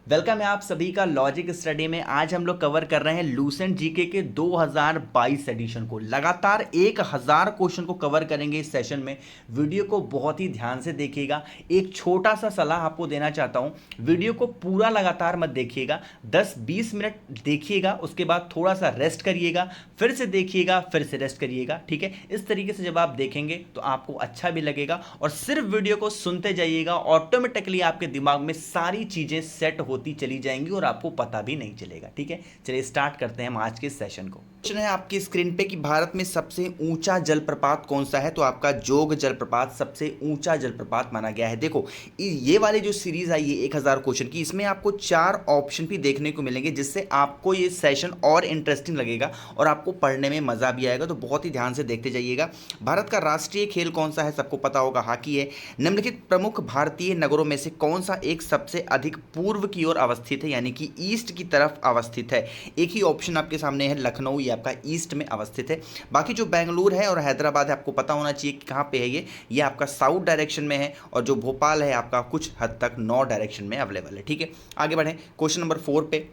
Welcome है आप सभी का लॉजिक स्टडी में। आज हम लोग कवर कर रहे हैं लूसेंट जीके के 2022 एडिशन को। लगातार 1000 क्वेश्चन को कवर करेंगे इस सेशन में। वीडियो को बहुत ही ध्यान से देखिएगा। एक छोटा सा सलाह आपको देना चाहता हूं, वीडियो को पूरा लगातार मत देखिएगा, 10-20 मिनट देखिएगा, उसके बाद थोड़ा सा रेस्ट करिएगा, फिर से देखिएगा, फिर से रेस्ट करिएगा। ठीक है, इस तरीके से जब आप देखेंगे तो आपको अच्छा भी लगेगा और सिर्फ वीडियो को सुनते जाइएगा। ऑटोमेटिकली आपके दिमाग में सारी चीजें सेट होती चली जाएंगी और आपको पता भी नहीं चलेगा। ठीक है, चलिए स्टार्ट करते हैं हम आज के सेशन को। क्वेश्चन है आपकी स्क्रीन पे कि भारत में सबसे ऊंचा जलप्रपात कौन सा है। तो आपका जोग जलप्रपात सबसे ऊंचा जलप्रपात माना गया है। देखो, ये वाली जो सीरीज आई है 1000 क्वेश्चन की, इसमें आपको 4 ऑप्शन भी देखने को मिलेंगे, जिससे आपको ये सेशन और इंटरेस्टिंग लगेगा और आपको पढ़ने में मजा भी आएगा। तो बहुत ही ध्यान से देखते जाइएगा। भारत का राष्ट्रीय खेल कौन सा है, सबको पता होगा, हॉकी है। निम्नलिखित प्रमुख भारतीय नगरों में से कौन सा एक सबसे अधिक पूर्व की ओर अवस्थित है, यानी कि ईस्ट की तरफ अवस्थित है। एक ही ऑप्शन आपके सामने है, लखनऊ, ये आपका ईस्ट में अवस्थित है। बाकी जो बेंगलुरु है और हैदराबाद है, आपको पता होना चाहिए कि कहाँ पे है ये आपका साउथ डायरेक्शन में है, और जो भोपाल है आपका कुछ हद तक नॉर्थ डायरेक्शन में अवेलेबल है। ठीक है, आगे बढ़ें क्वेश्चन नंबर 4 पे।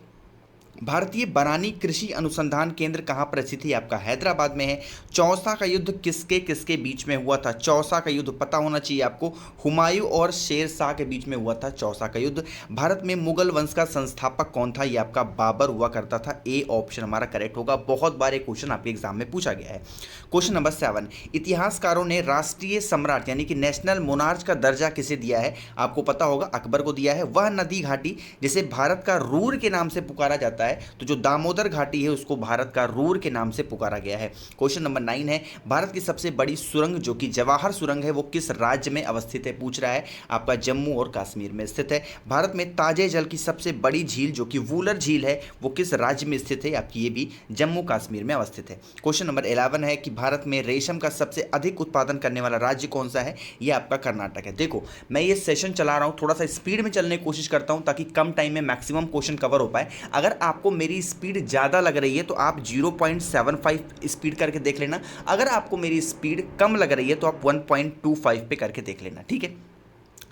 भारतीय बरानी कृषि अनुसंधान केंद्र कहाँ पर स्थित है, आपका हैदराबाद में है। चौसा का युद्ध किसके किसके बीच में हुआ था। चौसा का युद्ध पता होना चाहिए आपको, हुमायूं और शेर शाह के बीच में हुआ था चौसा का युद्ध। भारत में मुगल वंश का संस्थापक कौन था, ये आपका बाबर हुआ करता था। ए ऑप्शन हमारा करेक्ट होगा। बहुत बार ये क्वेश्चन आपके एग्जाम में पूछा गया है। क्वेश्चन नंबर 7, इतिहासकारों ने राष्ट्रीय सम्राट यानी कि नेशनल मोनार्च का दर्जा किसे दिया है, आपको पता होगा अकबर को दिया है। वह नदी घाटी जिसे भारत का रूर के नाम से पुकारा जाता है, तो जो दामोदर घाटी है उसको भारत का रूर के नाम से पुकारा गया है। क्वेश्चन नंबर 9 है, भारत की सबसे बड़ी सुरंग जो कि जवाहर सुरंग है वो किस राज्य में अवस्थित है, पूछ रहा है, आपका जम्मू और कश्मीर में स्थित है। भारत में ताजे जल की सबसे बड़ी झील जो कि वूलर झील है वो किस राज्य में स्थित है, आपकी ये भी जम्मू कश्मीर में अवस्थित है। क्वेश्चन नंबर 11 है कि भारत में रेशम का सबसे अधिक उत्पादन करने वाला राज्य कौन सा है, ये आपका कर्नाटक है। देखो, मैं ये सेशन चला रहा हूँ, थोड़ा सा स्पीड में चलने की कोशिश करता हूँ ताकि कम टाइम में मैक्सिमम क्वेश्चन कवर हो पाए। अगर आपको मेरी स्पीड ज़्यादा लग रही है तो आप 0.75 स्पीड करके देख लेना। अगर आपको मेरी स्पीड कम लग रही है तो आप 1.25 पे करके देख लेना। ठीक है,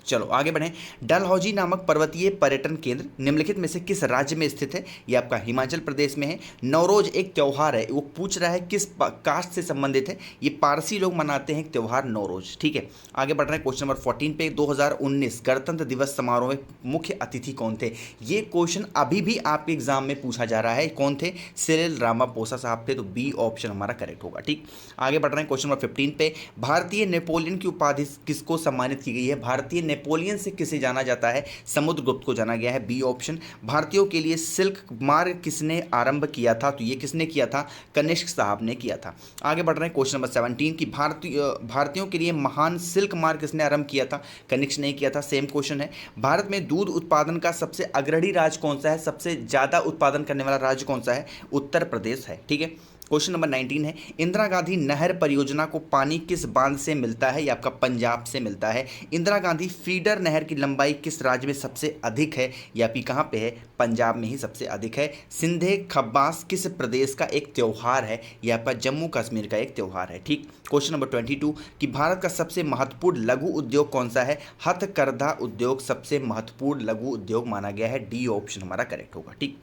चलो आगे बढ़ें। डलहौजी नामक पर्वतीय पर्यटन केंद्र निम्नलिखित में से किस राज्य में स्थित है, ये आपका हिमाचल प्रदेश में है। नवरोज एक त्यौहार है, वो पूछ रहा है किस कास्ट से संबंधित है, ये पारसी लोग मनाते हैं त्यौहार नवरोज। ठीक है, आगे बढ़ रहे हैं क्वेश्चन नंबर 14 पे। 2019 गणतंत्र दिवस समारोह में मुख्य अतिथि कौन थे, ये क्वेश्चन अभी भी आपके एग्जाम में पूछा जा रहा है। कौन थे, सिरिल रामापोसा साहब थे, तो बी ऑप्शन हमारा करेक्ट होगा। ठीक, आगे बढ़ रहे हैं क्वेश्चन नंबर 15 पे। भारतीय नेपोलियन की उपाधि किसको सम्मानित की गई है, भारतीय नेपोलियन से किसे जाना जाता है, समुद्रगुप्त को जाना गया है, बी ऑप्शन। भारतीयों के लिए सिल्क मार्ग किसने आरंभ किया था, तो ये किसने किया था, कनिष्क साहब ने किया था। आगे बढ़ रहे हैं क्वेश्चन नंबर 17 की भारतीयों के लिए महान सिल्क मार्ग किसने आरंभ किया था, कनिष्क ने किया था। सेम क्वेश्चन है। भारत में दूध उत्पादन का सबसे अग्रणी राज्य कौन सा है, सबसे ज्यादा उत्पादन करने वाला राज्य कौन सा है, उत्तर प्रदेश है। ठीक है, क्वेश्चन नंबर 19 है, इंदिरा गांधी नहर परियोजना को पानी किस बांध से मिलता है, ये आपका पंजाब से मिलता है। इंदिरा गांधी फीडर नहर की लंबाई किस राज्य में सबसे अधिक है, ये आपकी कहाँ पे है, पंजाब में ही सबसे अधिक है। सिंधे खब्बास किस प्रदेश का एक त्यौहार है, ये आपका जम्मू कश्मीर का एक त्यौहार है। ठीक, क्वेश्चन नंबर 22 कि भारत का सबसे महत्वपूर्ण लघु उद्योग कौन सा है, हथकरघा उद्योग सबसे महत्वपूर्ण लघु उद्योग माना गया है, डी ऑप्शन हमारा करेक्ट होगा। ठीक,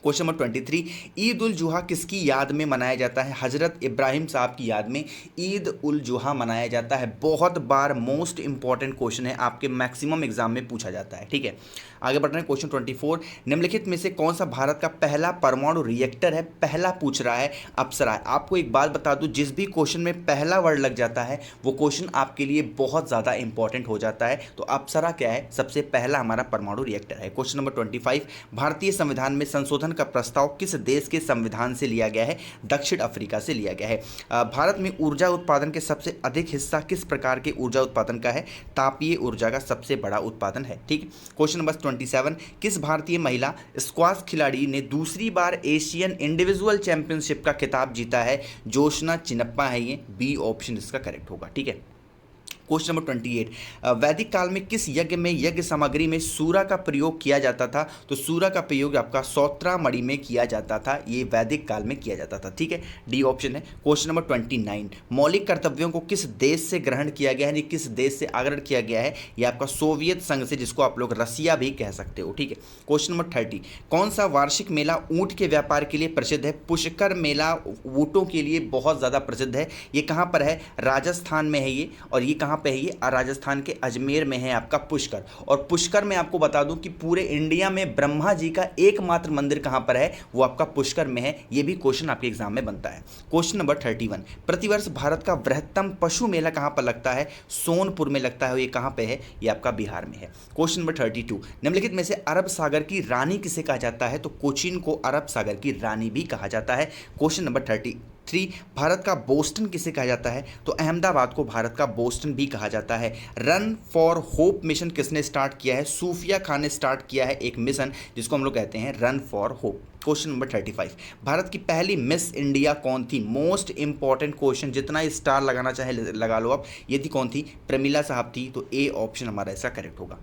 क्वेश्चन नंबर 23, ईद उल जुहा किसकी याद में मनाया जाता है, हजरत इब्राहिम साहब की याद में ईद उल जुहा मनाया जाता है। बहुत बार मोस्ट इंपॉर्टेंट क्वेश्चन है, आपके मैक्सिमम एग्जाम में पूछा जाता है। ठीक है, आगे बढ़ रहे हैं क्वेश्चन 24, निम्नलिखित में से कौन सा भारत का पहला परमाणु रिएक्टर है, पहला पूछ रहा है, अप्सरा। आपको एक बात बता दूं, जिस भी क्वेश्चन में पहला वर्ड लग जाता है वो क्वेश्चन आपके लिए बहुत ज़्यादा इंपॉर्टेंट हो जाता है। तो अप्सरा क्या है, सबसे पहला हमारा परमाणु रिएक्टर है। क्वेश्चन नंबर 25, भारतीय संविधान में संशोधन का प्रस्ताव किस देश के संविधान से लिया गया है, दक्षिण अफ्रीका से लिया गया है। भारत में ऊर्जा उत्पादन के सबसे अधिक हिस्सा किस प्रकार के ऊर्जा उत्पादन का है, तापीय ऊर्जा का सबसे बड़ा उत्पादन है। ठीक, क्वेश्चन नंबर 27, किस भारतीय महिला स्क्वाश खिलाड़ी ने दूसरी बार एशियन इंडिविजुअल चैंपियनशिप का खिताब जीता है, जोशना चिनप्पा है, ये बी ऑप्शन इसका करेक्ट होगा। ठीक है, क्वेश्चन नंबर 28, वैदिक काल में किस यज्ञ में यज्ञ सामग्री में सूरा का प्रयोग किया जाता था? तो सूरा का प्रयोग आपका सौत्रामणि में किया जाता था, ये वैदिक काल में किया जाता था। ठीक है, डी ऑप्शन है। क्वेश्चन नंबर 29, मौलिक कर्तव्यों को किस देश से ग्रहण किया गया है, यानी किस देश से आग्रहण किया गया है? ये आपका सोवियत संघ से, जिसको आप लोग रसिया भी कह सकते हो। ठीक है, क्वेश्चन नंबर 30, कौन सा वार्षिक मेला ऊंट के व्यापार के लिए प्रसिद्ध है? पुष्कर मेला ऊंटों के लिए बहुत ज़्यादा प्रसिद्ध है। ये कहाँ पर है? राजस्थान में है ये। और ये कहाँ पे है? ये राजस्थान के अजमेर में है आपका पुष्कर। और पुष्कर में आपको बता दूं कि पूरे इंडिया में ब्रह्मा जी का एकमात्र मंदिर कहाँ पर है? वो आपका पुष्कर में है। ये भी क्वेश्चन आपके एग्जाम में बनता है। क्वेश्चन नंबर 31, प्रतिवर्ष भारत का बृहत्तम पशु मेला कहाँ पर लगता है? सोनपुर में लगता है। ये कहाँ पे है? ये आपका बिहार में है। क्वेश्चन नंबर 32, निम्नलिखित में से अरब सागर की रानी किसे कहा जाता है? तो कोचीन को अरब सागर की रानी भी कहा जाता है। क्वेश्चन नंबर 33, भारत का बोस्टन किसे कहा जाता है? तो अहमदाबाद को भारत का बोस्टन भी कहा जाता है। रन फॉर होप मिशन किसने स्टार्ट किया है? सूफिया खान ने स्टार्ट किया है एक मिशन, जिसको हम लोग कहते हैं run for hope. Question number 35, Bharat की पहली मिस इंडिया कौन थी? मोस्ट इंपॉर्टेंट क्वेश्चन, जितना स्टार लगाना चाहे लगा लो आप। ये थी कौन थी? प्रमिला साहब थी। तो ए ऑप्शन हमारा ऐसा करेक्ट होगा।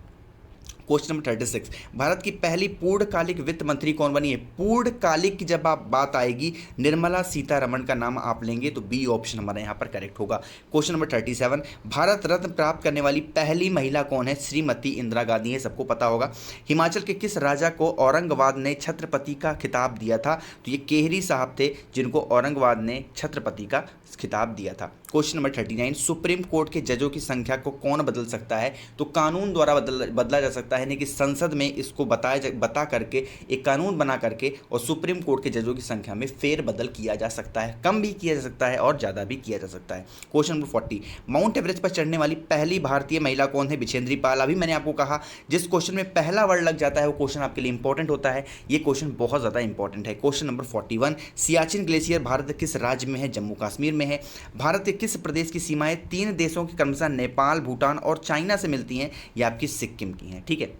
क्वेश्चन नंबर 36, भारत की पहली पूर्णकालिक वित्त मंत्री कौन बनी है? पूर्णकालिक की जब आप बात आएगी, निर्मला सीतारमण का नाम आप लेंगे, तो बी ऑप्शन हमारा यहाँ पर करेक्ट होगा। क्वेश्चन नंबर 37, भारत रत्न प्राप्त करने वाली पहली महिला कौन है? श्रीमती इंदिरा गांधी है, सबको पता होगा। हिमाचल के किस राजा को औरंगाबाद ने छत्रपति का खिताब दिया था? तो ये केहरी साहब थे, जिनको औरंगाबाद ने छत्रपति का खिताब दिया था। क्वेश्चन नंबर 39, सुप्रीम कोर्ट के जजों की संख्या को कौन बदल सकता है? तो कानून द्वारा बदला जा सकता है, यानी कि संसद में इसको बता करके एक कानून बना करके और सुप्रीम कोर्ट के जजों की संख्या में फेरबदल किया जा सकता है। कम भी किया जा सकता है और ज़्यादा भी किया जा सकता है। क्वेश्चन नंबर 40, माउंट एवरेस्ट पर चढ़ने वाली पहली भारतीय महिला कौन है? बिछेंद्री पाल। अभी मैंने आपको कहा, जिस क्वेश्चन में पहला वर्ड लग जाता है वो क्वेश्चन आपके लिए इंपॉर्टेंट होता है। ये क्वेश्चन बहुत ज़्यादा इंपॉर्टेंट है। Question number 41, Siachen glacier Bharat के किस राज्य में है? जम्मू कश्मीर में है। भारत के किस प्रदेश की सीमाएं 3 देशों के क्रमशः नेपाल, भूटान और चाइना से मिलती हैं? ये आपकी सिक्किम की हैं। ठीक है,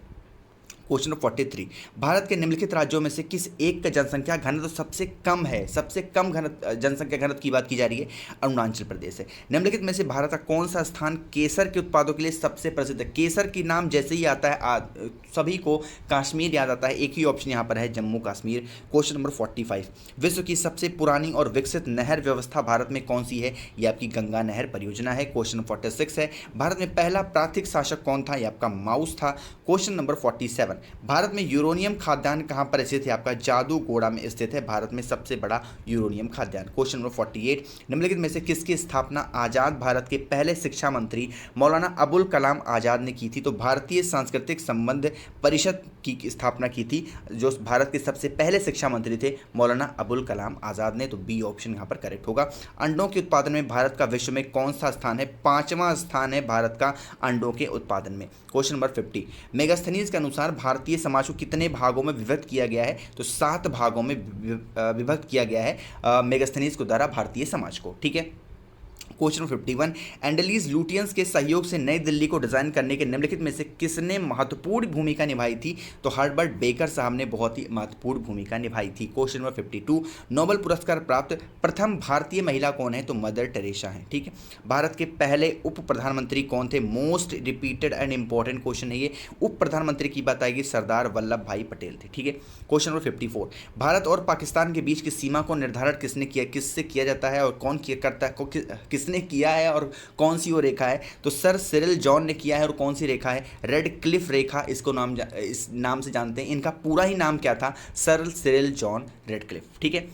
क्वेश्चन नंबर 43, भारत के निम्नलिखित राज्यों में से किस एक का जनसंख्या घनत्व सबसे कम है? सबसे कम जनसंख्या घनत्व की बात की जा रही है, अरुणाचल प्रदेश है। निम्नलिखित में से भारत का कौन सा स्थान केसर के उत्पादों के लिए सबसे प्रसिद्ध है? केसर की नाम जैसे ही आता है सभी को कश्मीर याद आता है। एक ही ऑप्शन यहाँ पर है, जम्मू कश्मीर। क्वेश्चन नंबर 45, विश्व की सबसे पुरानी और विकसित नहर व्यवस्था भारत में कौन सी है? ये आपकी गंगा नहर परियोजना है। क्वेश्चन नंबर 46 है, भारत में पहला प्रांतीय शासक कौन था? ये आपका माउस था। क्वेश्चन नंबर 47, भारत में यूरेनियम खाद्यान्न कहाँ पर स्थित है? आपका जादूगोड़ा में स्थित है, भारत में सबसे बड़ा यूरेनियम खाद्यान्न। क्वेश्चन नंबर 48, निम्नलिखित में से किसकी स्थापना आज़ाद भारत के पहले शिक्षा मंत्री मौलाना अबुल कलाम आज़ाद ने की थी? तो भारतीय सांस्कृतिक संबंध परिषद की स्थापना की थी, जो भारत के सबसे पहले शिक्षा मंत्री थे मौलाना अबुल कलाम आज़ाद ने। तो बी ऑप्शन यहाँ पर करेक्ट होगा। अंडों के उत्पादन में भारत का विश्व में कौन सा स्थान है? 5वां स्थान है भारत का अंडों के उत्पादन में। क्वेश्चन नंबर 50, मेगास्थनीज के अनुसार भारतीय समाज को कितने भागों में विभक्त किया गया है? तो 7 भागों में विभक्त किया गया है मेगास्थनीज को द्वारा भारतीय समाज को। ठीक है, क्वेश्चन 51, एंडलीज लुटियंस के सहयोग से नई दिल्ली को डिजाइन करने के निम्नलिखित में से किसने महत्वपूर्ण भूमिका निभाई थी? तो हर्बर्ट बेकर साहब ने बहुत ही महत्वपूर्ण भूमिका निभाई थी। क्वेश्चन नंबर 52, नोबेल पुरस्कार प्राप्त प्रथम भारतीय महिला कौन है? तो मदर टेरेसा है। ठीक है, भारत के पहले उप प्रधानमंत्री कौन थे? Most repeated and important question है ये। उप प्रधानमंत्री की बात आएगी, सरदार वल्लभ भाई पटेल थे। ठीक है, क्वेश्चन नंबर 54, भारत और पाकिस्तान के बीच की सीमा को निर्धारण किसने किया? किससे किया जाता है और कौन करता है? किसने किया है और कौन सी वो रेखा है? तो सर सिरिल जॉन ने किया है। और कौन सी रेखा है? रेड क्लिफ रेखा, इसको इस नाम से जानते हैं। इनका पूरा ही नाम क्या था? Sir Cyril John red Cliff. ठीक है,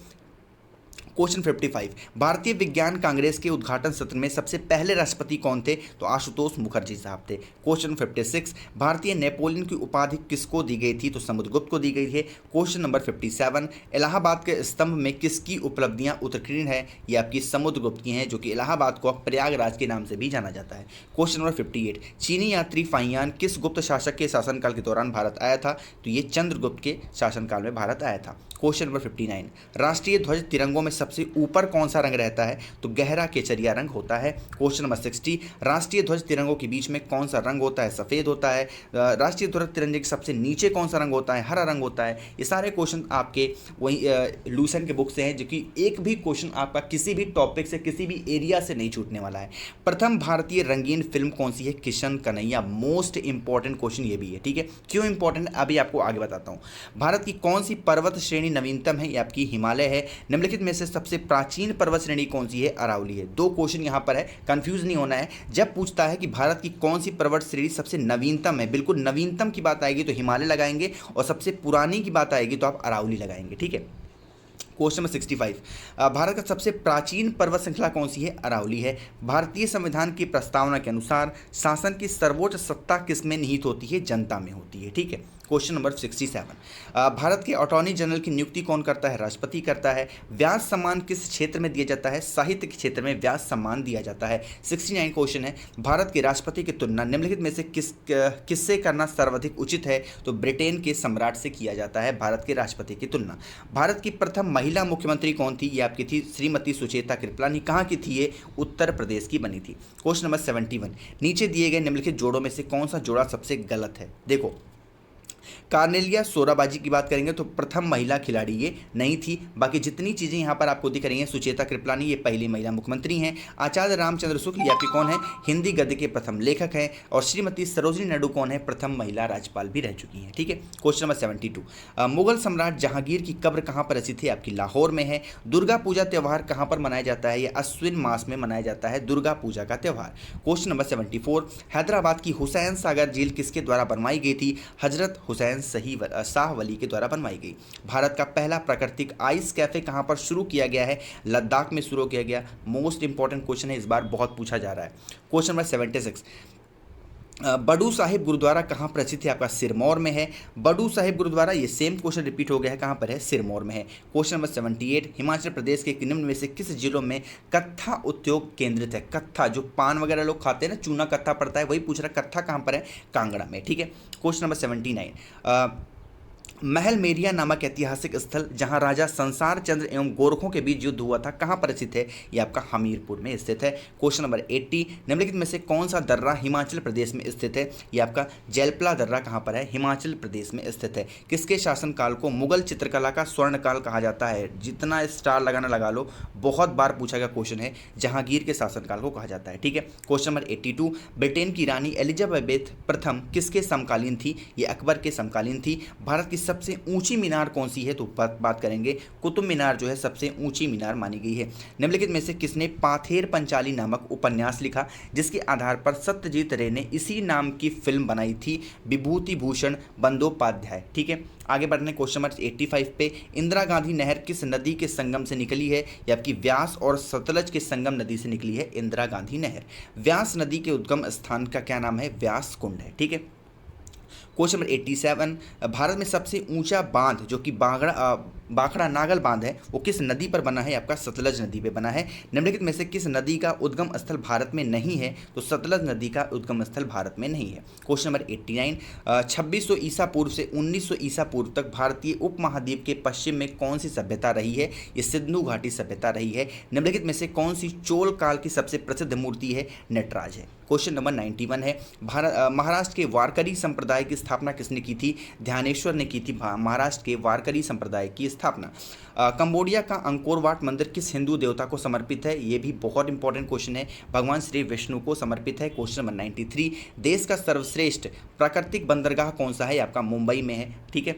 क्वेश्चन 55, भारतीय विज्ञान कांग्रेस के उद्घाटन सत्र में सबसे पहले राष्ट्रपति कौन थे? तो आशुतोष मुखर्जी साहब थे। क्वेश्चन 56, भारतीय नेपोलियन की उपाधि किसको दी गई थी? तो समुद्रगुप्त को दी गई है। क्वेश्चन नंबर 57, इलाहाबाद के स्तंभ में किसकी उपलब्धियां उत्कीर्ण है? ये आपकी समुद्रगुप्त की हैं, जो कि इलाहाबाद को प्रयागराज के नाम से भी जाना जाता है। क्वेश्चन नंबर 58, चीनी यात्री फाहियान किस गुप्त शासक के शासनकाल के दौरान भारत आया था? तो ये चंद्रगुप्त के शासनकाल में भारत आया था। क्वेश्चन नंबर 59, राष्ट्रीय ध्वज तिरंगों में सबसे सबसे ऊपर कौन सा रंग रहता है? तो गहरा केचरिया रंग होता है। क्वेश्चन नंबर 60, राष्ट्रीय ध्वज तिरंगों के बीच में कौन सा रंग होता है? सफ़ेद होता है। राष्ट्रीय ध्वज तिरंगे के सबसे नीचे कौन सा रंग होता है? हरा रंग होता है। ये सारे क्वेश्चन आपके वही लूसेंट के बुक से हैं, जो कि एक भी क्वेश्चन आपका किसी भी टॉपिक से, किसी भी एरिया से नहीं छूटने वाला है। प्रथम भारतीय रंगीन फिल्म कौन सी है? Kishan Kanhaiya. Most important question ये भी है, ठीक है। क्यों इंपॉर्टेंट अभी आपको आगे बताता हूँ। भारत की कौन सी पर्वत श्रेणी नवीनतम है? ये आपकी हिमालय है। निम्नलिखित में से सबसे प्राचीन पर्वत श्रेणी कौन सी है? अरावली है। दो क्वेश्चन यहाँ पर है, कंफ्यूज नहीं होना है। जब पूछता है कि भारत की कौन सी पर्वत श्रेणी सबसे नवीनतम है, बिल्कुल नवीनतम की बात आएगी तो हिमालय लगाएंगे, और सबसे पुरानी की बात आएगी तो आप अरावली लगाएंगे, ठीक है। क्वेश्चन नंबर 65, भारत का सबसे प्राचीन पर्वत श्रृंखला कौन सी है? अरावली है। भारतीय संविधान की प्रस्तावना के अनुसार शासन की सर्वोच्च सत्ता किसमें निहित होती है? जनता में होती है, ठीक है। क्वेश्चन नंबर 67, भारत के अटॉर्नी जनरल की नियुक्ति कौन करता है? राष्ट्रपति करता है। व्यास सम्मान किस क्षेत्र में दिया जाता है? साहित्य के क्षेत्र में व्यास सम्मान दिया जाता है। 69 क्वेश्चन है, भारत के राष्ट्रपति की तुलना निम्नलिखित में से किससे करना सर्वाधिक उचित है? तो ब्रिटेन के सम्राट से किया जाता है भारत के राष्ट्रपति की तुलना। भारत की प्रथम महिला मुख्यमंत्री कौन थी? ये आपकी थी श्रीमती सुचेता कृपलानी। कहाँ की थी ये? उत्तर प्रदेश की बनी थी। क्वेश्चन नंबर 71, नीचे दिए गए निम्नलिखित जोड़ों में से कौन सा जोड़ा सबसे गलत है? देखो, कार्नेलिया सोराबाजी की बात करेंगे तो प्रथम महिला खिलाड़ी ये नहीं थी। बाकी जितनी चीज़ें यहाँ पर आपको दिख रही हैं, सुचेता कृपलानी ये पहली महिला मुख्यमंत्री हैं। आचार्य रामचंद्र शुक्ल ये आपके कौन है? हिंदी गद्य के प्रथम लेखक हैं। और श्रीमती सरोजिनी नायडू कौन है? प्रथम महिला राज्यपाल भी रह चुकी हैं, ठीक है। क्वेश्चन नंबर 72, मुगल सम्राट जहांगीर की कब्र कहाँ पर स्थित है? आपकी लाहौर में है। दुर्गा पूजा त्यौहार कहाँ पर मनाया जाता है? ये अश्विन मास में मनाया जाता है दुर्गा पूजा का त्यौहार। क्वेश्चन नंबर 74, हैदराबाद की हुसैन सागर झील किसके द्वारा बनवाई गई थी? हजरत हुसैन शाह वली के द्वारा बनवाई गई। भारत का पहला प्राकृतिक आइस कैफे कहां पर शुरू किया गया है? लद्दाख में शुरू किया गया। मोस्ट इंपॉर्टेंट क्वेश्चन है, इस बार बहुत पूछा जा रहा है। क्वेश्चन नंबर 76, बड़ू साहिब गुरुद्वारा कहाँ पर स्थित है? आपका सिरमौर में है। बड़ू साहिब गुरुद्वारा, ये सेम क्वेश्चन रिपीट हो गया है, कहाँ पर है? सिरमौर में है। क्वेश्चन नंबर 78, हिमाचल प्रदेश के निम्न में से किस जिलों में कत्था उद्योग केंद्रित है? कत्था जो पान वगैरह लोग खाते हैं ना, चूना कत्था पड़ता है, वही पूछ रहा है। कत्था कहाँ पर है? कांगड़ा में, ठीक है। क्वेश्चन नंबर 79, महल मेरिया नामक ऐतिहासिक स्थल जहां राजा संसार चंद्र एवं गोरखों के बीच युद्ध हुआ था, कहां पर स्थित है? ये आपका हमीरपुर में स्थित है। क्वेश्चन नंबर 80, निम्नलिखित में से कौन सा दर्रा हिमाचल प्रदेश में स्थित है? ये आपका जैलपला दर्रा कहां पर है? हिमाचल प्रदेश में स्थित है। किसके शासनकाल को मुगल चित्रकला का स्वर्णकाल कहा जाता है? जितना स्टार लगाना लगा लो, बहुत बार पूछा गया क्वेश्चन है। जहांगीर के शासनकाल को कहा जाता है, ठीक है। क्वेश्चन नंबर 82, ब्रिटेन की रानी एलिजाबेथ प्रथम किसके समकालीन थी? ये अकबर के समकालीन थी। भारत की सबसे ऊंची मीनार कौन सी है? तो बात करेंगे कुतुब मीनार जो है सबसे ऊंची मीनार मानी गई है। निम्नलिखित में से किसने पाथेर पंचाली नामक उपन्यास लिखा, जिसके आधार पर सत्यजीत रे ने इसी नाम की फिल्म बनाई थी? विभूति भूषण बंदोपाध्याय, ठीक है। आगे बढ़ने क्वेश्चन नंबर 85 पे, इंदिरा गांधी नहर किस नदी के संगम से निकली है? ये आपकी व्यास और सतलज के संगम नदी से निकली है इंदिरा गांधी नहर। व्यास नदी के उद्गम स्थान का क्या नाम है? व्यास कुंड है, ठीक है। क्वेश्चन नंबर 87, भारत में सबसे ऊंचा बांध जो कि बाखड़ा नागल बांध है, वो किस नदी पर बना है? आपका सतलज नदी पे बना है। निम्नलिखित में से किस नदी का उद्गम स्थल भारत में नहीं है? तो सतलज नदी का उद्गम स्थल भारत में नहीं है। क्वेश्चन नंबर 89, 2600 ईसा पूर्व से 1900 ईसा पूर्व तक भारतीय उपमहाद्वीप के पश्चिम में कौन सी सभ्यता रही है? ये सिंधु घाटी सभ्यता रही है। निम्नलिखित में से कौन सी चोल काल की सबसे प्रसिद्ध मूर्ति है? नटराज है। क्वेश्चन नंबर 91 है, महाराष्ट्र के वारकरी संप्रदाय की स्थापना किसने की थी? ध्यानेश्वर ने की थी महाराष्ट्र के वारकरी संप्रदाय की स्थापना। कंबोडिया का अंकोर वाट मंदिर किस हिंदू देवता को समर्पित है? ये भी बहुत इंपॉर्टेंट क्वेश्चन है, भगवान श्री विष्णु को समर्पित है। क्वेश्चन नंबर 93, देश का सर्वश्रेष्ठ प्राकृतिक बंदरगाह कौन सा है? आपका मुंबई में है, ठीक है।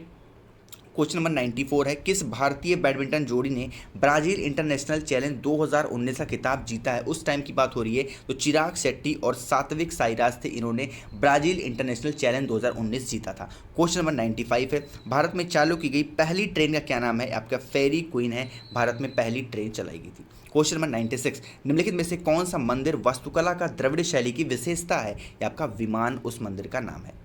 क्वेश्चन नंबर 94 है, किस भारतीय बैडमिंटन जोड़ी ने ब्राजील इंटरनेशनल चैलेंज 2019 का खिताब जीता है? उस टाइम की बात हो रही है, तो चिराग शेट्टी और सात्विक साईराज थे, इन्होंने ब्राजील इंटरनेशनल चैलेंज 2019 जीता था। क्वेश्चन नंबर 95 है, भारत में चालू की गई पहली ट्रेन का क्या नाम है? आपका फेरी क्वीन है, भारत में पहली ट्रेन चलाई गई थी। क्वेश्चन नंबर 96, निम्नलिखित में से कौन सा मंदिर वास्तुकला का द्रविड़ शैली की विशेषता है? ये आपका विमान उस मंदिर का नाम है।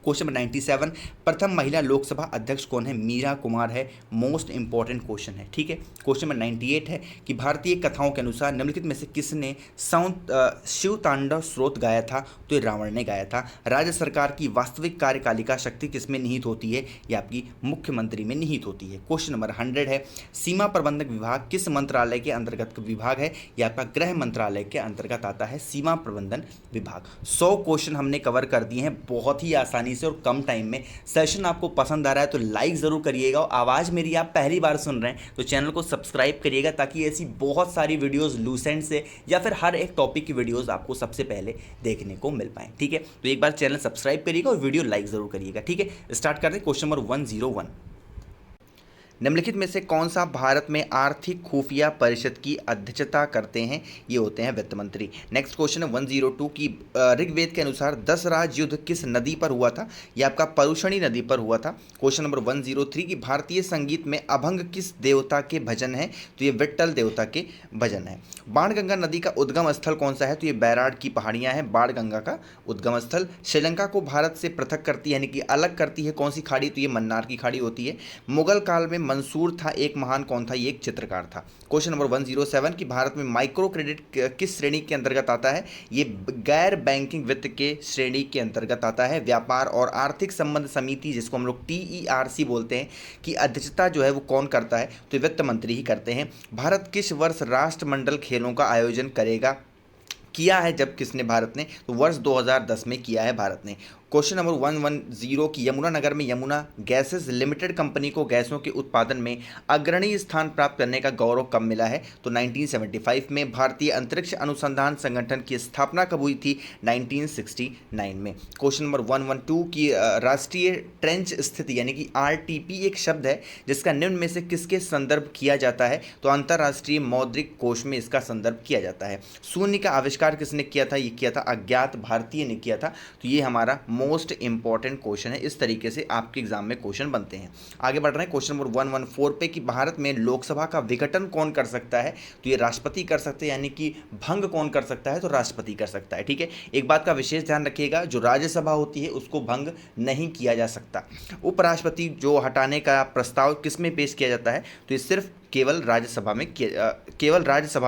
क्वेश्चन नंबर 97, प्रथम महिला लोकसभा अध्यक्ष कौन है? मीरा कुमार है। मोस्ट इंपॉर्टेंट क्वेश्चन है, ठीक है। क्वेश्चन नंबर 98 है कि भारतीय कथाओं के अनुसार निम्नलिखित में से किसने शिव तांडव स्रोत गाया था? तो ये रावण ने गाया था। राज्य सरकार की वास्तविक कार्यपालिका शक्ति किसमें निहित होती है? ये आपकी मुख्यमंत्री में निहित होती है। क्वेश्चन नंबर 100 है, सीमा प्रबंधक विभाग किस मंत्रालय के अंतर्गत विभाग है? ये आपका गृह मंत्रालय के अंतर्गत आता है सीमा प्रबंधन विभाग। 100 क्वेश्चन हमने कवर कर दिए हैं बहुत ही आसानी से और कम टाइम में। सेशन आपको पसंद आ रहा है तो लाइक ज़रूर करिएगा, और आवाज़ मेरी आप पहली बार सुन रहे हैं तो चैनल को सब्सक्राइब करिएगा, ताकि ऐसी बहुत सारी वीडियोस लूसेंट से या फिर हर एक टॉपिक की वीडियोस आपको सबसे पहले देखने को मिल पाएँ, ठीक है। तो एक बार चैनल सब्सक्राइब करिएगा और वीडियो लाइक ज़रूर करिएगा, ठीक है। स्टार्ट करते हैं क्वेश्चन नंबर 101। निम्नलिखित में से कौन सा भारत में आर्थिक खुफिया परिषद की अध्यक्षता करते हैं? ये होते हैं वित्त मंत्री। नेक्स्ट क्वेश्चन है 102 की ऋग्वेद के अनुसार 10 राज युद्ध किस नदी पर हुआ था? ये आपका परुषणी नदी पर हुआ था। क्वेश्चन नंबर 103 की भारतीय संगीत में अभंग किस देवता के भजन है? तो ये विट्ठल देवता के भजन है। बाणगंगा नदी का उद्गम स्थल कौन सा है? तो ये बैराड की पहाड़ियाँ हैं बाणगंगा का उद्गम स्थल। श्रीलंका को भारत से पृथक करती है यानी कि अलग करती है कौन सी खाड़ी? तो ये मन्नार की खाड़ी होती है। मुगल काल में मंसूर था एक महान कौन था? ये एक चित्रकार था। क्वेश्चन नंबर 107 की भारत में माइक्रो क्रेडिट किस श्रेणी के अंतर्गत आता है? ये गैर बैंकिंग वित्त के श्रेणी के अंतर्गत आता है। व्यापार और आर्थिक संबंध समिति जिसको हम लोग TERC बोलते हैं की अध्यक्षता जो है वो कौन करता है? तो वित्त मंत्री ही करते हैं। भारत किस वर्ष राष्ट्रमंडल खेलों का आयोजन करेगा? किया है जब किसने? भारत ने। तो वर्ष 2010 में किया है भारत ने। क्वेश्चन नंबर 110 की यमुनानगर में यमुना गैसेस लिमिटेड कंपनी को गैसों के उत्पादन में अग्रणी स्थान प्राप्त करने का गौरव कब मिला है? तो 1975 में। भारतीय अंतरिक्ष अनुसंधान संगठन की स्थापना कब हुई थी? 1969 में। क्वेश्चन नंबर 112 की राष्ट्रीय ट्रेंच स्थिति यानी कि RTP एक शब्द है जिसका निम्न में से किसके संदर्भ किया जाता है? तो अंतर्राष्ट्रीय मौद्रिक कोष में इसका संदर्भ किया जाता है। शून्य का आविष्कार किसने किया था? ये किया था अज्ञात भारतीय ने किया था। तो ये हमारा मोस्ट इंपॉर्टेंट क्वेश्चन है। इस तरीके से आपके एग्जाम में क्वेश्चन बनते हैं। आगे बढ़ रहे हैं क्वेश्चन नंबर 114 पे कि भारत में लोकसभा का विघटन कौन कर सकता है? तो ये राष्ट्रपति कर सकते हैं, यानी कि भंग कौन कर सकता है? तो राष्ट्रपति कर सकता है, ठीक है। एक बात का विशेष ध्यान रखिएगा, जो राज्यसभा होती है उसको भंग नहीं किया जा सकता। उपराष्ट्रपति जो हटाने का प्रस्ताव किस में पेश किया जाता है? तो ये सिर्फ केवल राज्यसभा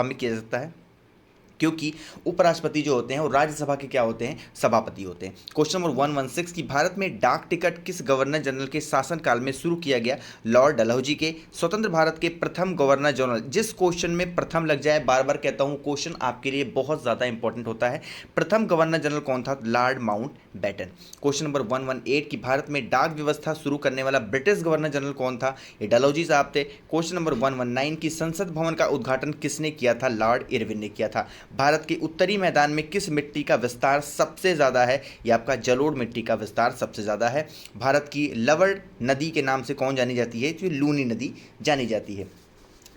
में किया जाता है, क्योंकि उपराष्ट्रपति जो होते हैं वो राज्यसभा के क्या होते हैं? सभापति होते हैं। क्वेश्चन नंबर 116 की भारत में डाक टिकट किस गवर्नर जनरल के शासनकाल में शुरू किया गया? लॉर्ड डलहौजी के। स्वतंत्र भारत के प्रथम गवर्नर जनरल, जिस क्वेश्चन में प्रथम लग जाए, बार बार कहता हूं क्वेश्चन आपके लिए बहुत ज़्यादा इंपॉर्टेंट होता है। प्रथम गवर्नर जनरल कौन था? Lord Mountbatten. क्वेश्चन नंबर 118 की भारत में डाक व्यवस्था शुरू करने वाला ब्रिटिश गवर्नर जनरल कौन था? ये डलहौजी साहब थे। क्वेश्चन नंबर 119 की संसद भवन का उद्घाटन किसने किया था? लॉर्ड इरविन ने किया था। भारत के उत्तरी मैदान में किस मिट्टी का विस्तार सबसे ज़्यादा है? यह आपका जलोढ़ मिट्टी का विस्तार सबसे ज़्यादा है। भारत की लवण नदी के नाम से कौन जानी जाती है? तो लूनी नदी जानी जाती है,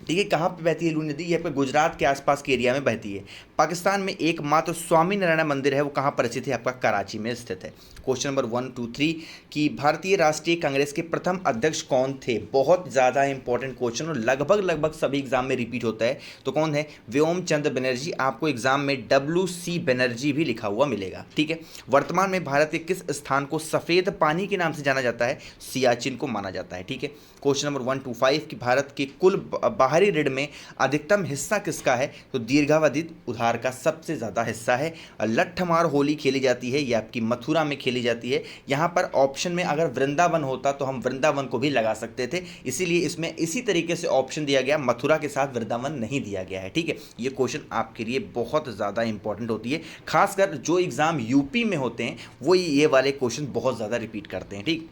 ठीक है। कहाँ पे बहती है लूनी नदी? ये आपके गुजरात के आसपास के एरिया में बहती है। पाकिस्तान में एकमात्र स्वामी नारायण मंदिर है वो कहाँ पर स्थित है? आपका कराची में स्थित है। क्वेश्चन नंबर 123 की भारतीय राष्ट्रीय कांग्रेस के प्रथम अध्यक्ष कौन थे? बहुत ज़्यादा इंपॉर्टेंट क्वेश्चन और लगभग सभी एग्जाम में रिपीट होता है। तो कौन है? व्योम चंद्र बनर्जी। आपको एग्जाम में WC बनर्जी भी लिखा हुआ मिलेगा, ठीक है। वर्तमान में भारत के किस स्थान को सफ़ेद पानी के नाम से जाना जाता है? सियाचिन को माना जाता है, ठीक है। क्वेश्चन नंबर 125 की भारत के कुल बाहरी ऋण में अधिकतम हिस्सा किसका है? तो दीर्घावधि उधार का सबसे ज़्यादा हिस्सा है। लट्ठमार होली खेली जाती है, ये आपकी मथुरा में खेली जाती है। यहाँ पर ऑप्शन में अगर वृंदावन होता तो हम वृंदावन को भी लगा सकते थे, इसीलिए इसमें इसी तरीके से ऑप्शन दिया गया, मथुरा के साथ वृंदावन नहीं दिया गया है, ठीक है। ये क्वेश्चन आपके लिए बहुत ज़्यादा इंपॉर्टेंट होती है, खासकर जो एग्ज़ाम यूपी में होते हैं वो ये वाले क्वेश्चन बहुत ज़्यादा रिपीट करते हैं, ठीक।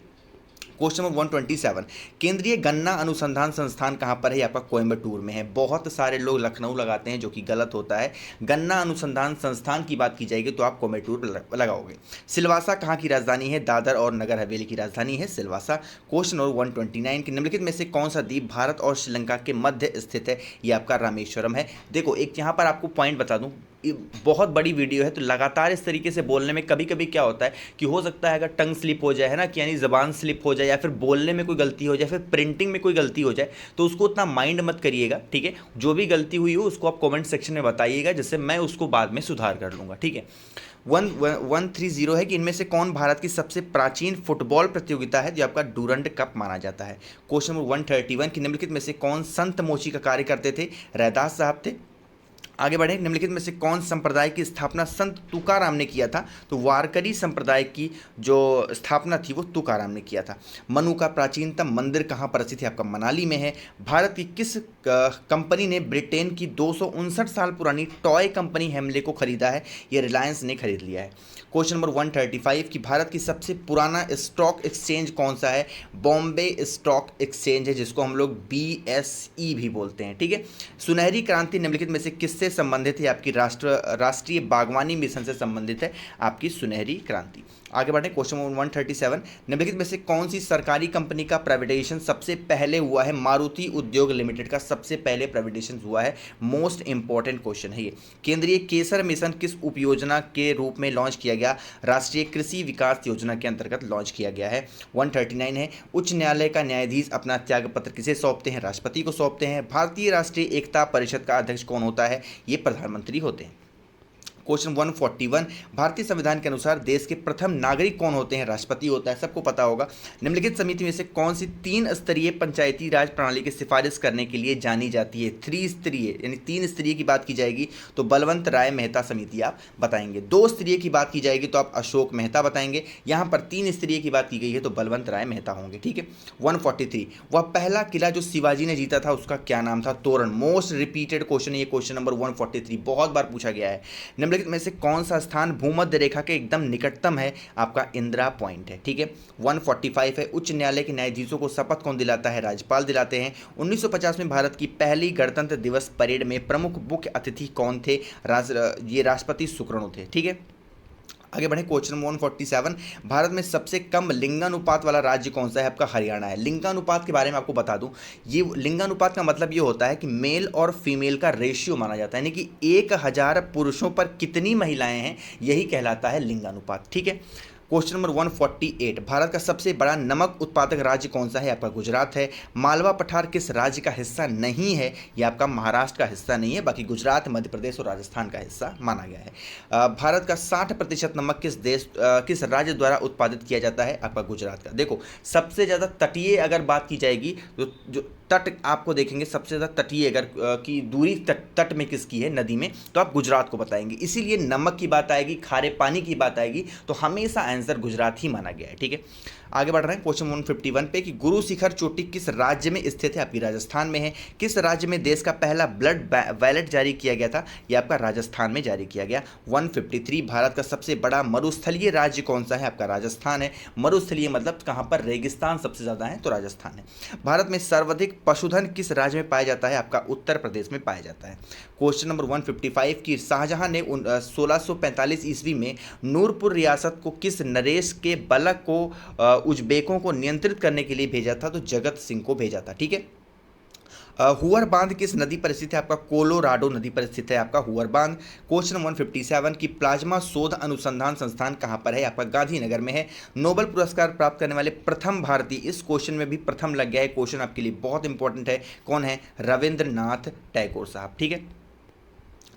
क्वेश्चन नंबर 127 केंद्रीय गन्ना अनुसंधान संस्थान कहाँ पर है? आपका कोयम्बटूर में है। बहुत सारे लोग लखनऊ लगाते हैं जो कि गलत होता है। गन्ना अनुसंधान संस्थान की बात की जाएगी तो आप कोयम्बटूर लगाओगे। सिलवासा कहाँ की राजधानी है? दादर और नगर हवेली की राजधानी है सिलवासा। क्वेश्चन नंबर 129 की निम्नलिखित में से कौन सा द्वीप भारत और श्रीलंका के मध्य स्थित है? ये आपका रामेश्वरम है। देखो एक यहाँ पर आपको पॉइंट बता दूँ, बहुत बड़ी वीडियो है, तो लगातार इस तरीके से बोलने में कभी कभी क्या होता है कि हो सकता है अगर टंग स्लिप हो जाए, है ना, कि यानी ज़बान स्लिप हो जाए, या फिर बोलने में कोई गलती हो जाए, फिर प्रिंटिंग में कोई गलती हो जाए, तो उसको उतना माइंड मत करिएगा, ठीक है। जो भी गलती हुई हो उसको आप कमेंट सेक्शन में बताइएगा, जिससे मैं उसको बाद में सुधार कर लूँगा, ठीक है। 130 है कि इनमें से कौन भारत की सबसे प्राचीन फुटबॉल प्रतियोगिता है, जो आपका डूरंड कप माना जाता है। क्वेश्चन नंबर 131 कि निम्नलिखित में से कौन संत मोची का कार्य करते थे, रैदास साहब थे। आगे बढ़े, निम्नलिखित में से कौन संप्रदाय की स्थापना संत तुकाराम ने किया था, तो वारकरी संप्रदाय की जो स्थापना थी वो तुकाराम ने किया था। मनु का प्राचीनतम मंदिर कहाँ पर स्थित है, आपका मनाली में है। भारत की किस कंपनी ने ब्रिटेन की 259 साल पुरानी टॉय कंपनी हेमले को खरीदा है, ये रिलायंस ने खरीद लिया है। क्वेश्चन नंबर 135 कि भारत की सबसे पुराना स्टॉक एक्सचेंज कौन सा है, बॉम्बे स्टॉक एक्सचेंज है, जिसको हम लोग BSE भी बोलते हैं, ठीक है। सुनहरी क्रांति निम्नलिखित में से किससे संबंधित है, आपकी राष्ट्रीय बागवानी मिशन से संबंधित है आपकी सुनहरी क्रांति। आगे बढ़े, क्वेश्चन नंबर 137 निम्नलिखित में से कौन सी सरकारी कंपनी का प्राइवेटाइजेशन सबसे पहले हुआ है, मारुति उद्योग लिमिटेड का सबसे पहले प्राइवेटाइजेशन हुआ है। मोस्ट इंपॉर्टेंट क्वेश्चन है ये। केंद्रीय केसर मिशन किस उपयोजना के रूप में लॉन्च किया गया, राष्ट्रीय कृषि विकास योजना के अंतर्गत लॉन्च किया गया है। 139 है, उच्च न्यायालय का न्यायाधीश अपना त्यागपत्र किसे सौंपते हैं, राष्ट्रपति को सौंपते हैं। भारतीय राष्ट्रीय एकता परिषद का अध्यक्ष कौन होता है, ये प्रधानमंत्री होते हैं। क्वेश्चन 141 भारतीय संविधान के अनुसार देश के प्रथम नागरिक कौन होते हैं, राष्ट्रपति होता है, सबको पता होगा। निम्नलिखित समिति में से कौन सी 3 स्तरीय पंचायती राज प्रणाली की सिफारिश करने के लिए जानी जाती है, 3 स्तरीय, यानी 3 स्तरीय की बात की जाएगी तो बलवंत राय मेहता समिति आप बताएंगे। 2 स्तरीय की बात की जाएगी तो आप अशोक मेहता बताएंगे। यहाँ पर 3 स्तरीय की बात की गई है तो बलवंत राय मेहता होंगे, ठीक है। 143 वह पहला किला जो शिवाजी ने जीता था उसका क्या नाम था, तोरण। मोस्ट रिपीटेड क्वेश्चन है ये, क्वेश्चन नंबर 143 बहुत बार पूछा गया है। निम्नलिखित में से कौन सा स्थान भूमध्य रेखा के एकदम निकटतम है, आपका इंदिरा पॉइंट है, ठीक है। 145 है, उच्च न्यायालय के न्यायाधीशों को शपथ कौन दिलाता है, राज्यपाल दिलाते हैं। 1950 में भारत की पहली गणतंत्र दिवस परेड में प्रमुख मुख्य अतिथि कौन थे, ये राष्ट्रपति शुक्राणु थे, ठीक है। आगे बढ़े, क्वेश्चन नंबर 147 भारत में सबसे कम लिंगानुपात वाला राज्य कौन सा है, आपका हरियाणा है। लिंगानुपात के बारे में आपको बता दूं, ये लिंगानुपात का मतलब ये होता है कि मेल और फीमेल का रेशियो माना जाता है, यानी कि 1000 पुरुषों पर कितनी महिलाएं हैं, यही कहलाता है लिंगानुपात, ठीक है। क्वेश्चन नंबर 148 भारत का सबसे बड़ा नमक उत्पादक राज्य कौन सा है, आपका गुजरात है। मालवा पठार किस राज्य का हिस्सा नहीं है, यह आपका महाराष्ट्र का हिस्सा नहीं है, बाकी गुजरात, मध्य प्रदेश और राजस्थान का हिस्सा माना गया है। भारत का 60% नमक किस राज्य द्वारा उत्पादित किया जाता है, आपका गुजरात का। देखो सबसे ज़्यादा तटीय अगर बात की जाएगी तो जो तट आपको देखेंगे सबसे ज़्यादा तटीय अगर की दूरी तट में किसकी है, नदी में, तो आप गुजरात को बताएंगे। इसीलिए नमक की बात आएगी, खारे पानी की बात आएगी तो हमेशा आंसर गुजरात ही माना गया है, ठीक है। आगे बढ़ रहे हैं क्वेश्चन 151 पे कि गुरु शिखर चोटी किस राज्य में स्थित है, आपकी राजस्थान में है। किस राज्य में देश का पहला ब्लड बैलेट जारी किया गया था, यह आपका राजस्थान में जारी किया गया। 153 भारत का सबसे बड़ा मरुस्थलीय राज्य कौन सा है, आपका राजस्थान है। मरुस्थलीय मतलब कहाँ पर रेगिस्तान सबसे ज़्यादा है तो राजस्थान है। भारत में सर्वाधिक पशुधन किस राज्य में पाया जाता है, आपका उत्तर प्रदेश में पाया जाता है। क्वेश्चन नंबर 155 की शाहजहां ने 1645 ईस्वी में नूरपुर रियासत को किस नरेश के बलक को उज्बेकों को नियंत्रित करने के लिए भेजा था, तो जगत सिंह को भेजा था, ठीक है। हुअर बांध किस नदी पर स्थित है, आपका कोलोराडो नदी पर स्थित है आपका हुअर बांध। क्वेश्चन 157 की प्लाज्मा शोध अनुसंधान संस्थान कहाँ पर है, आपका गांधीनगर में है। नोबेल पुरस्कार प्राप्त करने वाले प्रथम भारतीय, इस क्वेश्चन में भी प्रथम लग गया है, क्वेश्चन आपके लिए बहुत इंपॉर्टेंट है, कौन है, रविंद्रनाथ टैगोर साहब, ठीक है।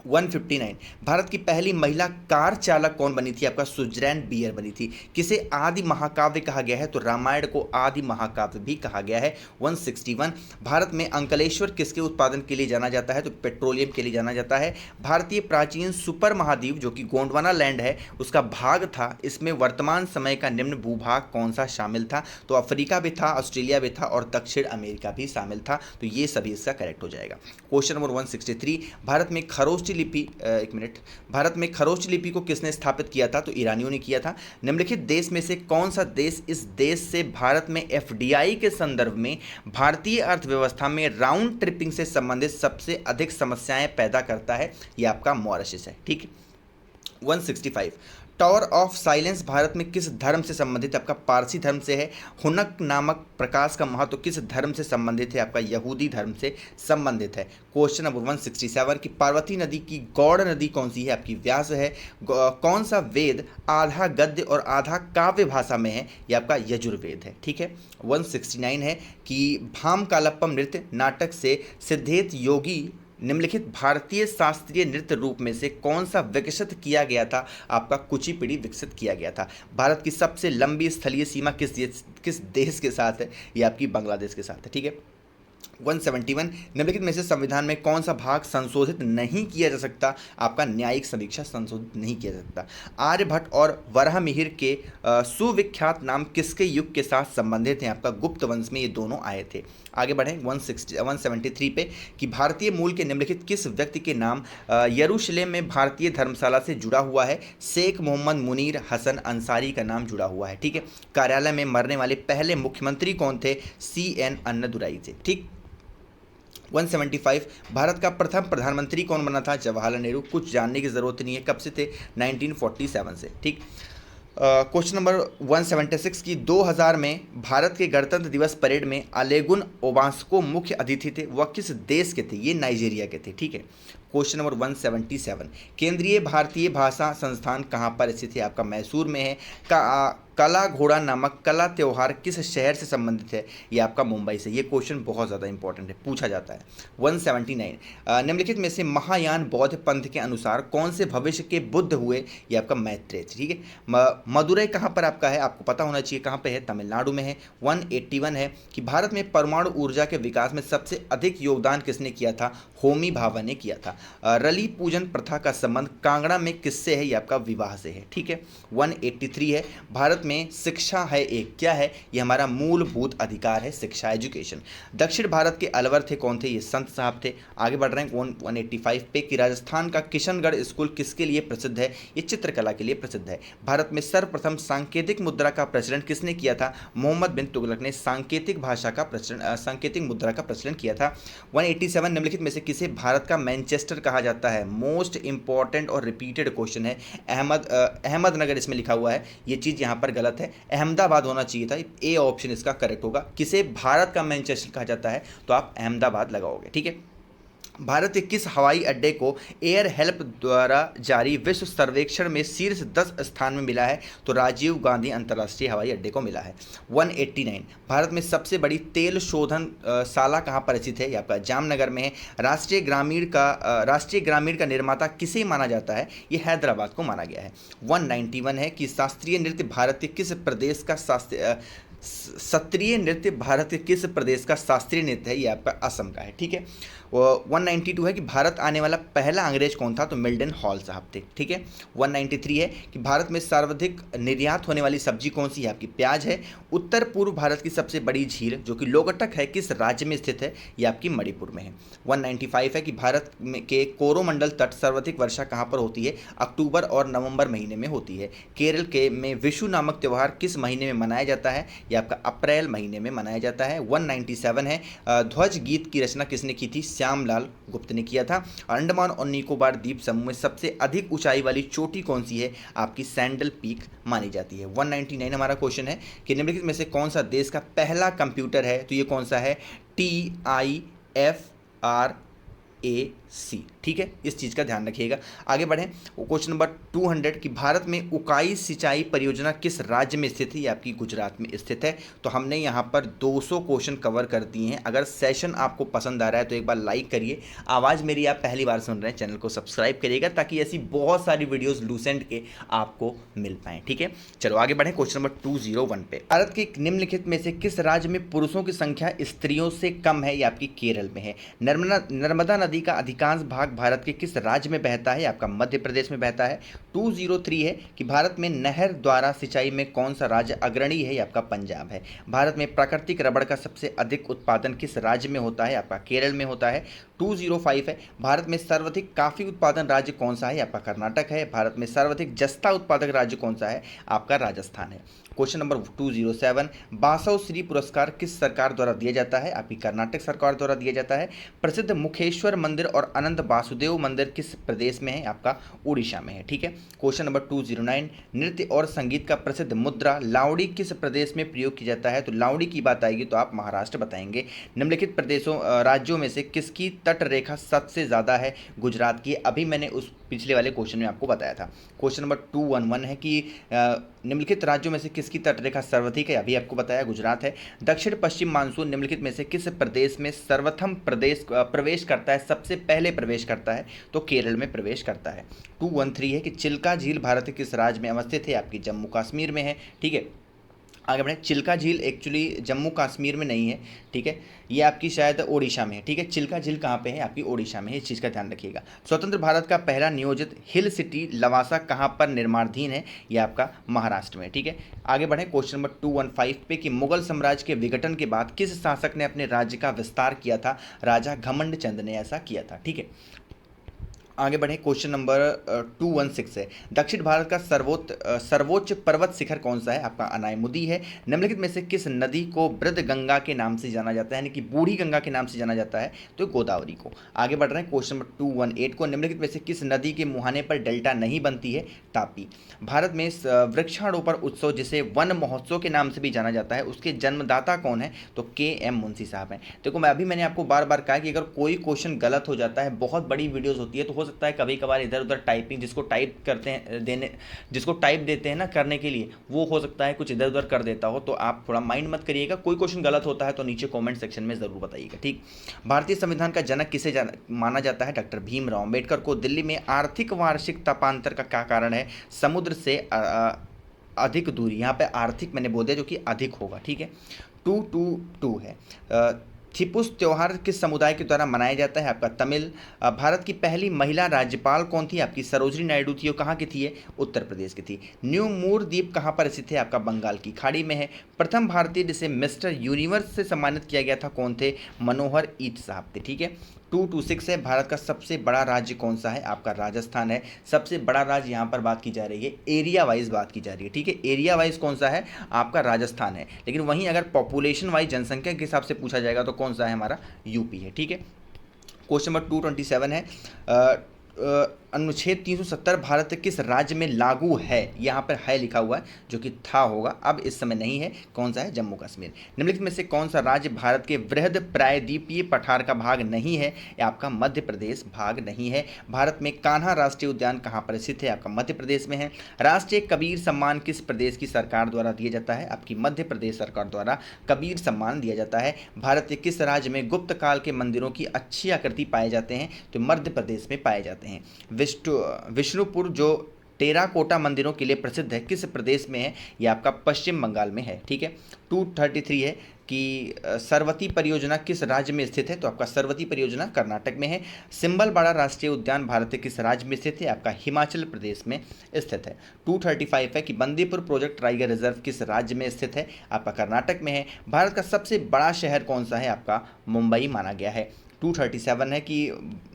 159 भारत की पहली महिला कार चालक कौन बनी थी, आपका सुजैन बियर बनी थी। किसे आदि महाकाव्य कहा गया है, तो रामायण को आदि महाकाव्य भी कहा गया है। 161 भारत में अंकलेश्वर किसके उत्पादन के लिए जाना जाता है, तो पेट्रोलियम के लिए जाना जाता है। भारतीय प्राचीन सुपर महाद्वीप जो कि गोंडवाना लैंड है उसका भाग था, इसमें वर्तमान समय का निम्न भूभाग कौन सा शामिल था, तो अफ्रीका भी था, ऑस्ट्रेलिया भी था और दक्षिण अमेरिका भी शामिल था, तो ये सभी इसका करेक्ट हो जाएगा। क्वेश्चन नंबर 163 भारत में खरोष्ठ लिपि, एक मिनट, भारत में खरोष्ठ लिपि को किसने स्थापित किया था, तो ईरानियों ने किया था। निम्नलिखित देश में से कौन सा देश इस देश से भारत में एफडीआई के संदर्भ में भारतीय अर्थव्यवस्था में राउंड ट्रिपिंग से संबंधित सबसे अधिक समस्याएं पैदा करता है, यह आपका मॉरिशस है, ठीक है। 165 टावर ऑफ साइलेंस भारत में किस धर्म से संबंधित है? आपका पारसी धर्म से है। हुनक नामक प्रकाश का महत्व किस धर्म से संबंधित है? आपका यहूदी धर्म से संबंधित है। क्वेश्चन नंबर 167 की पार्वती नदी की गौड़ नदी कौन सी है? आपकी व्यास है। कौन सा वेद आधा गद्य और आधा काव्य भाषा में है? ये आपका यजुर्वेद है। ठीक है। 169 है कि भाम कालप्पम नृत्य नाटक से सिद्धेत योगी निम्नलिखित भारतीय शास्त्रीय नृत्य रूप में से कौन सा विकसित किया गया था? आपका कुचिपुड़ी विकसित किया गया था। भारत की सबसे लंबी स्थलीय सीमा किस देश के साथ है? ये आपकी बांग्लादेश के साथ है। ठीक है। 171 निम्नलिखित में से संविधान में कौन सा भाग संशोधित नहीं किया जा सकता? आपका न्यायिक समीक्षा संशोधित नहीं किया जा सकता। आर्यभट्ट और वराहमिहिर के सुविख्यात नाम किसके युग के साथ संबंधित हैं? आपका गुप्त वंश में ये दोनों आए थे। आगे बढ़ें 173 पे कि भारतीय मूल के निम्नलिखित किस व्यक्ति के नाम यरूशलेम में भारतीय धर्मशाला से जुड़ा हुआ है? शेख मोहम्मद मुनीर हसन अंसारी का नाम जुड़ा हुआ है। ठीक है। कार्यालय में मरने वाले पहले मुख्यमंत्री कौन थे? CN अन्नादुराई थे। ठीक। 175 भारत का प्रथम प्रधानमंत्री कौन बना था? जवाहरलाल नेहरू। कुछ जानने की जरूरत नहीं है, कब से थे? 1947 से। ठीक। क्वेश्चन नंबर 176 की 2000 में भारत के गणतंत्र दिवस परेड में अलेगुन ओबांस्को मुख्य अतिथि थे। वह किस देश के थे? ये नाइजीरिया के थे। ठीक है। क्वेश्चन नंबर 177 केंद्रीय भारतीय भाषा संस्थान कहाँ पर स्थित है? आपका मैसूर में है। कला घोड़ा नामक कला त्यौहार किस शहर से संबंधित है? ये आपका मुंबई से। ये क्वेश्चन बहुत ज़्यादा इंपॉर्टेंट है, पूछा जाता है। 179 निम्नलिखित में से महायान बौद्ध पंथ के अनुसार कौन से भविष्य के बुद्ध हुए? ये आपका मैत्रेय। ठीक है। मदुरई कहाँ पर आपका है? आपको पता होना चाहिए कहाँ पे है, तमिलनाडु में है। 181 है कि भारत में परमाणु ऊर्जा के विकास में सबसे अधिक योगदान किसने किया था? होमी भाभा ने किया था। रली पूजन प्रथा का संबंध कांगड़ा में किससे है? ये आपका विवाह से है। ठीक है। 183 है भारत में शिक्षा है एक क्या है? ये हमारा मूलभूत अधिकार है, शिक्षा, एजुकेशन। दक्षिण भारत के अलवर थे कौन थे? ये संत साहब थे। आगे बढ़ रहे हैं 185 पे कि राजस्थान का किशनगढ़ स्कूल किसके लिए प्रसिद्ध है? ये चित्रकला के लिए प्रसिद्ध है। भारत में सर्वप्रथम सांकेतिक मुद्रा का प्रचलन किसने किया था? मोहम्मद बिन तुगलक ने सांकेतिक भाषा का प्रचलन, सांकेतिक मुद्रा का प्रचलन किया था। 187 निम्नलिखित में से किसे भारत का मैनचेस्टर कहा जाता है? मोस्ट इंपॉर्टेंट और रिपीटेड क्वेश्चन है। अहमदनगर इसमें लिखा हुआ है, ये चीज़ यहाँ पर गलत है, अहमदाबाद होना चाहिए था। ए ऑप्शन इसका करेक्ट होगा। किसे भारत का मैनचेस्टर कहा जाता है? तो आप अहमदाबाद लगाओगे। ठीक है। भारत के किस हवाई अड्डे को एयर हेल्प द्वारा जारी विश्व सर्वेक्षण में शीर्ष 10 स्थान में मिला है? तो राजीव गांधी अंतर्राष्ट्रीय हवाई अड्डे को मिला है। 189 भारत में सबसे बड़ी तेल शोधन शाला कहाँ पर स्थित है? ये आपका जामनगर में है। राष्ट्रीय ग्रामीण का निर्माता किसे माना जाता है? ये हैदराबाद को माना गया है। 191 है कि शास्त्रीय नृत्य भारत के किस प्रदेश का शास्त्रीय नृत्य भारत के किस प्रदेश का शास्त्रीय नृत्य है? ये आपका असम का है। ठीक है। 192 है कि भारत आने वाला पहला अंग्रेज कौन था? तो मिल्टन हॉल साहब थे। ठीक है। 193 है कि भारत में सर्वाधिक निर्यात होने वाली सब्जी कौन सी है? आपकी प्याज है। उत्तर पूर्व भारत की सबसे बड़ी झील जो कि लोकटक है किस राज्य में स्थित है? ये आपकी मणिपुर में है। 195 है कि भारत के कोरोमंडल तट सर्वाधिक वर्षा कहाँ पर होती है? अक्टूबर और नवंबर महीने में होती है। केरल के में विशु नामक त्यौहार किस महीने में मनाया जाता है? ये आपका अप्रैल महीने में मनाया जाता है। 197 है ध्वज गीत की रचना किसने की थी? श्यामलाल गुप्त ने किया था। अंडमान और निकोबार द्वीप समूह में सबसे अधिक ऊंचाई वाली चोटी कौन सी है? आपकी सैंडल पीक मानी जाती है। 199 हमारा क्वेश्चन है कि निम्नलिखित में से कौन सा देश का पहला कंप्यूटर है? तो ये कौन सा है? TIFRAC। ठीक है, इस चीज़ का ध्यान रखिएगा। आगे बढ़ें। क्वेश्चन नंबर 200 कि भारत में उकाई सिंचाई परियोजना किस राज्य में स्थित है? ये आपकी गुजरात में स्थित है। तो हमने यहाँ पर 200 क्वेश्चन कवर कर दिए हैं। अगर सेशन आपको पसंद आ रहा है तो एक बार लाइक करिए। आवाज़ मेरी आप पहली बार सुन रहे हैं, चैनल को सब्सक्राइब करिएगा ताकि ऐसी बहुत सारी वीडियोज़ लूसेंट के आपको मिल पाएँ। ठीक है, चलो आगे बढ़ें। क्वेश्चन नंबर 201 पे भारत के निम्नलिखित में से किस राज्य में पुरुषों की संख्या स्त्रियों से कम है? ये आपकी केरल में है। नर्मदा नदी का अधिकांश भाग भारत के किस राज्य में बहता है? आपका मध्य प्रदेश में बहता है। 203 है कि भारत में नहर द्वारा सिंचाई में कौन सा राज्य अग्रणी है? आपका पंजाब है। भारत में प्राकृतिक रबड़ का सबसे अधिक उत्पादन किस राज्य में होता है? आपका केरल में होता है। 205 है भारत में सर्वाधिक कॉफी उत्पादन राज्य कौन सा है? आपका कर्नाटक है। भारत में सर्वाधिक जस्ता उत्पादक राज्य कौन सा है? आपका राजस्थान है। क्वेश्चन नंबर 207 बासव श्री पुरस्कार किस सरकार द्वारा दिया जाता है? आपकी कर्नाटक सरकार द्वारा दिया जाता है। प्रसिद्ध मुखेश्वर मंदिर और अनंत वासुदेव मंदिर किस प्रदेश में है? आपका उड़ीसा में है। ठीक है। क्वेश्चन नंबर 209, नृत्य और संगीत का प्रसिद्ध मुद्रा लावड़ी किस प्रदेश में प्रयोग किया जाता है? तो लावड़ी की बात आएगी तो आप महाराष्ट्र बताएंगे। निम्नलिखित प्रदेशों राज्यों में से किसकी तट रेखा सबसे ज़्यादा है? गुजरात की। अभी मैंने उस पिछले वाले क्वेश्चन में आपको बताया था। क्वेश्चन नंबर 211 है कि निम्नलिखित राज्यों में से किसकी तटरेखा सर्वाधिक है? अभी आपको बताया गुजरात है। दक्षिण पश्चिम मानसून निम्नलिखित में से किस प्रदेश में सर्वप्रथम प्रवेश करता है, सबसे पहले प्रवेश करता है? तो केरल में प्रवेश करता है। 213 है कि चिल्का झील भारत के किस राज्य में अवस्थित है? आपकी जम्मू कश्मीर में है। ठीक है। आगे बढ़े। चिल्का झील एक्चुअली जम्मू कश्मीर में नहीं है। ठीक है। ये आपकी शायद ओडिशा में है। ठीक है। चिल्का झील कहाँ पे है? आपकी ओडिशा में है। इस चीज़ का ध्यान रखिएगा। स्वतंत्र भारत का पहला नियोजित हिल सिटी लवासा कहाँ पर निर्माणाधीन है? ये आपका महाराष्ट्र में। ठीक है। आगे बढ़े। क्वेश्चन नंबर 215 पे कि मुगल साम्राज्य के विघटन के बाद किस शासक ने अपने राज्य का विस्तार किया था? राजा घमंड चंद ने ऐसा किया था। ठीक है। आगे बढ़े। क्वेश्चन नंबर 216 है, दक्षिण भारत का सर्वोच्च पर्वत शिखर कौन सा है? आपका अनायमुदी है। निम्नलिखित में से किस नदी को वृद्ध गंगा के नाम से जाना जाता है, यानी कि बूढ़ी गंगा के नाम से जाना जाता है? तो गोदावरी को। आगे बढ़ रहे हैं। क्वेश्चन नंबर 218 को, निम्नलिखित में से किस नदी के मुहाने पर डेल्टा नहीं बनती है? तापी। भारत में वृक्षारोपण उत्सव जिसे वन महोत्सव के नाम से भी जाना जाता है, उसके जन्मदाता कौन है? तो KM मुंशी साहब हैं। देखो मैंने आपको बार बार कहा कि अगर कोई क्वेश्चन गलत हो जाता है, बहुत बड़ी वीडियोस होती है, तो हो सकता है कभी कभार इधर उधर टाइपिंग जिसको टाइप देते हैं ना करने के लिए, वो हो सकता है कुछ इधर उधर कर देता हो, तो आप थोड़ा माइंड मत करिएगा। कोई क्वेश्चन गलत होता है तो नीचे कमेंट सेक्शन में ज़रूर बताइएगा। ठीक। भारतीय संविधान का जनक किसे माना जाता है? डॉक्टर भीमराव अम्बेडकर को। दिल्ली में आर्थिक वार्षिक तापांतर का क्या कारण है? समुद्र से अधिक दूरी। यहाँ पे आर्थिक मैंने बोल दिया जो कि अधिक होगा। ठीक है। 222 है। थिपुस त्यौहार किस समुदाय के द्वारा मनाया जाता है? आपका तमिल। भारत की पहली महिला राज्यपाल कौन थी? आपकी सरोजिनी नायडू थी। वो कहाँ की थी? ये उत्तर प्रदेश की थी। न्यू मूर द्वीप कहाँ पर स्थित है? आपका बंगाल की खाड़ी में है। प्रथम भारतीय जिसे मिस्टर यूनिवर्स से सम्मानित किया गया था कौन थे? मनोहर ईट साहब थे। ठीक है। 226 है, भारत का सबसे बड़ा राज्य कौन सा है? आपका राजस्थान है। सबसे बड़ा राज्य यहाँ पर बात की जा रही है, एरिया वाइज बात की जा रही है। ठीक है। एरिया वाइज कौन सा है? आपका राजस्थान है। लेकिन वहीं अगर पॉपुलेशन वाइज जनसंख्या के हिसाब से पूछा जाएगा तो कौन सा है? हमारा यूपी है। ठीक है। क्वेश्चन नंबर 227 है, अनुच्छेद 370 भारत के किस राज्य में लागू है? यहाँ पर है लिखा हुआ है जो कि था होगा, अब इस समय नहीं है। कौन सा है? जम्मू कश्मीर। निम्नलिखित में से कौन सा राज्य भारत के वृहद प्रायद्वीपीय पठार का भाग नहीं है? या आपका मध्य प्रदेश भाग नहीं है। भारत में कान्हा राष्ट्रीय उद्यान कहाँ पर स्थित है? आपका मध्य प्रदेश में है। राष्ट्रीय कबीर सम्मान किस प्रदेश की सरकार द्वारा दिया जाता है? आपकी मध्य प्रदेश सरकार द्वारा कबीर सम्मान दिया जाता है। भारत के किस राज्य में गुप्त काल के मंदिरों की अच्छी आकृति पाए जाते हैं? तो मध्य प्रदेश में पाए जाते हैं। विष्णुपुर जो टेराकोटा मंदिरों के लिए प्रसिद्ध है किस प्रदेश में है? यह आपका पश्चिम बंगाल में है। ठीक है। 233 है कि सरवती परियोजना किस राज्य में स्थित है? तो आपका सरवती परियोजना कर्नाटक में है। सिंबलबाड़ा राष्ट्रीय उद्यान भारत के किस राज्य में स्थित है? आपका हिमाचल प्रदेश में स्थित है। 235 है कि बंदीपुर प्रोजेक्ट टाइगर रिजर्व किस राज्य में स्थित है? आपका कर्नाटक में है। भारत का सबसे बड़ा शहर कौन सा है? आपका मुंबई माना गया है। 237 है कि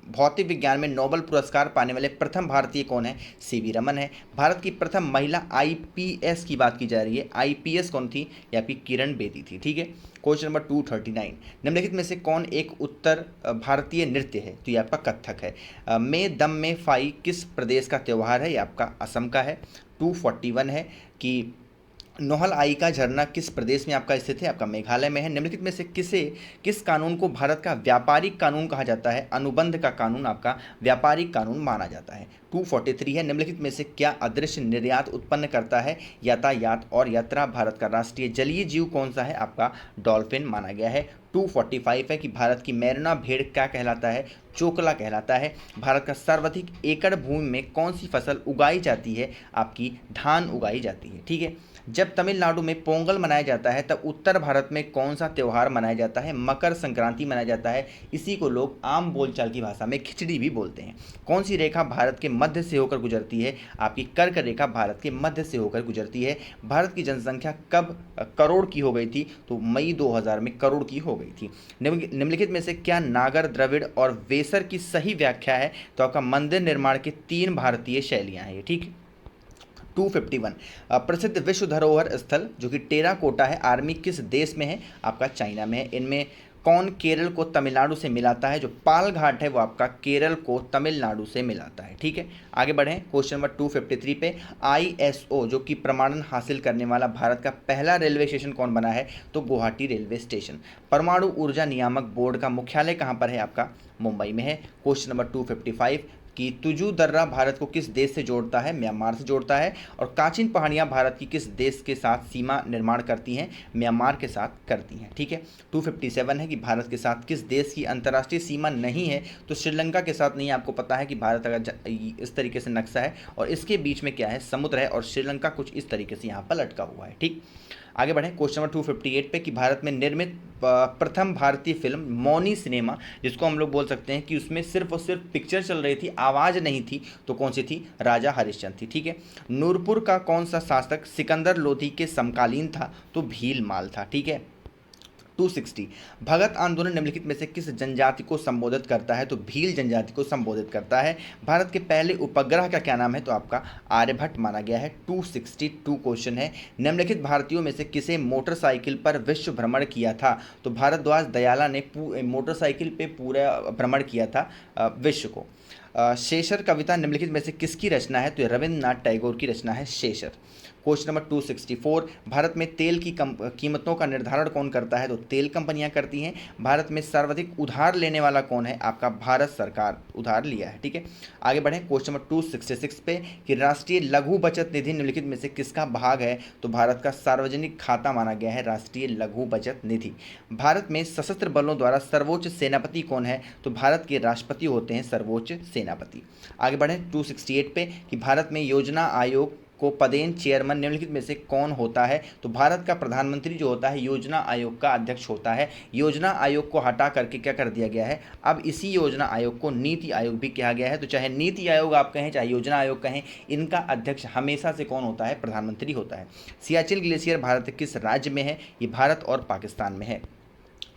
भौतिक विज्ञान में नोबेल पुरस्कार पाने वाले प्रथम भारतीय कौन है? CV रमन है। भारत की प्रथम महिला IPS की बात की जा रही है, IPS कौन थी? या फिर किरण बेदी थी। ठीक है। क्वेश्चन नंबर 239, निम्नलिखित में से कौन एक उत्तर भारतीय नृत्य है? तो ये आपका कथक है। में दम में फाई किस प्रदेश का त्यौहार है? ये आपका असम का है। 241 है कि नोहल आई का झरना किस प्रदेश में आपका स्थित है? आपका मेघालय में है। निम्नलिखित में से किस कानून को भारत का व्यापारिक कानून कहा जाता है? अनुबंध का कानून आपका व्यापारिक कानून माना जाता है। 243 है, निम्नलिखित में से क्या अदृश्य निर्यात उत्पन्न करता है? यातायात और यात्रा। भारत का राष्ट्रीय जलीय जीव कौन सा है? आपका डॉल्फिन माना गया है। 245 है कि भारत की मैरिना भेड़ क्या कहलाता है? चोकला कहलाता है। भारत का सर्वाधिक एकड़ भूमि में कौन सी फसल उगाई जाती है? आपकी धान उगाई जाती है। ठीक है। जब तमिलनाडु में पोंगल मनाया जाता है तब उत्तर भारत में कौन सा त्यौहार मनाया जाता है? मकर संक्रांति मनाया जाता है। इसी को लोग आम बोलचाल की भाषा में खिचड़ी भी बोलते हैं। कौन सी रेखा भारत के मध्य से होकर गुजरती है? आपकी कर्क रेखा भारत के मध्य से होकर गुजरती है। भारत की जनसंख्या कब करोड़ की हो गई थी? तो मई 2000 में करोड़ की हो गई थी। निम्नलिखित में से क्या नागर, द्रविड़ और वेसर की सही व्याख्या है? तो आपका मंदिर निर्माण की 3 भारतीय शैलियाँ हैं। ठीक। 251 प्रसिद्ध विश्व धरोहर स्थल जो कि टेराकोटा है, आर्मी किस देश में है? आपका चाइना में है। इनमें कौन केरल को तमिलनाडु से मिलाता है? जो पाल घाट है वो आपका केरल को तमिलनाडु से मिलाता है। ठीक है, आगे बढ़ें क्वेश्चन नंबर 253 पे। आईएसओ जो कि प्रमाणन हासिल करने वाला भारत का पहला रेलवे स्टेशन कौन बना है? तो गुवाहाटी रेलवे स्टेशन। परमाणु ऊर्जा नियामक बोर्ड का मुख्यालय कहाँ पर है? आपका मुंबई में है। क्वेश्चन नंबर 255 कि तुजू दर्रा भारत को किस देश से जोड़ता है? म्यांमार से जोड़ता है। और काचिन पहाड़ियाँ भारत की किस देश के साथ सीमा निर्माण करती हैं? म्यांमार के साथ करती हैं। ठीक है, 257 है कि भारत के साथ किस देश की अंतर्राष्ट्रीय सीमा नहीं है? तो श्रीलंका के साथ नहीं है। आपको पता है कि भारत अगर इस तरीके से नक्शा है और इसके बीच में क्या है? समुद्र है और श्रीलंका कुछ इस तरीके से यहाँ पर लटका हुआ है। ठीक, आगे बढ़ें क्वेश्चन नंबर 258 पे कि भारत में निर्मित प्रथम भारतीय फिल्म मौनी सिनेमा, जिसको हम लोग बोल सकते हैं कि उसमें सिर्फ और सिर्फ पिक्चर चल रही थी, आवाज़ नहीं थी, तो कौन सी थी? राजा हरिश्चंद्र थी। ठीक है, नूरपुर का कौन सा शासक सिकंदर लोधी के समकालीन था? तो भीलमाल था। ठीक है, 260 भगत आंदोलन निम्नलिखित में से किस जनजाति को संबोधित करता है? तो भील जनजाति को संबोधित करता है। भारत के पहले उपग्रह का क्या नाम है? तो आपका आर्यभट्ट माना गया है। 262 क्वेश्चन है, निम्नलिखित भारतीयों में से किसे मोटरसाइकिल पर विश्व भ्रमण किया था? तो भारद्वाज दयाला ने मोटरसाइकिल पे पूरा भ्रमण किया था विश्व को। शेषर कविता निम्नलिखित में से किसकी रचना है? तो रविंद्रनाथ टैगोर की रचना है शेषर। क्वेश्चन नंबर 264 भारत में तेल की कीमतों का निर्धारण कौन करता है? तो तेल कंपनियां करती हैं। भारत में सर्वाधिक उधार लेने वाला कौन है? आपका भारत सरकार उधार लिया है। ठीक है, आगे बढ़ें क्वेश्चन नंबर 266 पे कि राष्ट्रीय लघु बचत निधि निम्नलिखित में से किसका भाग है? तो भारत का सार्वजनिक खाता माना गया है राष्ट्रीय लघु बचत निधि। भारत में सशस्त्र बलों द्वारा सर्वोच्च सेनापति कौन है? तो भारत के राष्ट्रपति होते हैं सर्वोच्च सेनापति। आगे बढ़ें 268 पे कि भारत में योजना आयोग को पदेन चेयरमैन निम्नलिखित में से कौन होता है? तो भारत का प्रधानमंत्री जो होता है योजना आयोग का अध्यक्ष होता है। योजना आयोग को हटा करके क्या कर दिया गया है? अब इसी योजना आयोग को नीति आयोग भी कहा गया है। तो चाहे नीति आयोग आप कहें चाहे योजना आयोग कहें, इनका अध्यक्ष हमेशा से कौन होता है? प्रधानमंत्री होता है। सियाचिन ग्लेशियर भारत के किस राज्य में है? ये भारत और पाकिस्तान में है।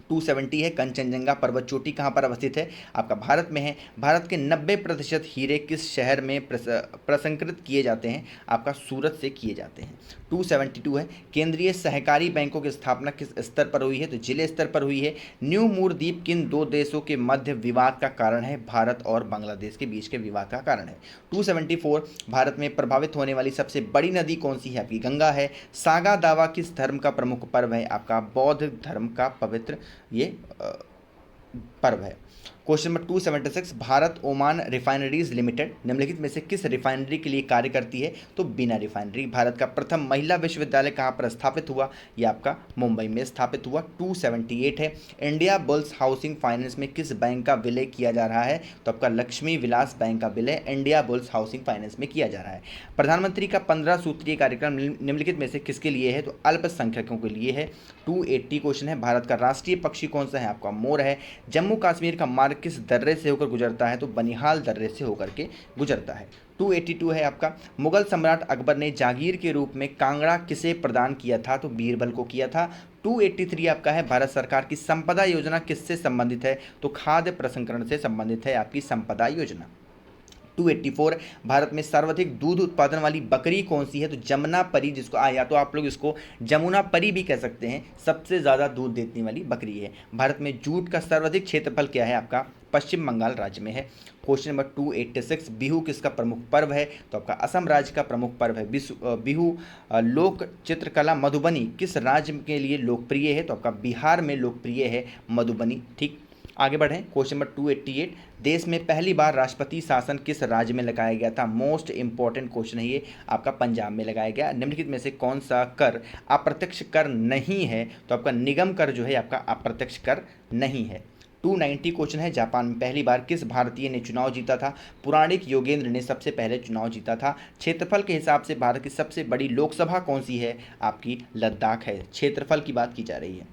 270 है कंचनजंगा पर्वत चोटी कहाँ पर अवस्थित है? आपका भारत में है। भारत के 90% हीरे किस शहर में प्रसंस्कृत किए जाते हैं? आपका सूरत से किए जाते हैं। 272 है केंद्रीय सहकारी बैंकों की स्थापना किस स्तर पर हुई है? तो जिले स्तर पर हुई है। न्यू मूर द्वीप किन दो देशों के मध्य विवाद का कारण है? भारत और बांग्लादेश के बीच के विवाद का कारण है। 274 भारत में प्रभावित होने वाली सबसे बड़ी नदी कौन सी है? आपकी गंगा है। सागा दावा किस धर्म का प्रमुख पर्व है? आपका बौद्ध धर्म का पवित्र ये पर्व है। Question number 276 Bharat Oman refineries limited निम्नलिखित में से किस रिफाइनरी के लिए कार्य करती है? तो बिना रिफाइनरी। भारत का प्रथम महिला विश्वविद्यालय कहाँ पर स्थापित हुआ? यह आपका मुंबई में स्थापित हुआ। 278 है इंडिया बुल्स हाउसिंग फाइनेंस में किस बैंक का विलय किया जा रहा है? तो आपका लक्ष्मी विलास बैंक का विलय इंडिया बुल्स हाउसिंग फाइनेंस में किया जा रहा है। प्रधानमंत्री का 15 सूत्रीय कार्यक्रम निम्नलिखित में से किसके लिए है? तो अल्पसंख्यकों के लिए है। 280 क्वेश्चन है भारत का राष्ट्रीय पक्षी कौन सा है? आपका मोर है। जम्मू कश्मीर का मार्ग किस दर्रे से होकर गुजरता है? तो बनिहाल दर्रे से होकर के गुजरता है। 282 है आपका मुगल सम्राट अकबर ने जागीर के रूप में कांगड़ा किसे प्रदान किया था? तो बीरबल को किया था। 283 आपका है भारत सरकार की संपदा योजना किससे संबंधित है? तो खाद्य प्रसंस्करण से संबंधित है आपकी संपदा योजना। 284 भारत में सर्वाधिक दूध उत्पादन वाली बकरी कौन सी है? तो जमुना परी, जिसको या तो आप लोग इसको जमुना परी भी कह सकते हैं, सबसे ज़्यादा दूध देने वाली बकरी है। भारत में जूट का सर्वाधिक क्षेत्रफल क्या है? आपका पश्चिम बंगाल राज्य में है। क्वेश्चन नंबर 286 बिहू किसका प्रमुख पर्व है? तो आपका असम राज्य का प्रमुख पर्व है बिहू। लोक चित्रकला मधुबनी किस राज्य के लिए लोकप्रिय है? तो आपका बिहार में लोकप्रिय है मधुबनी। ठीक, आगे बढ़ें क्वेश्चन नंबर 288 देश में पहली बार राष्ट्रपति शासन किस राज्य में लगाया गया था? मोस्ट इंपॉर्टेंट क्वेश्चन है ये, आपका पंजाब में लगाया गया। निम्नलिखित में से कौन सा कर अप्रत्यक्ष कर नहीं है? तो आपका निगम कर जो है आपका अप्रत्यक्ष कर नहीं है। 290 क्वेश्चन है जापान में पहली बार किस भारतीय ने चुनाव जीता था? पुराणिक योगेंद्र ने सबसे पहले चुनाव जीता था। क्षेत्रफल के हिसाब से भारत की सबसे बड़ी लोकसभा कौन सी है? आपकी लद्दाख है। क्षेत्रफल की बात की जा रही है।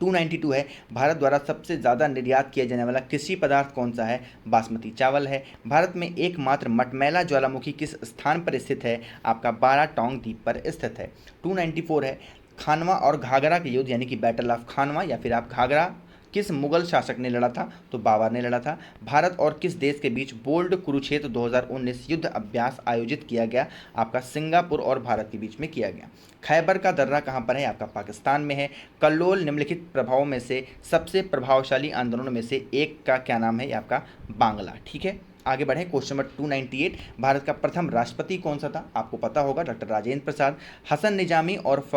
292 है भारत द्वारा सबसे ज़्यादा निर्यात किया जाने वाला कृषि पदार्थ कौन सा है? बासमती चावल है। भारत में एकमात्र मटमैला ज्वालामुखी किस स्थान पर स्थित है? आपका बारा टोंग द्वीप पर स्थित है। 294 है खानवा और घाघरा के युद्ध यानी कि बैटल ऑफ खानवा या फिर आप घाघरा किस मुगल शासक ने लड़ा था? तो बाबर ने लड़ा था। भारत और किस देश के बीच बोल्ड कुरुक्षेत्र 2019 युद्ध अभ्यास आयोजित किया गया? आपका सिंगापुर और भारत के बीच में किया गया। खैबर का दर्रा कहाँ पर है? आपका पाकिस्तान में है। कल्लोल निम्नलिखित प्रभावों में से सबसे प्रभावशाली आंदोलनों में से एक का क्या नाम है? ये आपका बांग्ला। ठीक है, आगे बढ़े। क्वेश्चन नंबर 298, भारत का प्रथम राष्ट्रपति कौन सा था? आपको पता होगा, डॉक्टर राजेंद्र प्रसाद। हसन निजामी और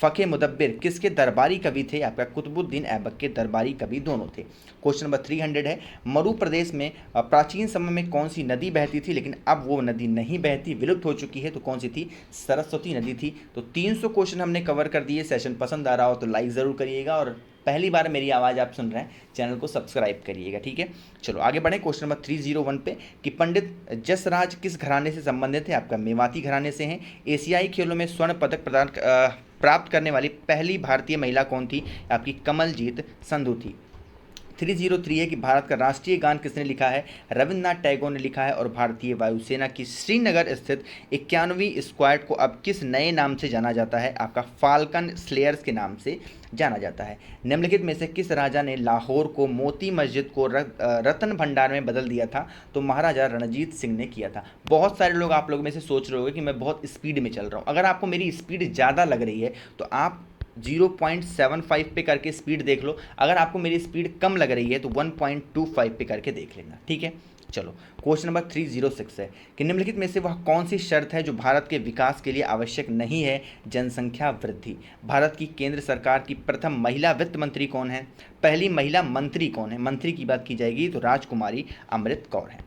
फ़क़े मुदब्बिर किसके दरबारी कवि थे? आपका कुतुबुद्दीन ऐबक के दरबारी कवि दोनों थे। क्वेश्चन नंबर 300 है, मरु प्रदेश में प्राचीन समय में कौन सी नदी बहती थी, लेकिन अब वो नदी नहीं बहती, विलुप्त हो चुकी है? तो कौन सी थी? सरस्वती नदी थी। तो 300 क्वेश्चन हमने कवर कर दिए। सेशन पसंद आ रहा हो तो लाइक ज़रूर करिएगा, और पहली बार मेरी आवाज़ आप सुन रहे हैं, चैनल को सब्सक्राइब करिएगा। ठीक है, चलो आगे बढ़ें। क्वेश्चन नंबर 301 पे कि पंडित जसराज किस घराने से संबंधित है? आपका मेवाती घराने से हैं। एशियाई खेलों में स्वर्ण पदक प्राप्त करने वाली पहली भारतीय महिला कौन थी? आपकी कमलजीत संधू थी। 303 है कि भारत का राष्ट्रीय गान किसने लिखा है? रविन्द्रनाथ टैगोर ने लिखा है। और भारतीय वायुसेना की श्रीनगर स्थित 91वीं स्क्वाड को अब किस नए नाम से जाना जाता है? आपका फाल्कन स्लेयर्स के नाम से जाना जाता है। निम्नलिखित में से किस राजा ने लाहौर को मोती मस्जिद को रत्न भंडार में बदल दिया था? तो महाराजा रणजीत सिंह ने किया था। बहुत सारे लोग आप लोगों में से सोच रहे होंगे कि मैं बहुत स्पीड में चल रहा हूँ। अगर आपको मेरी स्पीड ज़्यादा लग रही है तो आप 0.75 पे करके स्पीड देख लो। अगर आपको मेरी स्पीड कम लग रही है तो 1.25 पे करके देख लेना। ठीक है, चलो क्वेश्चन नंबर 306 है कि निम्नलिखित में से वह कौन सी शर्त है जो भारत के विकास के लिए आवश्यक नहीं है? जनसंख्या वृद्धि। भारत की केंद्र सरकार की प्रथम महिला वित्त मंत्री कौन है? पहली महिला मंत्री कौन है? मंत्री की बात की जाएगी तो राजकुमारी अमृत कौर है।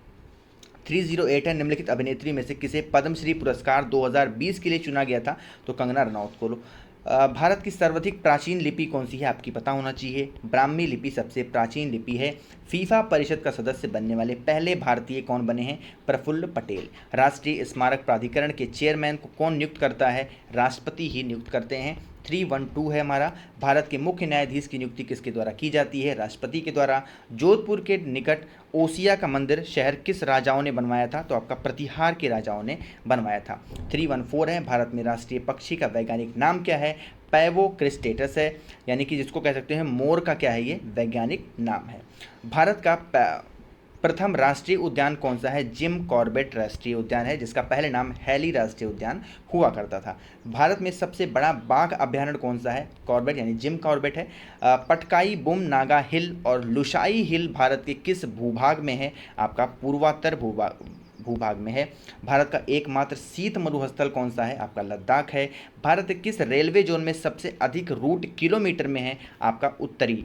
308 है, निम्नलिखित अभिनेत्री में से किसे पद्मश्री पुरस्कार 2020 के लिए चुना गया था? तो कंगना रनौत को। भारत की सर्वाधिक प्राचीन लिपि कौन सी है? आपकी पता होना चाहिए। ब्राह्मी लिपि सबसे प्राचीन लिपि है। फीफा परिषद का सदस्य बनने वाले पहले भारतीय कौन बने हैं? प्रफुल्ल पटेल। राष्ट्रीय स्मारक प्राधिकरण के चेयरमैन को कौन नियुक्त करता है? राष्ट्रपति ही नियुक्त करते हैं। 312 है हमारा, भारत के मुख्य न्यायाधीश की नियुक्ति किसके द्वारा की जाती है? राष्ट्रपति के द्वारा। जोधपुर के निकट ओसिया का मंदिर शहर किस राजाओं ने बनवाया था? तो आपका प्रतिहार के राजाओं ने बनवाया था। 314 है, भारत में राष्ट्रीय पक्षी का वैज्ञानिक नाम क्या है? पैवो क्रिस्टेटस है, यानी कि जिसको कह सकते हैं मोर का क्या है? ये वैज्ञानिक नाम है। भारत का प्रथम राष्ट्रीय उद्यान कौन सा है? जिम कॉर्बेट राष्ट्रीय उद्यान है, जिसका पहले नाम हैली राष्ट्रीय उद्यान हुआ करता था। भारत में सबसे बड़ा बाघ अभ्यारण्य कौन सा है? कॉर्बेट यानी जिम कॉर्बेट है। पटकाई बुम नागा हिल और लुशाई हिल भारत के किस भूभाग में है? आपका पूर्वोत्तर भूभाग में है। भारत का एकमात्र शीत मरुस्थल कौन सा है? आपका लद्दाख है। भारत के किस रेलवे जोन में सबसे अधिक रूट किलोमीटर में है? आपका उत्तरी।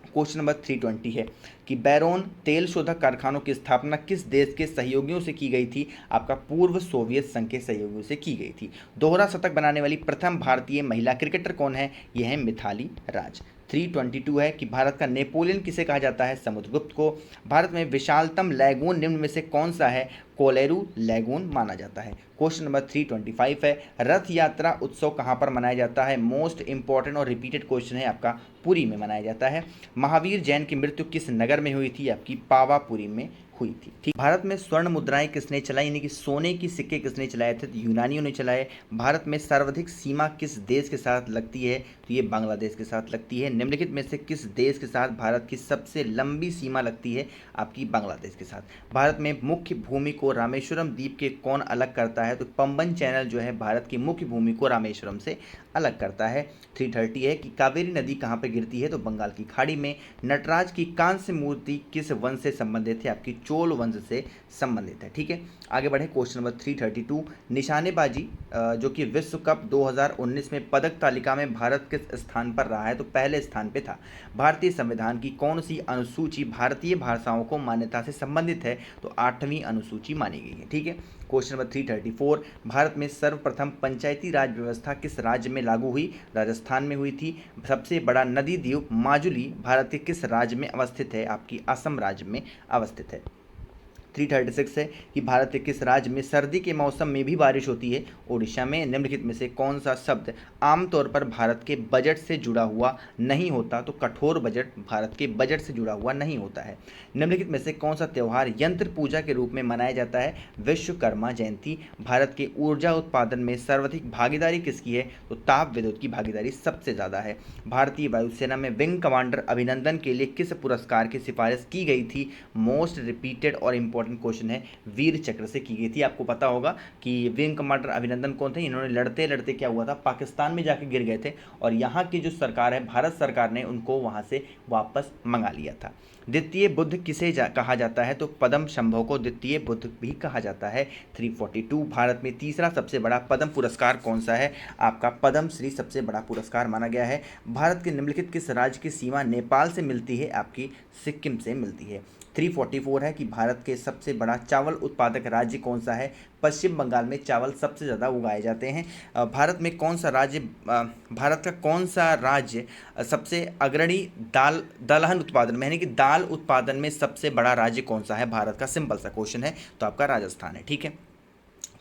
क्वेश्चन नंबर 320 है कि बैरोन तेल शोधक कारखानों की स्थापना किस देश के सहयोगियों से की गई थी? आपका पूर्व सोवियत संघ के सहयोगियों से की गई थी। दोहरा शतक बनाने वाली प्रथम भारतीय महिला क्रिकेटर कौन है? यह है मिथाली राज। 322 है कि भारत का नेपोलियन किसे कहा जाता है? समुद्रगुप्त को। भारत में विशालतम लैगून निम्न में से कौन सा है? कोलेरू लैगून माना जाता है। क्वेश्चन नंबर 325 है, रथ यात्रा उत्सव कहाँ पर मनाया जाता है? मोस्ट इंपॉर्टेंट और रिपीटेड क्वेश्चन है आपका, पुरी में मनाया जाता है। महावीर जैन की मृत्यु किस नगर में हुई थी? आपकी पावापुरी में हुई थी। ठीक, भारत में स्वर्ण मुद्राएं किसने चलाई, यानी कि सोने की सिक्के किसने चलाए थे? तो यूनानियों ने चलाए। भारत में सर्वाधिक सीमा किस देश के साथ लगती है? तो ये बांग्लादेश के साथ लगती है। निम्नलिखित में से किस देश के साथ भारत की सबसे लंबी सीमा लगती है? आपकी बांग्लादेश के साथ। भारत में मुख्य भूमि को रामेश्वरम द्वीप के कौन अलग करता है? तो पंबन चैनल जो है भारत की मुख्य भूमि को रामेश्वरम से अलग करता है। 330 है कि कावेरी नदी कहाँ पर गिरती है? तो बंगाल की खाड़ी में। नटराज की कांस्य मूर्ति किस वंश से संबंधित है? आपकी चोल वंश से संबंधित है। ठीक है, आगे बढ़े। क्वेश्चन नंबर 332, निशानेबाजी जो कि विश्व कप 2019 में पदक तालिका में भारत किस स्थान पर रहा है? तो पहले स्थान पे था। भारतीय संविधान की कौन सी अनुसूची भारतीय भाषाओं को मान्यता से संबंधित है? तो 8वीं अनुसूची मानी गई है। ठीक है, क्वेश्चन नंबर 334, भारत में सर्वप्रथम पंचायती राज व्यवस्था किस राज्य में लागू हुई? राजस्थान में हुई थी। सबसे बड़ा नदी द्वीप माजुली भारत के किस राज्य में अवस्थित है? आपकी असम राज्य में अवस्थित है। 336 है कि भारत के किस राज्य में सर्दी के मौसम में भी बारिश होती है? ओडिशा में। निम्नलिखित में से कौन सा शब्द आमतौर पर भारत के बजट से जुड़ा हुआ नहीं होता? तो कठोर बजट भारत के बजट से जुड़ा हुआ नहीं होता है। निम्नलिखित में से कौन सा त्यौहार यंत्र पूजा के रूप में मनाया जाता है? विश्वकर्मा जयंती। भारत के ऊर्जा उत्पादन में सर्वाधिक भागीदारी किसकी है? तो ताप विद्युत की भागीदारी सबसे ज़्यादा है। भारतीय वायुसेना में विंग कमांडर अभिनंदन के लिए किस पुरस्कार की सिफारिश की गई थी? मोस्ट रिपीटेड और इंपॉर्टेंट क्वेश्चन है, वीर चक्र से की गई थी। आपको पता होगा कि विंग कमांडर अभिनंदन कौन थे? इन्होंने लड़ते लड़ते क्या हुआ था, पाकिस्तान में जाके गिर गए थे और यहाँ की जो सरकार है, भारत सरकार ने उनको वहाँ से वापस मंगा लिया था। द्वितीय बुद्ध किसे कहा जाता है? तो पद्म संभव को द्वितीय बुद्ध भी कहा जाता है। 342 भारत में तीसरा सबसे बड़ा पद्म पुरस्कार कौन सा है? आपका पद्म श्री सबसे बड़ा पुरस्कार माना गया है। भारत के निम्नलिखित किस राज्य की सीमा नेपाल से मिलती है? आपकी सिक्किम से मिलती है। 344 है कि भारत के सबसे बड़ा चावल उत्पादक राज्य कौन सा है? पश्चिम बंगाल में चावल सबसे ज़्यादा उगाए जाते हैं। भारत में कौन सा राज्य भारत का कौन सा राज्य सबसे अग्रणी दलहन उत्पादन में, यानी कि दाल उत्पादन में सबसे बड़ा राज्य कौन सा है भारत का? सिंपल सा क्वेश्चन है, तो आपका राजस्थान है। ठीक है।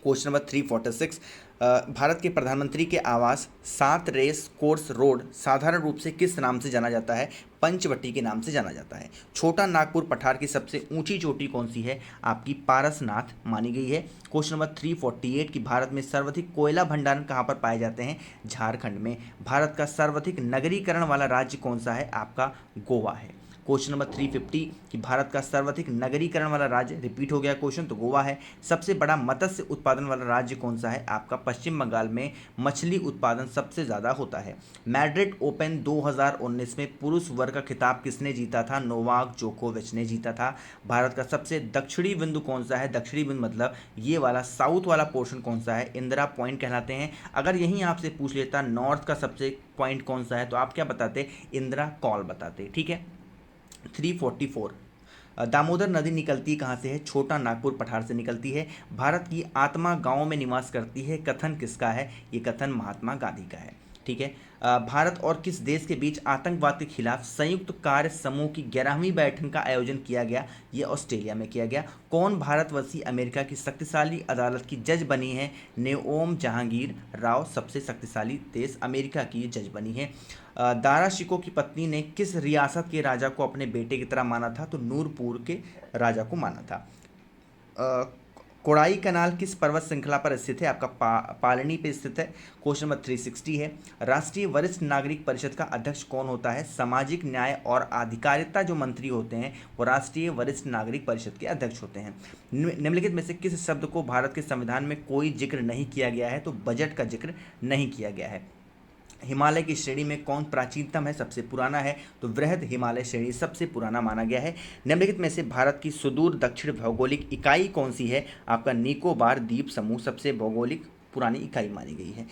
क्वेश्चन नंबर 346, भारत के प्रधानमंत्री के आवास 7 रेस कोर्स रोड साधारण रूप से किस नाम से जाना जाता है? पंचवटी के नाम से जाना जाता है। छोटा नागपुर पठार की सबसे ऊंची चोटी कौन सी है? आपकी पारसनाथ मानी गई है। क्वेश्चन नंबर 348 कि भारत में सर्वाधिक कोयला भंडारण कहाँ पर पाए जाते हैं? झारखंड में। भारत का सर्वाधिक नगरीकरण वाला राज्य कौन सा है? आपका गोवा है। क्वेश्चन नंबर 350 कि भारत का सर्वाधिक नगरीकरण वाला राज्य, रिपीट हो गया क्वेश्चन, तो गोवा है। सबसे बड़ा मत्स्य उत्पादन वाला राज्य कौन सा है? आपका पश्चिम बंगाल में मछली उत्पादन सबसे ज़्यादा होता है। मैड्रिड ओपन 2019 में पुरुष वर्ग का खिताब किसने जीता था? नोवाक जोकोविच ने जीता था। भारत का सबसे दक्षिणी बिंदु कौन सा है? दक्षिणी बिंदु मतलब ये वाला साउथ वाला पोर्शन कौन सा है? इंदिरा पॉइंट कहलाते हैं। अगर यहीं आपसे पूछ लेता नॉर्थ का सबसे पॉइंट कौन सा है, तो आप क्या बताते? इंदिरा कॉल बताते। ठीक है। 344 दामोदर नदी निकलती कहाँ से है? छोटा नागपुर पठार से निकलती है। भारत की आत्मा गांव में निवास करती है, कथन किसका है? ये कथन महात्मा गांधी का है। ठीक है। भारत और किस देश के बीच आतंकवाद के खिलाफ संयुक्त कार्य समूह की 11वीं बैठक का आयोजन किया गया? ये ऑस्ट्रेलिया में किया गया। कौन भारतवर्षी अमेरिका की शक्तिशाली अदालत की जज बनी है? नेओम जहांगीर राव सबसे शक्तिशाली देश अमेरिका की जज बनी है। दारा शिकोह की पत्नी ने किस रियासत के राजा को अपने बेटे की तरह माना था? तो नूरपुर के राजा को माना था। कोड़ाई कनाल किस पर्वत श्रृंखला पर स्थित है? आपका पालनी पे स्थित है। क्वेश्चन नंबर 360 है राष्ट्रीय वरिष्ठ नागरिक परिषद का अध्यक्ष कौन होता है? सामाजिक न्याय और आधिकारिता जो मंत्री होते हैं वो राष्ट्रीय वरिष्ठ नागरिक परिषद के अध्यक्ष होते हैं। निम्नलिखित में से किस शब्द को भारत के संविधान में कोई जिक्र नहीं किया गया है? तो बजट का जिक्र नहीं किया गया है। हिमालय की श्रेणी में कौन प्राचीनतम है? सबसे पुराना है, तो वृहद हिमालय श्रेणी सबसे पुराना माना गया है। निम्नलिखित में से भारत की सुदूर दक्षिण भौगोलिक इकाई कौन सी है? आपका निकोबार द्वीप समूह सबसे भौगोलिक पुरानी इकाई मानी गई है।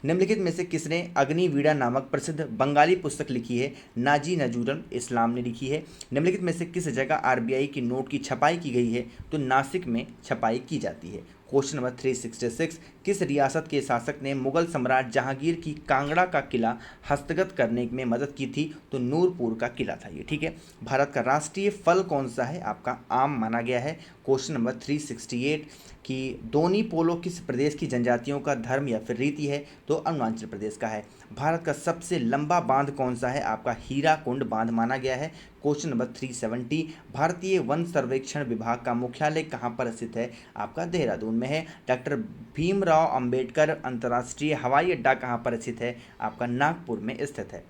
निम्नलिखित में से किसने अग्निवीणा नामक प्रसिद्ध बंगाली पुस्तक लिखी है? नाजी नजूरन इस्लाम ने लिखी है। निम्नलिखित में से किस जगह आरबीआई की नोट की छपाई की गई है? तो नासिक में छपाई की जाती है। क्वेश्चन नंबर 366 किस रियासत के शासक ने मुगल सम्राट जहांगीर की कांगड़ा का किला हस्तगत करने में मदद की थी? तो नूरपुर का किला था ये। ठीक है। भारत का राष्ट्रीय फल कौन सा है? आपका आम माना गया है। क्वेश्चन नंबर 368 कि दोनी पोलो किस प्रदेश की जनजातियों का धर्म या फिर रीति है? तो अरुणाचल प्रदेश का है। भारत का सबसे लंबा बांध कौन सा है? आपका हीराकुंड बांध माना गया है। क्वेश्चन नंबर 370 भारतीय वन सर्वेक्षण विभाग का मुख्यालय कहाँ पर स्थित है? आपका देहरादून में है। डॉक्टर भीमराव अंबेडकर अंतर्राष्ट्रीय हवाई अड्डा कहाँ पर स्थित है? आपका नागपुर में स्थित है।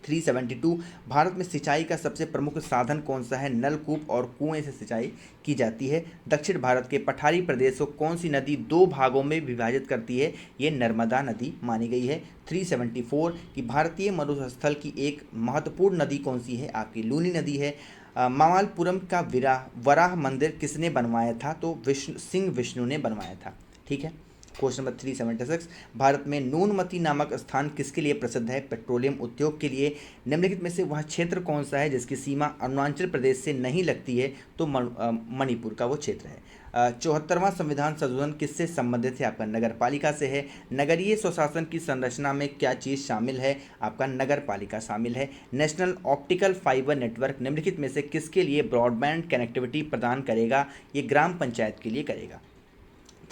372 भारत में सिंचाई का सबसे प्रमुख साधन कौन सा है? नलकूप और कुएं से सिंचाई की जाती है। दक्षिण भारत के पठारी प्रदेश को कौन सी नदी 2 भागों में विभाजित करती है? ये नर्मदा नदी मानी गई है। 374 कि भारतीय मरुस्थल की एक महत्वपूर्ण नदी कौन सी है? आपकी लूनी नदी है। मामल्लपुरम का वराह मंदिर किसने बनवाया था? तो विष्णु ने बनवाया था। ठीक है। क्वेश्चन नंबर 376, भारत में नूनमती नामक स्थान किसके लिए प्रसिद्ध है? पेट्रोलियम उद्योग के लिए। निम्नलिखित में से वह क्षेत्र कौन सा है जिसकी सीमा अरुणाचल प्रदेश से नहीं लगती है? तो मणिपुर का वो क्षेत्र है। 74वां संविधान संशोधन किससे संबंधित है? आपका नगर पालिका से है। नगरीय स्वशासन की संरचना में क्या चीज़ शामिल है? आपका नगर पालिका शामिल है। नेशनल ऑप्टिकल फाइबर नेटवर्क निम्नलिखित में से किसके लिए ब्रॉडबैंड कनेक्टिविटी प्रदान करेगा? ये ग्राम पंचायत के लिए करेगा।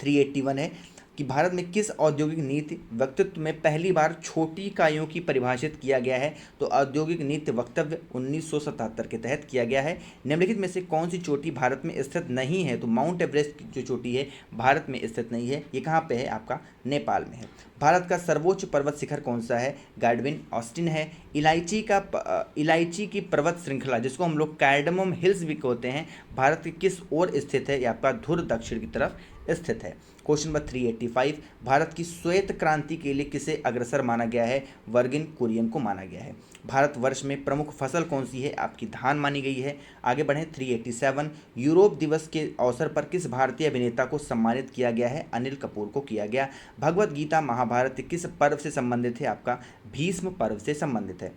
381 है कि भारत में किस औद्योगिक नीति वक्तव्य में पहली बार छोटी इकाइयों की परिभाषित किया गया है? तो औद्योगिक नीति वक्तव्य 1977 के तहत किया गया है। निम्नलिखित में से कौन सी चोटी भारत में स्थित नहीं है? तो माउंट एवरेस्ट की जो चोटी है भारत में स्थित नहीं है। ये कहाँ पे है? आपका नेपाल में है। भारत का सर्वोच्च पर्वत शिखर कौन सा है? गार्डविन ऑस्टिन है। इलायची की पर्वत श्रृंखला जिसको हम लोग कार्डमम हिल्स भी कहते हैं, भारत के किस ओर स्थित है? ये आपका ध्रुव दक्षिण की तरफ स्थित है। क्वेश्चन नंबर 385, भारत की श्वेत क्रांति के लिए किसे अग्रसर माना गया है? वर्गिन कुरियन को माना गया है। भारतवर्ष में प्रमुख फसल कौन सी है? आपकी धान मानी गई है। आगे बढ़ें 387, यूरोप दिवस के अवसर पर किस भारतीय अभिनेता को सम्मानित किया गया है? अनिल कपूर को किया गया। भगवत गीता महाभारत किस पर्व से संबंधित है? आपका भीष्म पर्व से संबंधित है।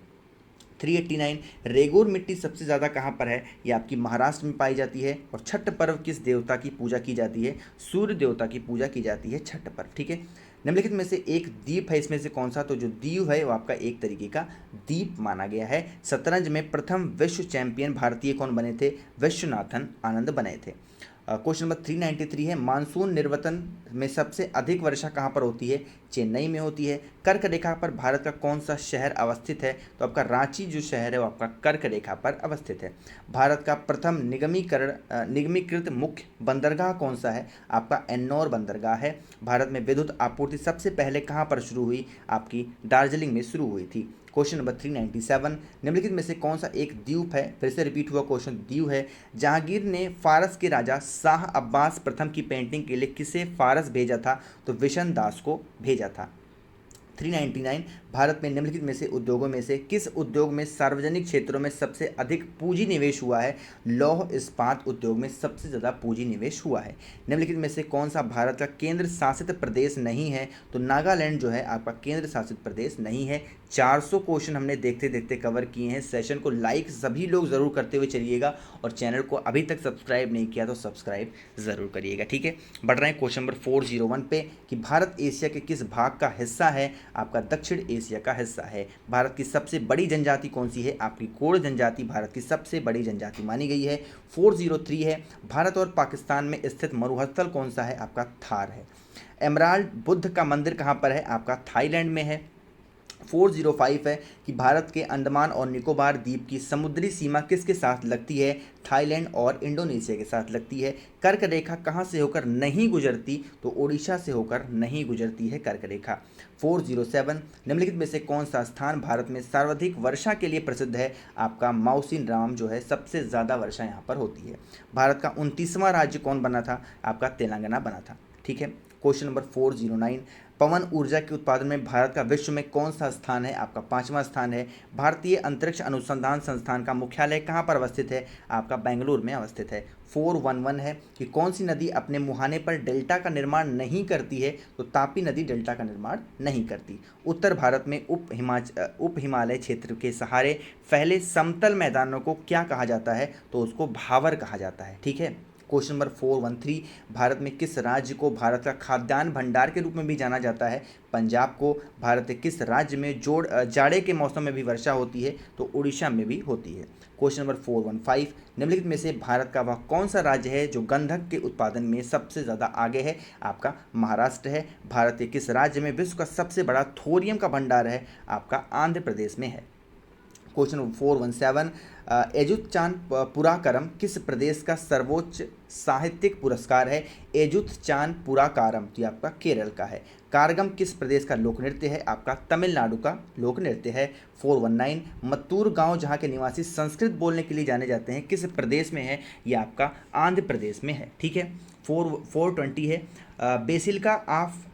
389, रेगुर मिट्टी सबसे ज़्यादा कहाँ पर है? ये आपकी महाराष्ट्र में पाई जाती है। और छठ पर्व किस देवता की पूजा की जाती है? सूर्य देवता की पूजा की जाती है छठ पर्व। ठीक है। निम्नलिखित में से एक द्वीप है, इसमें से कौन सा? तो जो द्वीप है वो आपका एक तरीके का द्वीप माना गया है। शतरंज में प्रथम विश्व चैंपियन भारतीय कौन बने थे? विश्वनाथन आनंद बने थे। क्वेश्चन नंबर 393 है, मानसून निर्वतन में सबसे अधिक वर्षा कहाँ पर होती है? चेन्नई में होती है। कर्क रेखा पर भारत का कौन सा शहर अवस्थित है? तो आपका रांची जो शहर है वो आपका कर्क रेखा पर अवस्थित है। भारत का प्रथम निगमीकृत मुख्य बंदरगाह कौन सा है? आपका एन्नौर बंदरगाह है। भारत में विद्युत आपूर्ति सबसे पहले कहाँ पर शुरू हुई? आपकी दार्जिलिंग में शुरू हुई थी। क्वेश्चन नंबर 397, निम्नलिखित में से कौन सा एक द्वीप है? फिर से रिपीट हुआ क्वेश्चन द्वीप है। जहांगीर ने फारस के राजा शाह अब्बास प्रथम की पेंटिंग के लिए किसे फारस भेजा था? तो विशन दास को भेजा था। 399, भारत में निम्नलिखित में से उद्योगों में से किस उद्योग में सार्वजनिक क्षेत्रों में सबसे अधिक पूंजी निवेश हुआ है? लौह इस्पात उद्योग में सबसे ज़्यादा पूंजी निवेश हुआ है। निम्नलिखित में से कौन सा भारत का केंद्र शासित प्रदेश नहीं है? तो नागालैंड जो है आपका केंद्र शासित प्रदेश नहीं है। 400 क्वेश्चन हमने देखते देखते कवर किए हैं। सेशन को लाइक सभी लोग ज़रूर करते हुए चलिएगा और चैनल को अभी तक सब्सक्राइब नहीं किया तो सब्सक्राइब ज़रूर करिएगा। ठीक है। बढ़ रहे हैं क्वेश्चन नंबर 401 पे कि भारत एशिया के किस भाग का हिस्सा है? आपका दक्षिण एशिया का हिस्सा है। भारत की सबसे बड़ी जनजाति कौन सी है? आपकी कोड़ जनजाति भारत की सबसे बड़ी जनजाति मानी गई है। 403 है, भारत और पाकिस्तान में स्थित मरुस्थल कौन सा है? आपका थार है। एमराल्ड बुद्ध का मंदिर कहाँ पर है? आपका थाईलैंड में है। 405 है कि भारत के अंडमान और निकोबार द्वीप की समुद्री सीमा किसके साथ लगती है? थाईलैंड और इंडोनेशिया के साथ लगती है। कर्क रेखा कहाँ से होकर नहीं गुजरती? तो ओडिशा से होकर नहीं गुजरती है कर्क रेखा। 407, निम्नलिखित में से कौन सा स्थान भारत में सर्वाधिक वर्षा के लिए प्रसिद्ध है? आपका माउसिन राम जो है सबसे ज़्यादा वर्षा यहाँ पर होती है। भारत का 29वां राज्य कौन बना था? आपका तेलंगाना बना था। ठीक है। क्वेश्चन नंबर 409, पवन ऊर्जा के उत्पादन में भारत का विश्व में कौन सा स्थान है? आपका 5वां स्थान है। भारतीय अंतरिक्ष अनुसंधान संस्थान का मुख्यालय कहाँ पर अवस्थित है? आपका बेंगलुरु में अवस्थित है। 411 है कि कौन सी नदी अपने मुहाने पर डेल्टा का निर्माण नहीं करती है? तो तापी नदी डेल्टा का निर्माण नहीं करती। उत्तर भारत में उप हिमालय क्षेत्र के सहारे फैले समतल मैदानों को क्या कहा जाता है? तो उसको भावर कहा जाता है। ठीक है। क्वेश्चन नंबर 413, भारत में किस राज्य को भारत का खाद्यान्न भंडार के रूप में भी जाना जाता है? पंजाब को। भारत के किस राज्य में जाड़े के मौसम में भी वर्षा होती है? तो उड़ीसा में भी होती है। क्वेश्चन नंबर 415, निम्नलिखित में से भारत का वह कौन सा राज्य है जो गंधक के उत्पादन में सबसे ज़्यादा आगे है? आपका महाराष्ट्र है। भारत के किस राज्य में विश्व का सबसे बड़ा थोरियम का भंडार है? आपका आंध्र प्रदेश में है। क्वेश्चन नंबर 417, एजुतचान पुराकरम किस प्रदेश का सर्वोच्च साहित्यिक पुरस्कार है? एजुतचान पुराकारम तो आपका केरल का है। कारगम किस प्रदेश का लोक नृत्य है? आपका तमिलनाडु का लोक नृत्य है। 419, मत्तूर गांव जहां के निवासी संस्कृत बोलने के लिए जाने जाते हैं किस प्रदेश में है? ये आपका आंध्र प्रदेश में है। ठीक है। 420 है, बेसिलिका ऑफ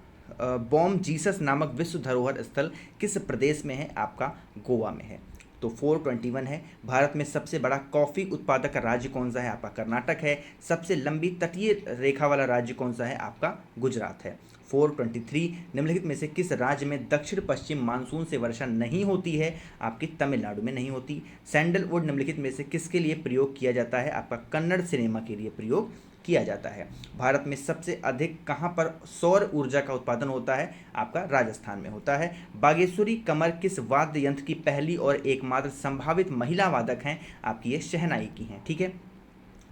बॉम जीसस नामक विश्व धरोहर स्थल किस प्रदेश में है? आपका गोवा में है। तो 421 है। भारत में सबसे बड़ा कॉफ़ी उत्पादक राज्य कौन सा है? आपका कर्नाटक है। सबसे लंबी तटीय रेखा वाला राज्य कौन सा है? आपका गुजरात है। 423 निम्नलिखित में से किस राज्य में दक्षिण पश्चिम मानसून से वर्षा नहीं होती है? आपकी तमिलनाडु में नहीं होती। सैंडलवुड निम्नलिखित में से किसके लिए प्रयोग किया जाता है? आपका कन्नड़ सिनेमा के लिए प्रयोग किया जाता है। भारत में सबसे अधिक कहाँ पर सौर ऊर्जा का उत्पादन होता है? आपका राजस्थान में होता है। बागेश्वरी कमर किस वाद्य यंत्र की पहली और एकमात्र संभावित महिला वादक हैं? आपकी ये शहनाई की हैं। ठीक है।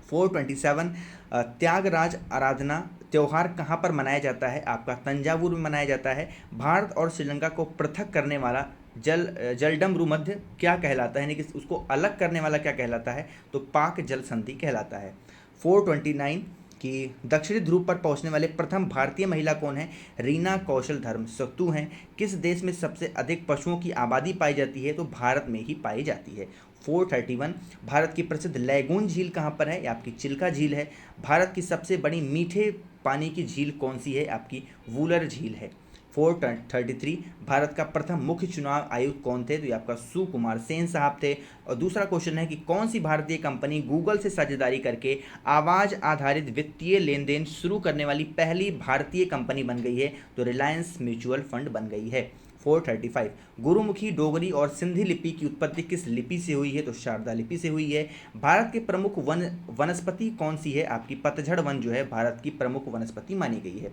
427 त्यागराज आराधना त्यौहार कहाँ पर मनाया जाता है? आपका तंजावुर में मनाया जाता है। भारत और श्रीलंका को पृथक करने वाला जलडमरू मध्य क्या कहलाता है, यानी कि उसको अलग करने वाला क्या कहलाता है? तो पाक जल संधि कहलाता है। 429 कि दक्षिणी ध्रुव पर पहुंचने वाले प्रथम भारतीय महिला कौन है? रीना कौशल धर्म सेतु हैं। किस देश में सबसे अधिक पशुओं की आबादी पाई जाती है? तो भारत में ही पाई जाती है। 431 भारत की प्रसिद्ध लैगून झील कहाँ पर है? ये आपकी चिल्का झील है। भारत की सबसे बड़ी मीठे पानी की झील कौन सी है? आपकी वूलर झील है। 433 भारत का प्रथम मुख्य चुनाव आयुक्त कौन थे? तो ये आपका सुकुमार सेन साहब थे। और दूसरा क्वेश्चन है कि कौन सी भारतीय कंपनी गूगल से साझेदारी करके आवाज आधारित वित्तीय लेन देन शुरू करने वाली पहली भारतीय कंपनी बन गई है? तो रिलायंस म्यूचुअल फंड बन गई है। 435 गुरुमुखी डोगरी और सिंधी लिपि की उत्पत्ति किस लिपि से हुई है? तो शारदा लिपि से हुई है। भारत के प्रमुख वनस्पति कौन सी है? आपकी पतझड़ वन जो है भारत की प्रमुख वनस्पति मानी गई है।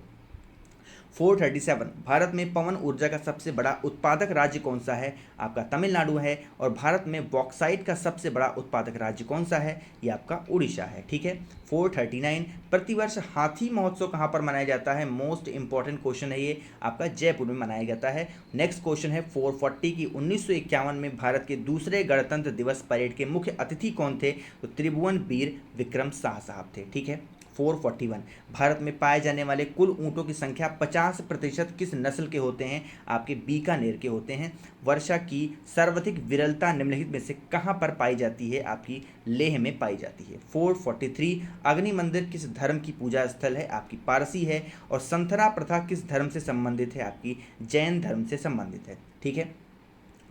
437 भारत में पवन ऊर्जा का सबसे बड़ा उत्पादक राज्य कौन सा है? आपका तमिलनाडु है। और भारत में बॉक्साइट का सबसे बड़ा उत्पादक राज्य कौन सा है? ये आपका उड़ीसा है। ठीक है। 439 प्रतिवर्ष हाथी महोत्सव कहाँ पर मनाया जाता है? मोस्ट इंपॉर्टेंट क्वेश्चन है ये, आपका जयपुर में मनाया जाता है। नेक्स्ट क्वेश्चन है 440 की 1951 में भारत के दूसरे गणतंत्र दिवस परेड के मुख्य अतिथि कौन थे? तो त्रिभुवन वीर विक्रम शाह साहब थे। ठीक है। 441 भारत में पाए जाने वाले कुल ऊँटों की संख्या 50% किस नस्ल के होते हैं? आपके बीकानेर के होते हैं। वर्षा की सर्वाधिक विरलता निम्नलिखित में से कहाँ पर पाई जाती है? आपकी लेह में पाई जाती है। 443 अग्नि मंदिर किस धर्म की पूजा स्थल है? आपकी पारसी है। और संथरा प्रथा किस धर्म से संबंधित है? आपकी जैन धर्म से संबंधित है। ठीक है।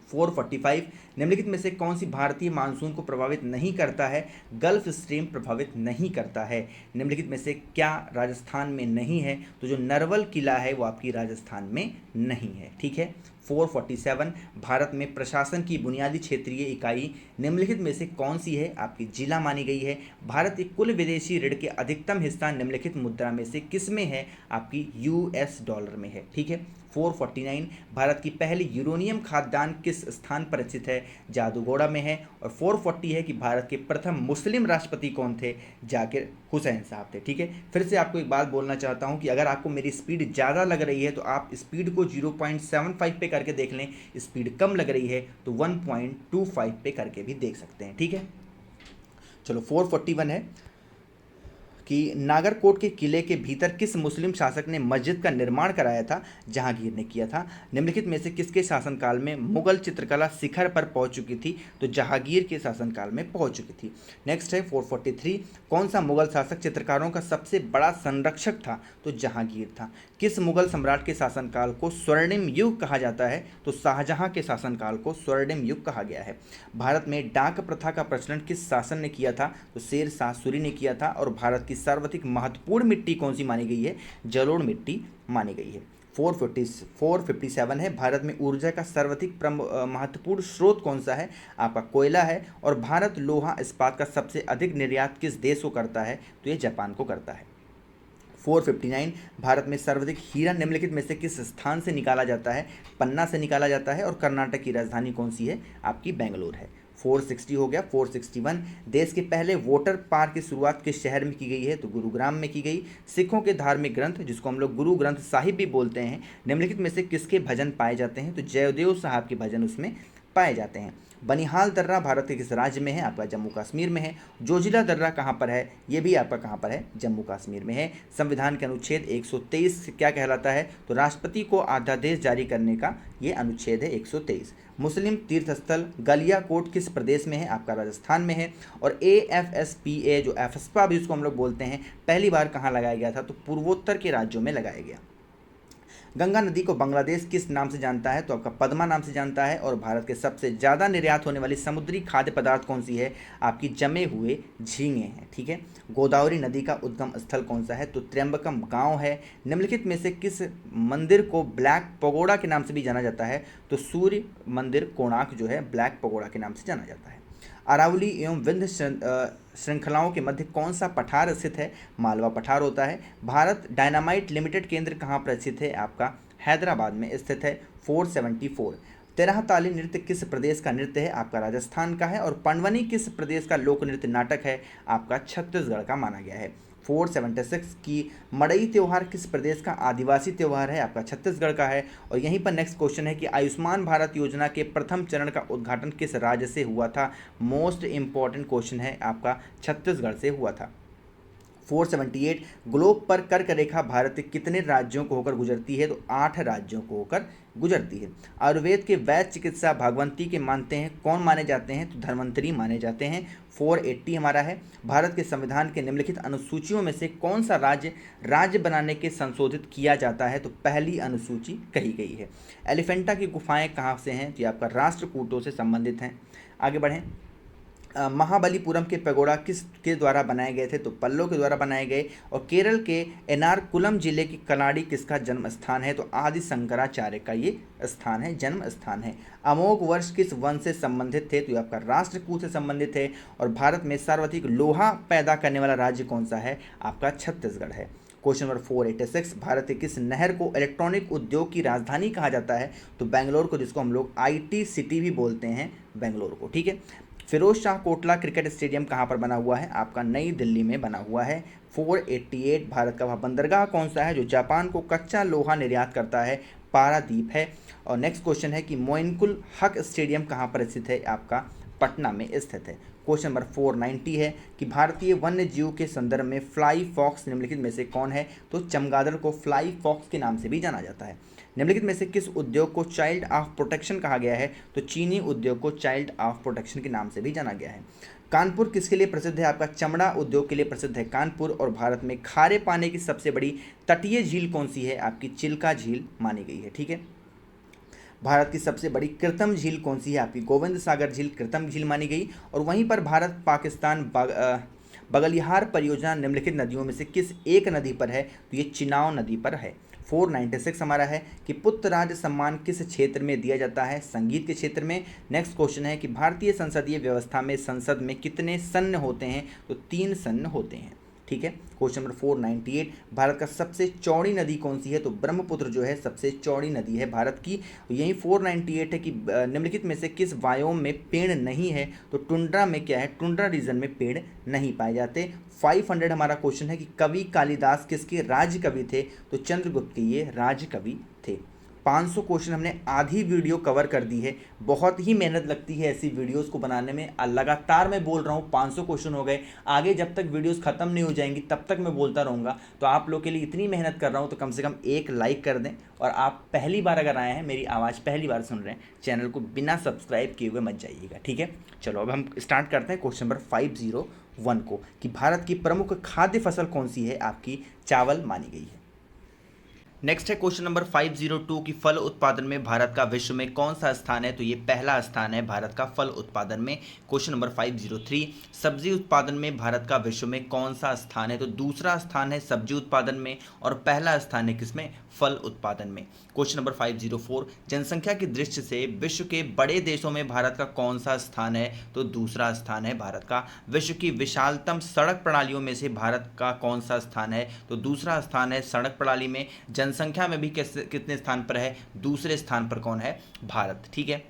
445 निम्नलिखित में से कौन सी भारतीय मानसून को प्रभावित नहीं करता है? गल्फ स्ट्रीम प्रभावित नहीं करता है। निम्नलिखित में से क्या राजस्थान में नहीं है? तो जो नरवल किला है वो आपकी राजस्थान में नहीं है। ठीक है। 447 भारत में प्रशासन की बुनियादी क्षेत्रीय इकाई निम्नलिखित में से कौन सी है? आपकी जिला मानी गई है। भारत के कुल विदेशी ऋण के अधिकतम हिस्सा निम्नलिखित मुद्रा में से किस में है? आपकी यूएस डॉलर में है। ठीक है। 449 भारत की पहली यूरेनियम खाद्यान्न किस स्थान पर स्थित है? जादूगोड़ा में है। और 440 है कि भारत के प्रथम मुस्लिम राष्ट्रपति कौन थे? जाकिर हुसैन साहब थे। ठीक है। फिर से आपको एक बात बोलना चाहता हूं कि अगर आपको मेरी स्पीड ज़्यादा लग रही है तो आप स्पीड को 0.75 पे करके देख लें, स्पीड कम लग रही है तो 1.25 पे करके भी देख सकते हैं। ठीक है। चलो 441 है कि नागरकोट के किले के भीतर किस मुस्लिम शासक ने मस्जिद का निर्माण कराया था? जहांगीर ने किया था। निम्नलिखित में से किसके शासनकाल में मुगल चित्रकला शिखर पर पहुंच चुकी थी? तो जहांगीर के शासनकाल में पहुंच चुकी थी। नेक्स्ट है 443 कौन सा मुगल शासक चित्रकारों का सबसे बड़ा संरक्षक था? तो जहांगीर था। किस मुगल सम्राट के शासनकाल को स्वर्णिम युग कहा जाता है? तो शाहजहां के शासनकाल को स्वर्णिम युग कहा गया है। भारत में डाक प्रथा का प्रचलन किस शासन ने किया था? तो शेर शाह सूरी ने किया था। और भारत की सर्वाधिक महत्वपूर्ण मिट्टी कौन सी मानी गई है? जलोढ़ मिट्टी मानी गई है। 457 है भारत में ऊर्जा का सर्वाधिक महत्वपूर्ण स्रोत कौन सा है? आपका कोयला है। और भारत लोहा इस्पात का सबसे अधिक निर्यात किस देश को करता है? तो ये जापान को करता है। 459 भारत में सर्वाधिक हीरा निम्नलिखित में से किस स्थान से निकाला जाता है? पन्ना से निकाला जाता है। और कर्नाटक की राजधानी कौन सी है? आपकी बेंगलोर है। 460 हो गया। 461 देश के पहले वाटर पार्क की शुरुआत किस शहर में की गई है? तो गुरुग्राम में की गई। सिखों के धार्मिक ग्रंथ जिसको हम लोग गुरु ग्रंथ साहिब भी बोलते हैं, निम्नलिखित में से किसके भजन पाए जाते हैं? तो जयदेव साहब के भजन उसमें पाए जाते हैं। बनिहाल दर्रा भारत के किस राज्य में है? आपका जम्मू कश्मीर में है। जोजिला दर्रा कहाँ पर है? ये भी आपका कहाँ पर है? जम्मू कश्मीर में है। संविधान के अनुच्छेद 123 क्या कहलाता है? तो राष्ट्रपति को अध्यादेश जारी करने का ये अनुच्छेद है 123। मुस्लिम तीर्थस्थल गलियाकोट किस प्रदेश में है? आपका राजस्थान में है। और AFSPA जो एफस्पा भी उसको हम लोग बोलते हैं, पहली बार कहाँ लगाया गया था? तो पूर्वोत्तर के राज्यों में लगाया गया। गंगा नदी को बांग्लादेश किस नाम से जानता है? तो आपका पद्मा नाम से जानता है। और भारत के सबसे ज़्यादा निर्यात होने वाली समुद्री खाद्य पदार्थ कौन सी है? आपकी जमे हुए झींगे हैं। ठीक है। गोदावरी नदी का उद्गम स्थल कौन सा है? तो त्र्यंबकम गांव है। निम्नलिखित में से किस मंदिर को ब्लैक पगोड़ा के नाम से भी जाना जाता है? तो सूर्य मंदिर कोणार्क जो है ब्लैक पगोड़ा के नाम से जाना जाता है। अरावली एवं विंध्य श्रृंखलाओं के मध्य कौन सा पठार स्थित है? मालवा पठार होता है। भारत डायनामाइट लिमिटेड केंद्र कहाँ पर स्थित है? आपका हैदराबाद में स्थित है। 474। तेरह ताली नृत्य किस प्रदेश का नृत्य है? आपका राजस्थान का है। और पंडवनी किस प्रदेश का लोक नृत्य नाटक है? आपका छत्तीसगढ़ का माना गया है। 476 की मड़ई त्यौहार किस प्रदेश का आदिवासी त्यौहार है? आपका छत्तीसगढ़ का है। और यहीं पर नेक्स्ट क्वेश्चन है कि आयुष्मान भारत योजना के प्रथम चरण का उद्घाटन किस राज्य से हुआ था? मोस्ट इंपॉर्टेंट क्वेश्चन है, आपका छत्तीसगढ़ से हुआ था। 478 ग्लोब पर कर्क रेखा भारत के कितने राज्यों को होकर गुजरती है? तो 8 राज्यों को होकर गुजरती है। आयुर्वेद के वैद्य चिकित्सा भागवंती के मानते हैं कौन माने जाते हैं? तो धन्वंतरी माने जाते हैं। 480 हमारा है। भारत के संविधान के निम्नलिखित अनुसूचियों में से कौन सा राज्य बनाने के संशोधित किया जाता है? तो पहली अनुसूची कही गई है। एलिफेंटा की गुफाएं कहाँ से हैं? तो ये आपका राष्ट्रकूटों से संबंधित हैं। आगे बढ़ें। महाबलीपुरम के पैगोडा किस के द्वारा बनाए गए थे? तो पल्लो के द्वारा बनाए गए। और केरल के एर्नाकुलम जिले की कलाड़ी किसका जन्म स्थान है? तो आदि शंकराचार्य का ये स्थान है, जन्म स्थान है। अमोघ वर्ष किस वंश से संबंधित थे? तो ये आपका राष्ट्रकूट से संबंधित है। और भारत में सर्वाधिक लोहा पैदा करने वाला राज्य कौन सा है? आपका छत्तीसगढ़ है। क्वेश्चन नंबर 486 भारत के किस नहर को इलेक्ट्रॉनिक उद्योग की राजधानी कहा जाता है? तो बेंगलोर को, जिसको हम लोग IT सिटी भी बोलते हैं, बेंगलोर को। ठीक है। फिरोज शाह कोटला क्रिकेट स्टेडियम कहाँ पर बना हुआ है? आपका नई दिल्ली में बना हुआ है। 488 भारत का वह बंदरगाह कौन सा है जो जापान को कच्चा लोहा निर्यात करता है? पारादीप है। और नेक्स्ट क्वेश्चन है कि मोइनुल हक स्टेडियम कहाँ पर स्थित है? आपका पटना में स्थित है। क्वेश्चन नंबर 490 है कि भारतीय वन्य जीव के संदर्भ में फ्लाई फॉक्स निम्नलिखित में से कौन है? तो चमगादड़ को फ्लाई फॉक्स के नाम से भी जाना जाता है। निम्नलिखित में से किस उद्योग को चाइल्ड ऑफ प्रोटेक्शन कहा गया है? तो चीनी उद्योग को चाइल्ड ऑफ प्रोटेक्शन के नाम से भी जाना गया है। कानपुर किसके लिए प्रसिद्ध है? आपका चमड़ा उद्योग के लिए प्रसिद्ध है कानपुर। और भारत में खारे पानी की सबसे बड़ी तटीय झील कौन सी है? आपकी चिल्का झील मानी गई है। ठीक है। भारत की सबसे बड़ी कृत्रिम झील कौन सी है? आपकी गोविंद सागर झील कृत्रिम झील मानी गई। और वहीं पर भारत पाकिस्तान बगलिहार परियोजना निम्नलिखित नदियों में से किस एक नदी पर है? तो ये चिनाव नदी पर है। 496 हमारा है कि पुत्रराज सम्मान किस क्षेत्र में दिया जाता है? संगीत के क्षेत्र में। नेक्स्ट क्वेश्चन है कि भारतीय संसदीय व्यवस्था में संसद में कितने सन्न होते हैं? तो 3 सन्न होते हैं। ठीक है। क्वेश्चन नंबर 498 भारत का सबसे चौड़ी नदी कौन सी है? तो ब्रह्मपुत्र जो है सबसे चौड़ी नदी है भारत की। यही 498 है कि निम्नलिखित में से किस वायोम में पेड़ नहीं है? तो टुंड्रा में क्या है? टुंड्रा रीजन में पेड़ नहीं पाए जाते। 500 हमारा क्वेश्चन है कि कवि कालिदास किसके राज्य कवि थे? तो चंद्रगुप्त के ये राज्य कवि थे। 500 क्वेश्चन हमने आधी वीडियो कवर कर दी है। बहुत ही मेहनत लगती है ऐसी वीडियोस को बनाने में। लगातार मैं बोल रहा हूँ 500 क्वेश्चन हो गए। आगे जब तक वीडियोस खत्म नहीं हो जाएंगी तब तक मैं बोलता रहूँगा। तो आप लोग के लिए इतनी मेहनत कर रहा हूँ तो कम से कम एक लाइक कर दें। और आप पहली बार अगर आए हैं, मेरी आवाज़ पहली बार सुन रहे हैं, चैनल को बिना सब्सक्राइब किए हुए मत जाइएगा। ठीक है। चलो अब हम स्टार्ट करते हैं क्वेश्चन नंबर 501 को कि भारत की प्रमुख खाद्य फसल कौन सी है? आपकी चावल मानी गई है। नेक्स्ट है क्वेश्चन नंबर 502 की फल उत्पादन में भारत का विश्व में कौन सा स्थान है? तो ये पहला स्थान है भारत का फल उत्पादन में। क्वेश्चन नंबर 503 सब्जी उत्पादन में भारत का विश्व में कौन सा स्थान है? तो दूसरा स्थान है सब्जी उत्पादन में और पहला स्थान है किसमें? फल उत्पादन में। क्वेश्चन नंबर 504 जनसंख्या की दृष्टि से विश्व के बड़े देशों में भारत का कौन सा स्थान है? तो दूसरा स्थान है भारत का। विश्व की विशालतम सड़क प्रणालियों में से भारत का कौन सा स्थान है? तो दूसरा स्थान है सड़क प्रणाली में। जनसंख्या में भी कितने स्थान पर है? दूसरे स्थान पर कौन है? भारत। ठीक है।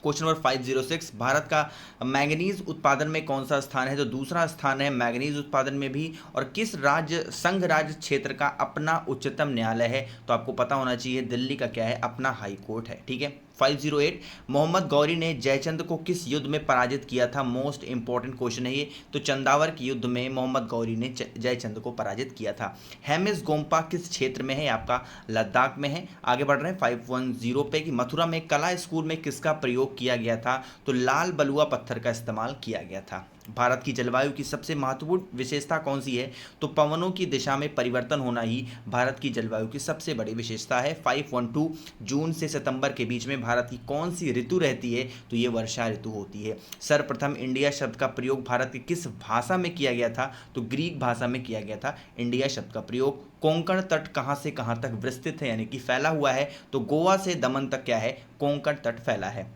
क्वेश्चन नंबर 506 भारत का मैंगनीज उत्पादन में कौन सा स्थान है? तो दूसरा स्थान है मैंगनीज उत्पादन में भी। और किस संघ राज्य क्षेत्र का अपना उच्चतम न्यायालय है? तो आपको पता होना चाहिए दिल्ली का क्या है? अपना हाई कोर्ट है। ठीक है। 508 मोहम्मद गौरी ने जयचंद को किस युद्ध में पराजित किया था? मोस्ट इंपॉर्टेंट क्वेश्चन है ये। तो चंदावर के युद्ध में मोहम्मद गौरी ने जयचंद को पराजित किया था। हेमिस गोम्पा किस क्षेत्र में है? आपका लद्दाख में है। आगे बढ़ रहे हैं 510 पे कि मथुरा में कला स्कूल में किसका प्रयोग किया गया था? तो लाल बलुआ पत्थर का इस्तेमाल किया गया था। भारत की जलवायु की सबसे महत्वपूर्ण विशेषता कौन सी है? तो पवनों की दिशा में परिवर्तन होना ही भारत की जलवायु की सबसे बड़ी विशेषता है। 512 जून से सितंबर के बीच में भारत की कौन सी ऋतु रहती है? तो ये वर्षा ऋतु होती है। सर्वप्रथम इंडिया शब्द का प्रयोग भारत की किस भाषा में किया गया था? तो ग्रीक भाषा में किया गया था इंडिया शब्द का प्रयोग। कोंकण तट कहाँ से कहाँ तक विस्तृत है यानी कि फैला हुआ है? तो गोवा से दमन तक क्या है? कोंकण तट फैला है।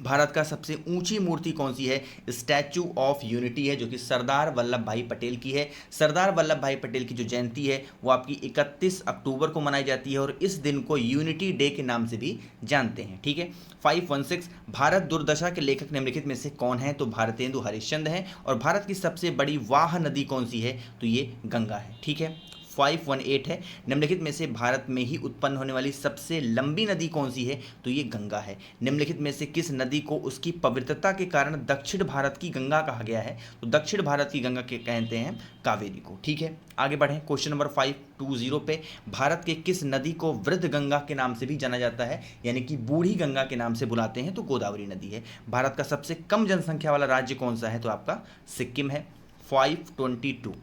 भारत का सबसे ऊंची मूर्ति कौन सी है? स्टैचू ऑफ यूनिटी है, जो कि सरदार वल्लभ भाई पटेल की है। सरदार वल्लभ भाई पटेल की जो जयंती है वो आपकी 31 अक्टूबर को मनाई जाती है और इस दिन को यूनिटी डे के नाम से भी जानते हैं। ठीक है। 516 भारत दुर्दशा के लेखक निम्नलिखित में से कौन है? तो भारतेंदु हरिश्चंद्र हैं। और भारत की सबसे बड़ी वाह नदी कौन सी है? तो ये गंगा है। ठीक है। 518 है, निम्नलिखित में से भारत में ही उत्पन्न होने वाली सबसे लंबी नदी कौन सी है? तो ये गंगा है। निम्नलिखित में से किस नदी को उसकी पवित्रता के कारण दक्षिण भारत की गंगा कहा गया है? तो दक्षिण भारत की गंगा के कहते हैं कावेरी को। ठीक है। आगे बढ़ें क्वेश्चन नंबर 520 पे। भारत के किस नदी को वृद्ध गंगा के नाम से भी जाना जाता है यानी कि बूढ़ी गंगा के नाम से बुलाते हैं? तो गोदावरी नदी है। भारत का सबसे कम जनसंख्या वाला राज्य कौन सा है? तो आपका सिक्किम है। 522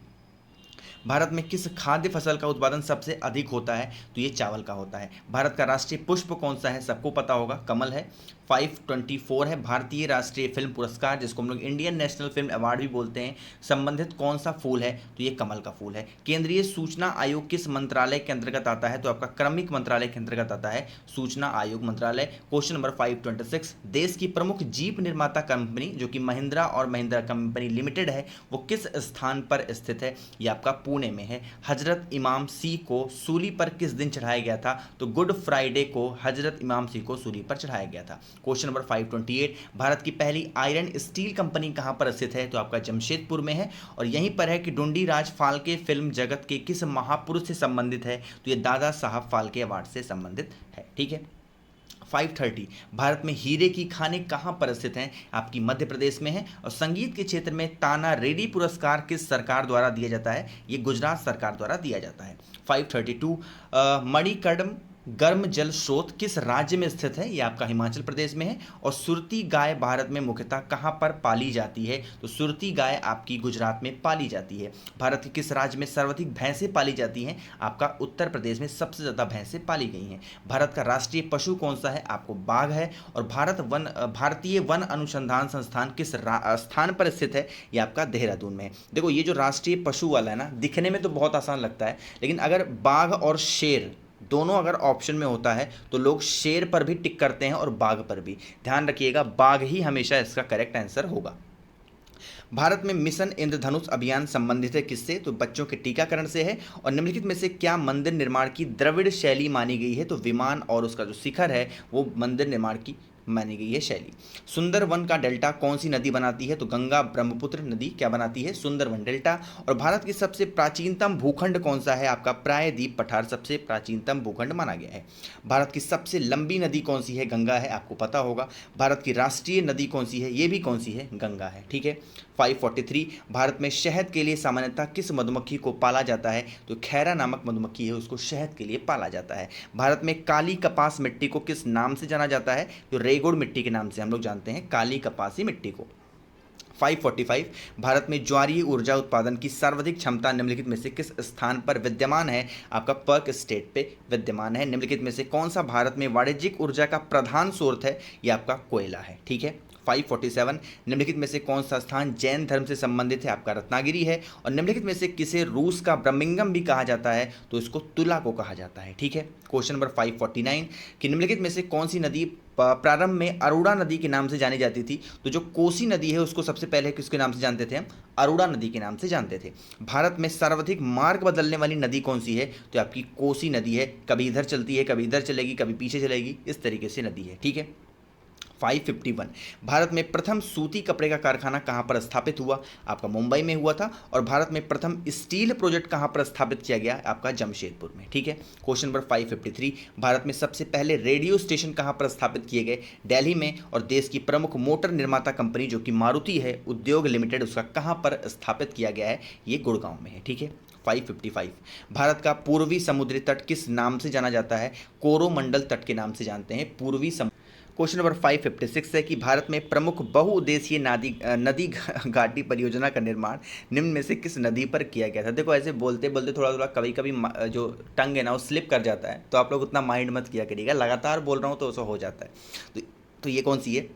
भारत में किस खाद्य फसल का उत्पादन सबसे अधिक होता है? तो ये चावल का होता है। भारत का राष्ट्रीय पुष्प कौन सा है? सबको पता होगा, कमल है। 524 है, भारतीय राष्ट्रीय फिल्म पुरस्कार जिसको हम लोग इंडियन नेशनल फिल्म अवार्ड भी बोलते हैं, संबंधित कौन सा फूल है? तो ये कमल का फूल है। केंद्रीय सूचना आयोग किस मंत्रालय के अंतर्गत आता है? तो आपका क्रमिक मंत्रालय के अंतर्गत आता है सूचना आयोग मंत्रालय। क्वेश्चन नंबर 526 देश की प्रमुख जीप निर्माता कंपनी जो कि महिंद्रा और महिंद्रा कंपनी लिमिटेड है वो किस स्थान पर स्थित है? ये आपका पुणे में है। हजरत इमाम सी को सूली पर किस दिन चढ़ाया गया था? तो गुड फ्राइडे को हजरत इमाम सी को सूली पर चढ़ाया गया था। क्वेश्चन नंबर 528 भारत की पहली आयरन स्टील कंपनी कहां पर स्थित है? तो आपका जमशेदपुर में है। और यहीं पर है कि ढूंढी राज फाल्के फिल्म जगत के किस महापुरुष से संबंधित है? तो ये दादा साहब फाल्के अवार्ड से संबंधित है। ठीक है। 530 भारत में हीरे की खानें कहां पर स्थित हैं? आपकी मध्य प्रदेश में है। और संगीत के क्षेत्र में ताना रेड्डी पुरस्कार किस सरकार द्वारा दिया जाता है? ये गुजरात सरकार द्वारा दिया जाता है। 532 मणिकर्णम गर्म जल स्रोत किस राज्य में स्थित है? ये आपका हिमाचल प्रदेश में है। और सुरती गाय भारत में मुख्यतः कहां पर पाली जाती है? तो सुरती गाय आपकी गुजरात में पाली जाती है। भारत के किस राज्य में सर्वाधिक भैंसें पाली जाती हैं? आपका उत्तर प्रदेश में सबसे ज़्यादा भैंसें पाली गई हैं। भारत का राष्ट्रीय पशु कौन सा है? आपको बाघ है। और भारतीय वन अनुसंधान संस्थान किस स्थान पर स्थित है? ये आपका देहरादून में है। देखो ये जो राष्ट्रीय पशु वाला है ना, दिखने में तो बहुत आसान लगता है, लेकिन अगर बाघ और शेर दोनों अगर ऑप्शन में होता है तो लोग शेर पर भी टिक करते हैं और बाघ पर भी। ध्यान रखिएगा, बाघ ही हमेशा इसका करेक्ट आंसर होगा। भारत में मिशन इंद्रधनुष अभियान संबंधित है किससे? तो बच्चों के टीकाकरण से है। और निम्नलिखित में से क्या मंदिर निर्माण की द्रविड़ शैली मानी गई है? तो विमान और उसका जो शिखर है वो मंदिर निर्माण की मानी गई है शैली। सुंदरवन का डेल्टा कौन सी नदी बनाती है? तो गंगा ब्रह्मपुत्र नदी क्या बनाती है? सुंदरवन डेल्टा। और भारत की सबसे प्राचीनतम भूखंड कौन सा है? आपका प्रायद्वीप पठार सबसे प्राचीनतम भूखंड माना गया है। भारत की सबसे लंबी नदी कौन सी है? गंगा है, आपको पता होगा। भारत की राष्ट्रीय नदी कौन सी है? ये भी कौन सी है? गंगा है। ठीक है। 543 भारत में शहद के लिए सामान्यतः किस मधुमक्खी को पाला जाता है? तो खैरा नामक मधुमक्खी है, उसको शहद के लिए पाला जाता है। भारत में काली कपास मिट्टी को किस नाम से जाना जाता है? तो रेगुड़ मिट्टी के नाम से हम लोग जानते हैं काली कपासी मिट्टी को। 545 भारत में ज्वारीय ऊर्जा उत्पादन की सर्वाधिक क्षमता निम्नलिखित में से किस स्थान पर विद्यमान है? आपका पर्क स्टेट पे विद्यमान है। निम्नलिखित में से कौन सा भारत में वाणिज्यिक ऊर्जा का प्रधान स्रोत है? यह आपका कोयला है। ठीक है। 547 निम्नलिखित में से कौन सा स्थान जैन धर्म से संबंधित है? आपका रत्नागिरी है। और निम्नलिखित में से किसे रूस का ब्रह्मिंगम भी कहा जाता है? तो इसको तुला को कहा जाता है। ठीक है। क्वेश्चन नंबर 549 कि निम्नलिखित में से कौन सी नदी प्रारंभ में अरुणा नदी के नाम से जानी जाती थी? तो जो कोसी नदी है उसको सबसे पहले किसके नाम से जानते थे हम? अरुणा नदी के नाम से जानते थे। भारत में सर्वाधिक मार्ग बदलने वाली नदी कौन सी है? तो आपकी कोसी नदी है। कभी इधर चलती है, कभी इधर चलेगी, कभी पीछे चलेगी, इस तरीके से नदी है। ठीक है। 551 भारत में प्रथम सूती कपड़े का कारखाना कहां पर स्थापित हुआ? आपका मुंबई में हुआ था। और भारत में प्रथम स्टील प्रोजेक्ट कहां पर स्थापित किया गया? आपका जमशेदपुर में। ठीक है। क्वेश्चन नंबर 553 भारत में सबसे पहले रेडियो स्टेशन कहां पर स्थापित किए गए? दिल्ली में। और देश की प्रमुख मोटर निर्माता कंपनी जो कि मारुति है उद्योग लिमिटेड, उसका कहां पर स्थापित किया गया है? ये गुड़गांव में है। ठीक है। 555 भारत का पूर्वी समुद्री तट किस नाम से जाना जाता है? कोरोमंडल तट के नाम से जानते हैं। क्वेश्चन नंबर 556 है कि भारत में प्रमुख बहुउद्देशीय नदी घाटी परियोजना का निर्माण निम्न में से किस नदी पर किया गया था। देखो ऐसे बोलते बोलते थोड़ा थोड़ा कभी कभी जो टंग है ना वो स्लिप कर जाता है, तो आप लोग उतना माइंड मत किया करिएगा, लगातार बोल रहा हूँ तो ऐसा हो जाता है। तो ये कौन सी है?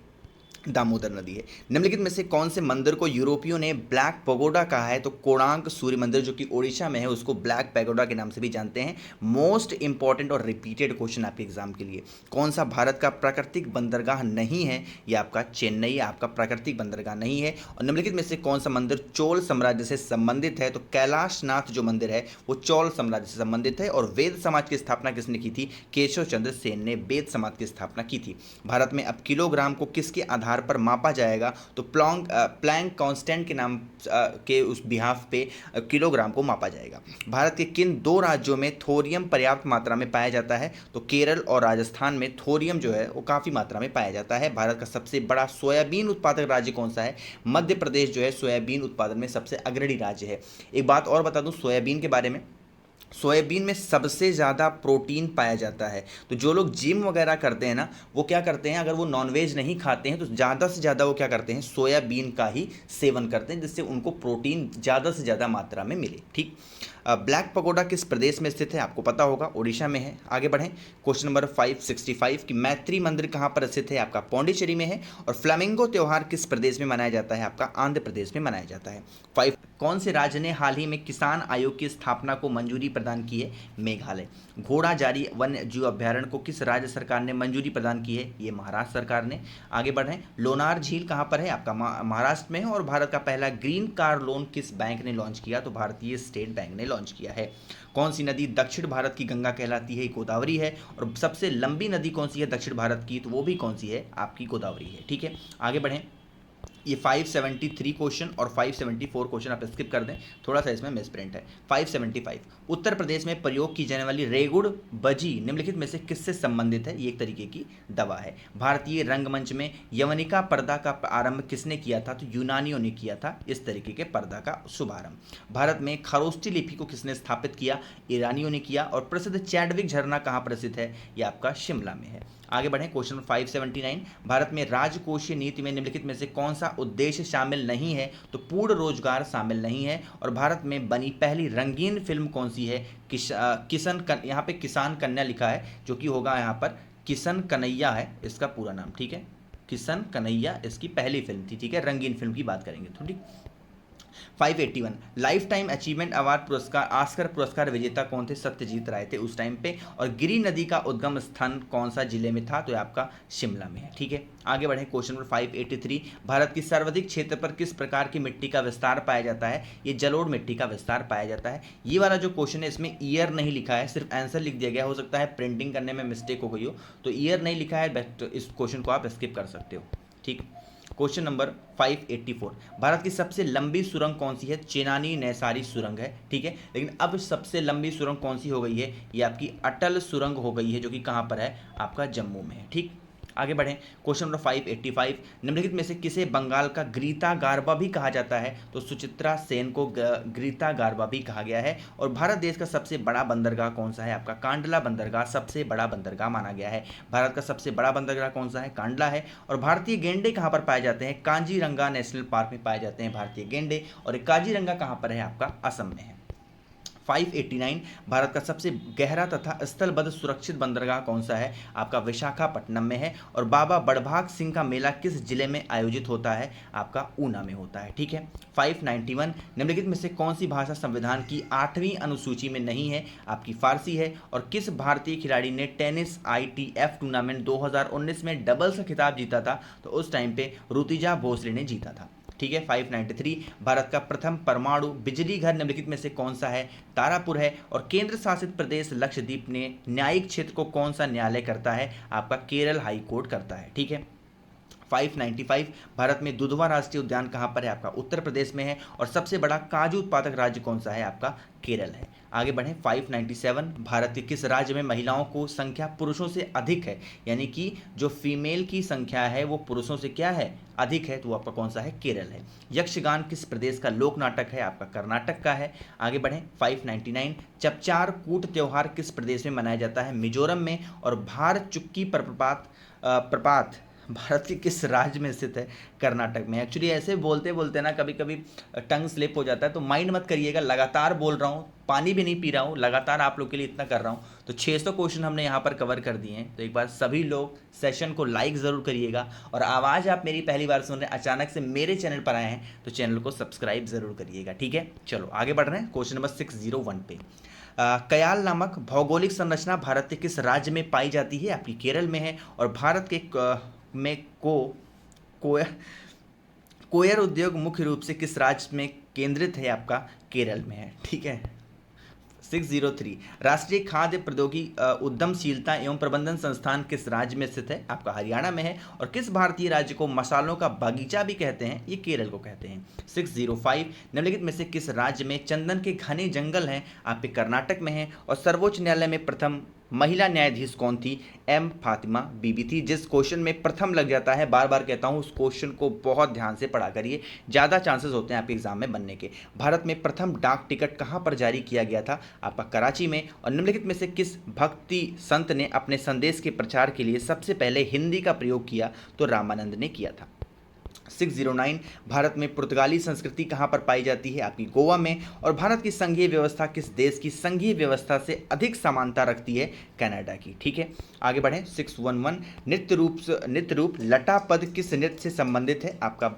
दामोदर नदी है। निम्नलिखित में से कौन से मंदिर को यूरोपियों ने ब्लैक पगोडा कहा है? तो कोणार्क सूर्य मंदिर जो कि ओडिशा में है उसको ब्लैक पैगोडा के नाम से भी जानते हैं। मोस्ट इंपॉर्टेंट और रिपीटेड क्वेश्चन आपके एग्जाम के लिए, कौन सा भारत का प्राकृतिक बंदरगाह नहीं है? ये आपका चेन्नई आपका प्राकृतिक बंदरगाह नहीं है। और निम्नलिखित में से कौन सा मंदिर चोल साम्राज्य से संबंधित है? तो कैलाशनाथ जो मंदिर है वो चोल साम्राज्य से संबंधित है। और वेद समाज की स्थापना किसने की थी? केशव चंद्र सेन ने वेद समाज की स्थापना की थी। भारत में अब किलोग्राम को किसके आधार पर मापा जाएगा? तो प्लैंक कांस्टेंट के नाम के उस बिहाफ पे किलोग्राम को मापा जाएगा। भारत के किन दो राज्यों में थोरियम पर्याप्त मात्रा में पाया जाता है? तो केरल और राजस्थान में थोरियम जो है वो काफ़ी मात्रा में पाया जाता है। भारत का सबसे बड़ा सोयाबीन उत्पादक राज्य कौन सा है? मध्य प्रदेश जो है सोयाबीन उत्पादन में सबसे अग्रणी राज्य है। एक बात और बता दूं सोयाबीन के बारे में, सोयाबीन में सबसे ज़्यादा प्रोटीन पाया जाता है। तो जो लोग जिम वगैरह करते हैं ना वो क्या करते हैं, अगर वो नॉनवेज नहीं खाते हैं तो ज़्यादा से ज़्यादा वो क्या करते हैं, सोयाबीन का ही सेवन करते हैं, जिससे उनको प्रोटीन ज़्यादा से ज़्यादा मात्रा में मिले। ठीक, ब्लैक पगोडा किस प्रदेश में स्थित है? आपको पता होगा ओडिशा में है। आगे बढ़ें, क्वेश्चन नंबर 565 कि मैत्री मंदिर कहाँ पर स्थित है? आपका पौंडीचेरी में है। और फ्लामिंगो त्यौहार किस प्रदेश में मनाया जाता है? आपका आंध्र प्रदेश में मनाया जाता है। 5 कौन से राज्य ने हाल ही में किसान आयोग की स्थापना को मंजूरी प्रदान की है? मेघालय। घोड़ाजारी वन्य जीव अभ्यारण्य को किस राज्य सरकार ने मंजूरी प्रदान की है? ये महाराष्ट्र सरकार ने। आगे बढ़ें, लोनार झील कहाँ पर है? आपका महाराष्ट्र में है। और भारत का पहला ग्रीन कार लोन किस बैंक ने लॉन्च किया? तो भारतीय स्टेट बैंक ने लॉन्च किया है। कौन सी नदी दक्षिण भारत की गंगा कहलाती है? गोदावरी है। और सबसे लंबी नदी कौन सी है दक्षिण भारत की? तो वो भी कौन सी है? आपकी गोदावरी है। ठीक है, आगे बढ़ें। ये 573 क्वेश्चन और 574 क्वेश्चन आप स्किप कर दें, थोड़ा सा इसमें मिसप्रिंट है। 575 उत्तर प्रदेश में प्रयोग की जाने वाली रेगुड़ बजी निम्नलिखित में से किससे संबंधित है? ये एक तरीके की दवा है। भारतीय रंगमंच में यवनिका पर्दा का आरंभ किसने किया था? तो यूनानियों ने किया था इस तरीके के पर्दा का शुभारंभ। भारत में खरोष्ठी लिपि को किसने स्थापित किया? ईरानियों ने किया। और प्रसिद्ध चैडविक झरना कहाँ प्रसिद्ध है? ये आपका शिमला में है। आगे बढ़ें, क्वेश्चन 579 भारत में राजकोषीय नीति में निम्नलिखित में से कौन सा उद्देश्य शामिल नहीं है? तो पूर्ण रोजगार शामिल नहीं है। और भारत में बनी पहली रंगीन फिल्म कौन सी है? यहाँ पे किसान कन्या लिखा है, जो कि होगा यहाँ पर किशन कन्हैया है इसका पूरा नाम। ठीक है, किशन कन्हैया इसकी पहली फिल्म थी। ठीक है, रंगीन फिल्म की बात करेंगे तो। ठीक, 581 लाइफ टाइम अचीवमेंट अवार्ड पुरस्कार ऑस्कर पुरस्कार विजेता कौन थे? सत्यजीत राय थे उस टाइम पे। और गिरी नदी का उद्गम स्थान कौन सा जिले में था? तो आपका शिमला में है। ठीक है, आगे बढ़े, क्वेश्चन नंबर 583 भारत की सर्वाधिक क्षेत्र पर किस प्रकार की मिट्टी का विस्तार पाया जाता है? ये जलोढ़ मिट्टी का विस्तार पाया जाता है। ये वाला जो क्वेश्चन है इसमें ईयर नहीं लिखा है, सिर्फ आंसर लिख दिया गया, हो सकता है प्रिंटिंग करने में मिस्टेक हो गई हो, तो ईयर नहीं लिखा है, बट इस क्वेश्चन को आप स्किप कर सकते हो। ठीक, क्वेश्चन नंबर 584 भारत की सबसे लंबी सुरंग कौन सी है? चेनानी नैसारी सुरंग है। ठीक है, लेकिन अब सबसे लंबी सुरंग कौन सी हो गई है? ये आपकी अटल सुरंग हो गई है, जो कि कहाँ पर है? आपका जम्मू में है। ठीक, आगे बढ़ें, क्वेश्चन नंबर 585 निम्नलिखित में से किसे बंगाल का ग्रीता गारबा भी कहा जाता है? तो सुचित्रा सेन को ग्रीता गारबा भी कहा गया है। और भारत देश का सबसे बड़ा बंदरगाह कौन सा है? आपका कांडला बंदरगाह सबसे बड़ा बंदरगाह माना गया है। भारत का सबसे बड़ा बंदरगाह कौन सा है? कांडला है। और भारतीय गेंडे कहाँ पर पाए जाते हैं? कांजीरंगा नेशनल पार्क में पाए जाते हैं भारतीय गेंडे। और काजीरंगा कहाँ पर है? आपका असम में है। 589 भारत का सबसे गहरा तथा स्थलबद्ध सुरक्षित बंदरगाह कौन सा है? आपका विशाखापट्टनम में है। और बाबा बड़भाग सिंह का मेला किस जिले में आयोजित होता है? आपका ऊना में होता है। ठीक है, 591 निम्नलिखित में से कौन सी भाषा संविधान की 8वीं अनुसूची में नहीं है? आपकी फारसी है। और किस भारतीय खिलाड़ी ने टेनिस ITF टूर्नामेंट 2019 में डबल्स का खिताब जीता था? तो उस टाइम पे ऋतुजा भोसले ने जीता था। ठीक है, 593 भारत का प्रथम परमाणु बिजली घर निम्नलिखित में से कौन सा है? तारापुर है। और केंद्र शासित प्रदेश लक्षद्वीप ने न्यायिक क्षेत्र को कौन सा न्यायालय करता है? आपका केरल हाई कोर्ट करता है। ठीक है, 595 भारत में दुधवा राष्ट्रीय उद्यान कहाँ पर है? आपका उत्तर प्रदेश में है। और सबसे बड़ा काजू उत्पादक राज्य कौन सा है? आपका केरल है। आगे बढ़ें, 597 भारत के किस राज्य में महिलाओं को संख्या पुरुषों से अधिक है? यानी कि जो फीमेल की संख्या है वो पुरुषों से क्या है? अधिक है। तो आपका कौन सा है? केरल है। यक्षगान किस प्रदेश का लोक नाटक है? आपका कर्नाटक का है। आगे बढ़ें, 599 चपचार कूट त्योहार किस प्रदेश में मनाया जाता है? मिजोरम में। और भार चुक्की प्रपात प्रपात भारत के किस राज्य में स्थित है? कर्नाटक में। एक्चुअली ऐसे बोलते बोलते ना कभी कभी टंग स्लिप हो जाता है, तो माइंड मत करिएगा, लगातार बोल रहा हूँ, पानी भी नहीं पी रहा हूँ, लगातार आप लोग के लिए इतना कर रहा हूँ। तो 600 क्वेश्चन हमने यहाँ पर कवर कर दिए हैं। तो एक बार सभी लोग सेशन को लाइक ज़रूर करिएगा, और आवाज़ आप मेरी पहली बार सुन रहे हैं, अचानक से मेरे चैनल पर आए हैं, तो चैनल को सब्सक्राइब ज़रूर करिएगा। ठीक है, चलो आगे बढ़ रहे हैं क्वेश्चन नंबर 601 पे। कयाल नामक भौगोलिक संरचना भारत के किस राज्य में पाई जाती है? आपकी केरल में है। और भारत के में कोयर कोयर उद्योग मुख्य रूप से किस राज्य में केंद्रित है? आपका केरल में है। ठीक है। 603 राष्ट्रीय खाद्य प्रौद्योगिकी उद्यमशीलता एवं प्रबंधन संस्थान किस राज्य में स्थित है? आपका हरियाणा में है। और किस भारतीय राज्य को मसालों का बगीचा भी कहते हैं? ये केरल को कहते हैं। 605 निम्नलिखित में से किस राज्य में चंदन के घने जंगल हैं? आपके कर्नाटक में है। और सर्वोच्च न्यायालय में प्रथम महिला न्यायाधीश कौन थी? एम फातिमा बीबी थी। जिस क्वेश्चन में प्रथम लग जाता है, बार बार कहता हूं, उस क्वेश्चन को बहुत ध्यान से पढ़ा करिए, ज़्यादा चांसेस होते हैं आपके एग्जाम में बनने के। भारत में प्रथम डाक टिकट कहां पर जारी किया गया था? आपका कराची में। और निम्नलिखित में से किस भक्ति संत ने अपने संदेश के प्रचार के लिए सबसे पहले हिंदी का प्रयोग किया? तो रामानंद ने किया था। 609 भारत में पुर्तगाली संस्कृति कहाँ पर पाई जाती है? आपकी गोवा में। और भारत की संघीय व्यवस्था किस देश की संघीय व्यवस्था से अधिक समानता रखती है? कनाडा की। ठीक है, आगे बढ़ें। 611 नृत्य रूप लटा पद किस नृत्य से संबंधित है? आपका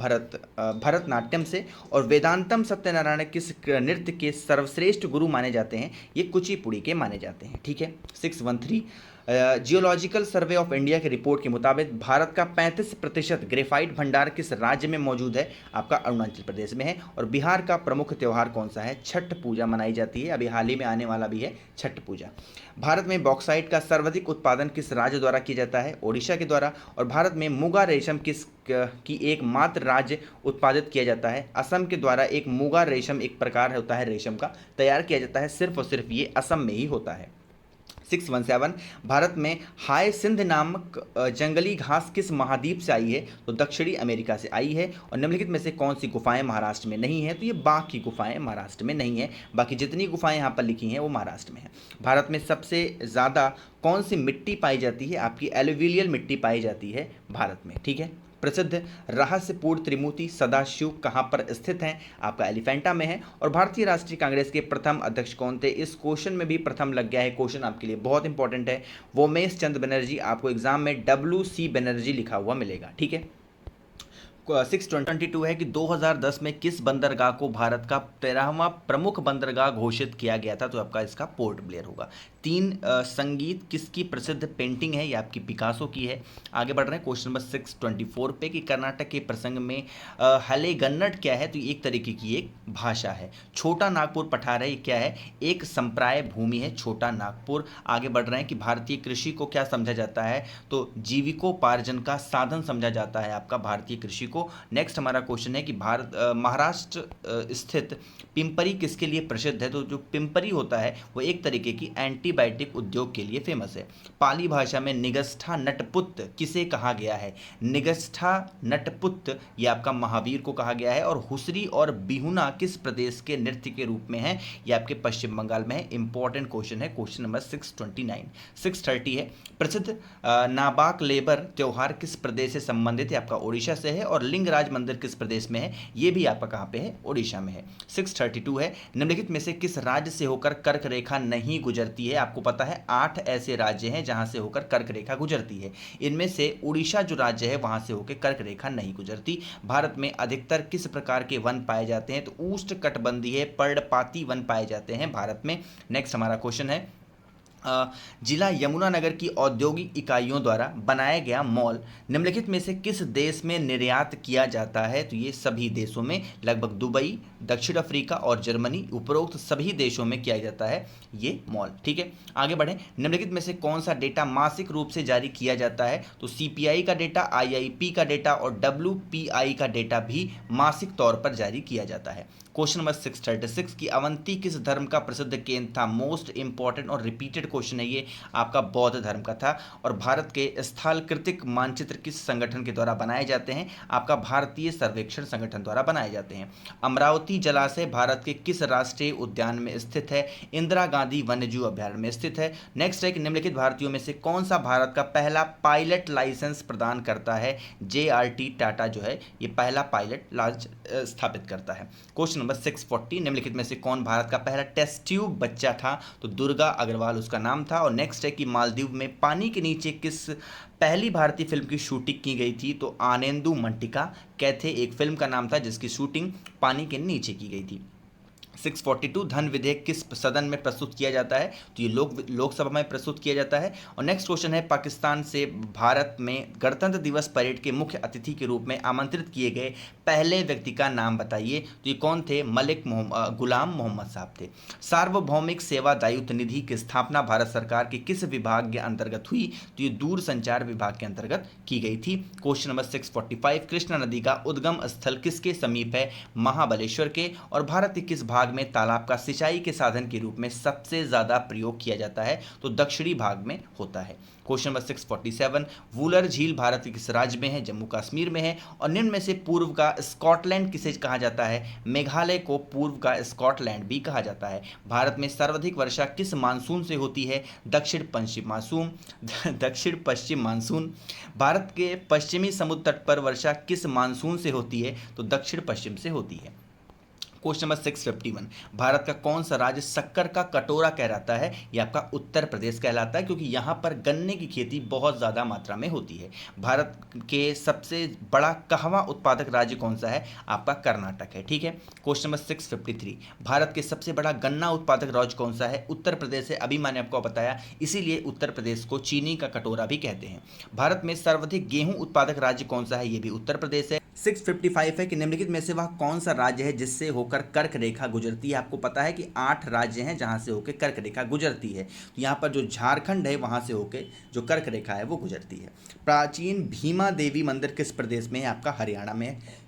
भरतनाट्यम से। और वेदांतम सत्यनारायण किस नृत्य के सर्वश्रेष्ठ गुरु माने जाते हैं? ये कुचिपुड़ी के माने जाते हैं। ठीक है। 613 जियोलॉजिकल सर्वे ऑफ इंडिया की रिपोर्ट के मुताबिक भारत का 35% ग्रेफाइट भंडार किस राज्य में मौजूद है? आपका अरुणाचल प्रदेश में है। और बिहार का प्रमुख त्यौहार कौन सा है? छठ पूजा मनाई जाती है, अभी हाल ही में आने वाला भी है छठ पूजा। भारत में बॉक्साइट का सर्वाधिक उत्पादन किस राज्य द्वारा किया जाता है? ओडिशा के द्वारा। और भारत में मुगा रेशम किस की एकमात्र राज्य उत्पादित किया जाता है? असम के द्वारा। एक मुगा रेशम एक प्रकार होता है रेशम का, तैयार किया जाता है सिर्फ और सिर्फ ये असम में ही होता है। 617 भारत में हाय सिंध नामक जंगली घास किस महाद्वीप से आई है? तो दक्षिणी अमेरिका से आई है। और निम्नलिखित में से कौन सी गुफाएं महाराष्ट्र में नहीं है? तो ये बाघ की गुफाएं महाराष्ट्र में नहीं है, बाकी जितनी गुफाएं यहाँ पर लिखी हैं वो महाराष्ट्र में है। भारत में सबसे ज़्यादा कौन सी मिट्टी पाई जाती है? आपकी एलुवियल मिट्टी पाई जाती है भारत में। ठीक है। प्रसिद्ध रहस्यपूर्ण त्रिमूर्ति सदाशिव कहाँ पर स्थित हैं? आपका एलिफेंटा में है। और भारतीय राष्ट्रीय कांग्रेस के प्रथम अध्यक्ष कौन थे? इस क्वेश्चन में भी प्रथम लग गया है, क्वेश्चन आपके लिए बहुत इंपॉर्टेंट है। वोमेश चंद बनर्जी। आपको एग्जाम में WC बनर्जी लिखा हुआ मिलेगा। ठीक है। 622 है कि 2010 में किस बंदरगाह को भारत का 13वां प्रमुख बंदरगाह घोषित किया गया था? तो आपका इसका पोर्ट ब्लेयर होगा। 3 संगीत किसकी प्रसिद्ध पेंटिंग है? ये आपकी पिकासो की है। आगे बढ़ रहे हैं क्वेश्चन नंबर 624 पे कि कर्नाटक के प्रसंग में हलेगन्नड क्या है? तो एक तरीके की एक भाषा है। छोटा नागपुर पठार है, ये क्या है? एक संप्राय भूमि है छोटा नागपुर। आगे बढ़ रहे हैं कि भारतीय कृषि को क्या समझा जाता है? तो जीविकोपार्जन का साधन समझा जाता है आपका भारतीय कृषि को। नेक्स्ट हमारा क्वेश्चन है कि महाराष्ट्र स्थित पिंपरी किसके लिए प्रसिद्ध है? तो जो पिंपरी होता है वो एक तरीके की एंटीबायोटिक उद्योग के लिए फेमस है। पाली भाषा में निगष्ठा नटपुत्त किसे कहा गया है? निगष्ठा नटपुत्त ये आपका महावीर को कहा गया है। और हुसरी और बिहुना किस प्रदेश के नृत्य के रूप में है? ये आपके पश्चिम बंगाल में है। इंपॉर्टेंट क्वेश्चन है, क्वेश्चन नंबर 629। 630 है प्रसिद्ध नाबाक लेबर त्योहार किस प्रदेश से संबंधित है? आपका ओडिशा से है। और लिंगराज मंदिर किस प्रदेश में है? ये भी आपका कहाँ पे है? ओडिशा में है। 632 है निम्नलिखित में से किस राज्य से होकर कर्क रेखा नहीं गुजरती है? आपको पता है 8 ऐसे राज्य हैं जहां से होकर कर्क रेखा गुजरती है। इनमें से उड़ीसा जो राज्य है वहां से होकर कर्क रेखा नहीं गुजरती। भारत में अधिकतर किस प्रकार के वन पाए जाते हैं? तो उष्णकटिबंधीय पर्णपाती वन पाए जाते हैं भारत में। नेक्स्ट हमारा क्वेश्चन है जिला यमुनानगर की औद्योगिक इकाइयों द्वारा बनाया गया मॉल निम्नलिखित में से किस देश में निर्यात किया जाता है? तो ये सभी देशों में, लगभग दुबई, दक्षिण अफ्रीका और जर्मनी, उपरोक्त सभी देशों में किया जाता है ये मॉल। ठीक है, आगे बढ़ें। निम्नलिखित में से कौन सा डेटा मासिक रूप से जारी किया जाता है? तो CPI का डेटा, IIP का डेटा और WPI का डेटा भी मासिक तौर पर जारी किया जाता है। क्वेश्चन नंबर 636 की अवंती किस धर्म का प्रसिद्ध केंद्र था? मोस्ट इंपॉर्टेंट और रिपीटेड क्वेश्चन है ये, आपका बौद्ध धर्म का था। और भारत के स्थलाकृतिक मानचित्र किस संगठन के द्वारा बनाए जाते हैं? आपका भारतीय सर्वेक्षण संगठन द्वारा बनाए जाते हैं। अमरावती जलाशय भारत के किस राष्ट्रीय उद्यान में स्थित है? इंदिरा गांधी वन्यजीव अभ्यारण्य में स्थित है। नेक्स्ट है कि निम्नलिखित भारतीयों में से कौन सा भारत का पहला पायलट लाइसेंस प्रदान करता है? JRT टाटा जो है ये पहला पायलट लाइसेंस स्थापित करता है। क्वेश्चन नंबर 640, निम्नलिखित में से कौन भारत का पहला टेस्ट ट्यूब बच्चा था? तो दुर्गा अग्रवाल उसका नाम था। और नेक्स्ट है कि मालदीव में पानी के नीचे किस पहली भारतीय फिल्म की शूटिंग की गई थी? तो आनेंदु मट्टिका कैथे एक फिल्म का नाम था जिसकी शूटिंग पानी के नीचे की गई थी। 642, धन विधेयक किस सदन में प्रस्तुत किया जाता है? तो ये लोकसभा में प्रस्तुत किया जाता है। और नेक्स्ट क्वेश्चन है, पाकिस्तान से भारत में गणतंत्र दिवस परेड के मुख्य अतिथि के रूप में आमंत्रित किए गए पहले व्यक्ति का नाम बताइए। तो ये कौन थे? मलिक गुलाम मोहम्मद साहब थे। सार्वभौमिक सेवा दायित्व निधि की स्थापना भारत सरकार के किस विभाग के अंतर्गत हुई? तो ये दूर संचार विभाग के अंतर्गत की गई थी। क्वेश्चन नंबर 645, कृष्णा नदी का उद्गम स्थल किसके समीप है? महाबलेश्वर के। और भारत के किस भाग में तालाब का सिंचाई के साधन के रूप में सबसे ज्यादा प्रयोग किया जाता है? तो दक्षिणी भाग में होता है। क्वेश्चन नंबर 647, वूलर झील भारत के किस राज्य में है? जम्मू कश्मीर में है। और निम्न में से पूर्व का स्कॉटलैंड किसे कहा जाता है? मेघालय को पूर्व का स्कॉटलैंड भी कहा जाता है। भारत में सर्वाधिक वर्षा किस मानसून से होती है? दक्षिण पश्चिम मानसून। भारत के पश्चिमी समुद्र तट पर वर्षा किस मानसून से होती है? तो दक्षिण पश्चिम से होती है। क्वेश्चन नंबर 651, भारत का कौन सा राज्य शक्कर का कटोरा कहलाता है? ये आपका उत्तर प्रदेश कहलाता है, क्योंकि यहाँ पर गन्ने की खेती बहुत ज़्यादा मात्रा में होती है। भारत के सबसे बड़ा कहवा उत्पादक राज्य कौन सा है? आपका कर्नाटक है। ठीक है। क्वेश्चन नंबर 653, भारत के सबसे बड़ा गन्ना उत्पादक राज्य कौन सा है? उत्तर प्रदेश है। अभी मैंने आपको बताया, इसीलिए उत्तर प्रदेश को चीनी का कटोरा भी कहते हैं। भारत में सर्वाधिक गेहूं उत्पादक राज्य कौन सा है? ये भी उत्तर प्रदेश है। 655 है कि निम्नलिखित में से वह कौन सा राज्य है जिससे होकर कर्क रेखा गुजरती है? आपको पता है कि 8 राज्य हैं जहां से होकर कर्क रेखा गुजरती है। तो यहाँ पर जो झारखंड है वहां से होकर जो कर्क रेखा है वो गुजरती है। प्राचीन भीमा देवी मंदिर किस प्रदेश में है? आपका हरियाणा में है।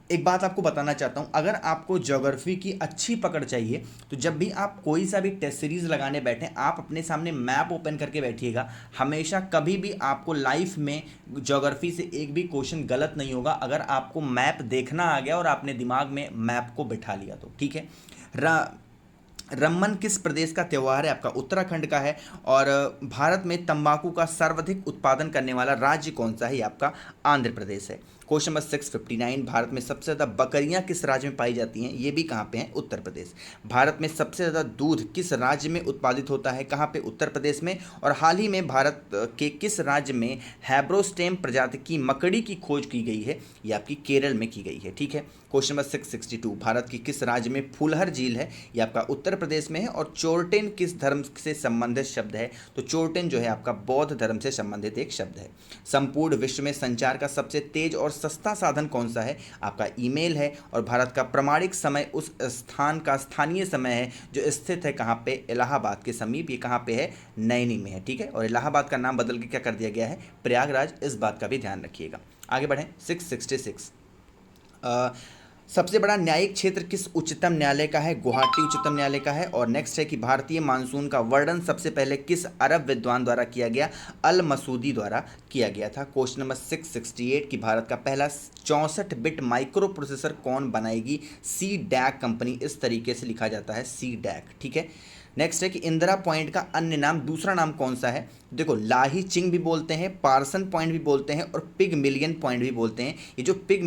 एक बात आपको बताना चाहता हूँ, अगर आपको ज्योग्राफी की अच्छी पकड़ चाहिए तो जब भी आप कोई सा भी टेस्ट सीरीज लगाने बैठें, आप अपने सामने मैप ओपन करके बैठिएगा। हमेशा कभी भी आपको लाइफ में ज्योग्राफी से एक भी क्वेश्चन गलत नहीं होगा अगर आपको मैप देखना आ गया और आपने दिमाग में मैप को बिठा लिया तो। ठीक है। रम्मन किस प्रदेश का त्यौहार है? आपका उत्तराखंड का है। और भारत में तंबाकू का सर्वाधिक उत्पादन करने वाला राज्य कौन सा है? आपका आंध्र प्रदेश है। क्वेश्चन नंबर 659, भारत में सबसे ज़्यादा बकरियां किस राज्य में पाई जाती हैं? ये भी कहाँ पे हैं? उत्तर प्रदेश। भारत में सबसे ज़्यादा दूध किस राज्य में उत्पादित होता है? कहाँ पे? उत्तर प्रदेश में। और हाल ही में भारत के किस राज्य में हैब्रोस्टेम प्रजाति की मकड़ी की खोज की गई है? ये आपकी केरल में की गई है। ठीक है। क्वेश्चन नंबर 662, भारत की किस राज्य में फूलहर झील है? ये आपका उत्तर प्रदेश में है। और चोरटेन किस धर्म से संबंधित शब्द है? तो चोरटेन जो है आपका बौद्ध धर्म से संबंधित एक शब्द है। संपूर्ण विश्व में संचार का सबसे तेज और सस्ता साधन कौन सा है? आपका ईमेल है। और भारत का प्रमाणिक समय उस स्थान का स्थानीय समय है जो स्थित है कहाँ पे? इलाहाबाद के समीप। ये कहाँ पे है? नैनी में है। ठीक है। और इलाहाबाद का नाम बदल के क्या कर दिया गया है? प्रयागराज। इस बात का भी ध्यान रखिएगा। आगे बढ़ें। 666, सबसे बड़ा न्यायिक क्षेत्र किस उच्चतम न्यायालय का है? गुवाहाटी उच्चतम न्यायालय का है। और नेक्स्ट है कि भारतीय मानसून का वर्णन सबसे पहले किस अरब विद्वान द्वारा किया गया? अल मसूदी द्वारा किया गया था। क्वेश्चन नंबर 668 कि भारत का पहला 64 बिट माइक्रो प्रोसेसर कौन बनाएगी? CDAC company. इस तरीके से लिखा जाता है CDAC। ठीक है। नेक्स्ट है कि इंदिरा पॉइंट का अन्य नाम, दूसरा नाम कौन सा है? देखो, लाही चिंग भी बोलते हैं, पार्सन पॉइंट भी बोलते हैं और पिग मिलियन पॉइंट भी बोलते हैं। ये जो पिग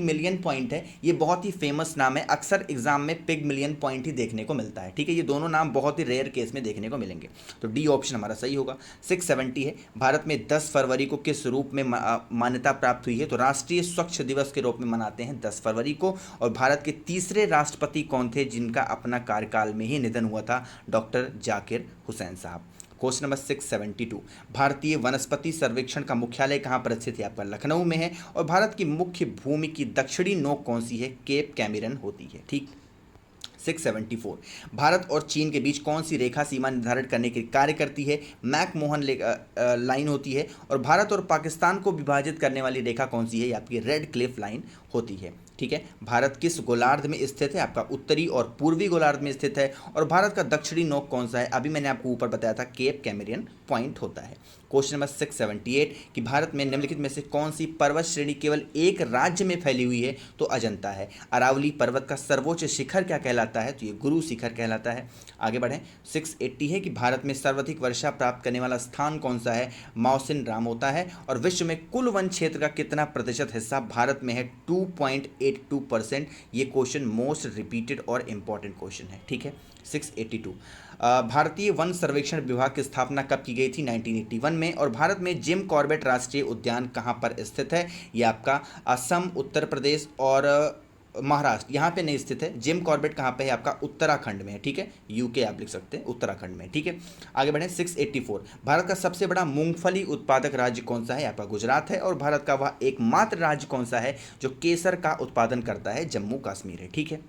मिलियन पॉइंट है ये बहुत ही फेमस नाम है। अक्सर एग्जाम में पिग मिलियन पॉइंट ही देखने को मिलता है। ठीक है। ये दोनों नाम बहुत ही रेयर केस में देखने को मिलेंगे, तो डी ऑप्शन हमारा सही होगा। 670 है, भारत में 10 फरवरी को किस रूप में मान्यता प्राप्त हुई है? तो राष्ट्रीय स्वच्छ दिवस के रूप में मनाते हैं 10 फरवरी को। और भारत के तीसरे राष्ट्रपति कौन थे जिनका अपना कार्यकाल में ही निधन हुआ था? डॉक्टर जाकिर हुसैन साहब। क्वेश्चन नंबर 672, भारतीय वनस्पति सर्वेक्षण का मुख्यालय कहाँ पर स्थित है? आपका लखनऊ में है। और भारत की मुख्य भूमि की दक्षिणी नोक कौन सी है? केप कैमेरन होती है। ठीक। 674, भारत और चीन के बीच कौन सी रेखा सीमा निर्धारित करने के कार्य करती है? मैकमोहन लाइन होती है। और भारत और पाकिस्तान को विभाजित करने वाली रेखा कौन सी है? ये आपकी रेड क्लिफ लाइन होती है। ठीक है, भारत किस गोलार्ध में स्थित है? आपका उत्तरी और पूर्वी गोलार्ध में स्थित है। और भारत का दक्षिणी नोक कौन सा है? अभी मैंने आपको ऊपर बताया था, केप कैमेरियन पॉइंट होता है। क्वेश्चन नंबर 678 कि भारत में निम्नलिखित में से कौन सी पर्वत श्रेणी केवल एक राज्य में फैली हुई है? तो अजंता है। अरावली पर्वत का सर्वोच्च शिखर क्या कहलाता है? तो ये गुरु शिखर कहलाता है। आगे बढ़ें, 680 है कि भारत में सर्वाधिक वर्षा प्राप्त करने वाला स्थान कौन सा है? मौसिन राम होता है। और विश्व में कुल वन क्षेत्र का कितना प्रतिशत हिस्सा भारत में है? 2.82%। ये क्वेश्चन मोस्ट रिपीटेड और इंपॉर्टेंट क्वेश्चन है। ठीक है, 682 भारतीय वन सर्वेक्षण विभाग की स्थापना कब की गई थी? 1981 में। और भारत में जिम कॉर्बेट राष्ट्रीय उद्यान कहाँ पर स्थित है? ये आपका असम, उत्तर प्रदेश और महाराष्ट्र, यहाँ पे नहीं स्थित है। जिम कॉर्बेट कहाँ पे है? आपका उत्तराखंड में है। ठीक है, यूके आप लिख सकते हैं, उत्तराखंड में। ठीक है, आगे बढ़ें, 684 भारत का सबसे बड़ा मूंगफली उत्पादक राज्य कौन सा है? आपका गुजरात है। और भारत का वह एकमात्र राज्य कौन सा है जो केसर का उत्पादन करता है? जम्मू कश्मीर है। ठीक है,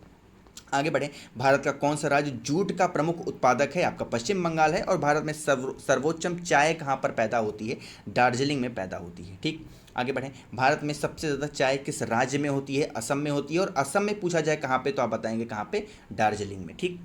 आगे बढ़ें, भारत का कौन सा राज्य जूट का प्रमुख उत्पादक है? आपका पश्चिम बंगाल है। और भारत में सर्वोच्चम चाय कहाँ पर पैदा होती है? दार्जिलिंग में पैदा होती है। ठीक, आगे बढ़ें, भारत में सबसे ज़्यादा चाय किस राज्य में होती है? असम में होती है। और असम में पूछा जाए कहाँ पे, तो आप बताएंगे कहाँ पे? दार्जिलिंग में। ठीक,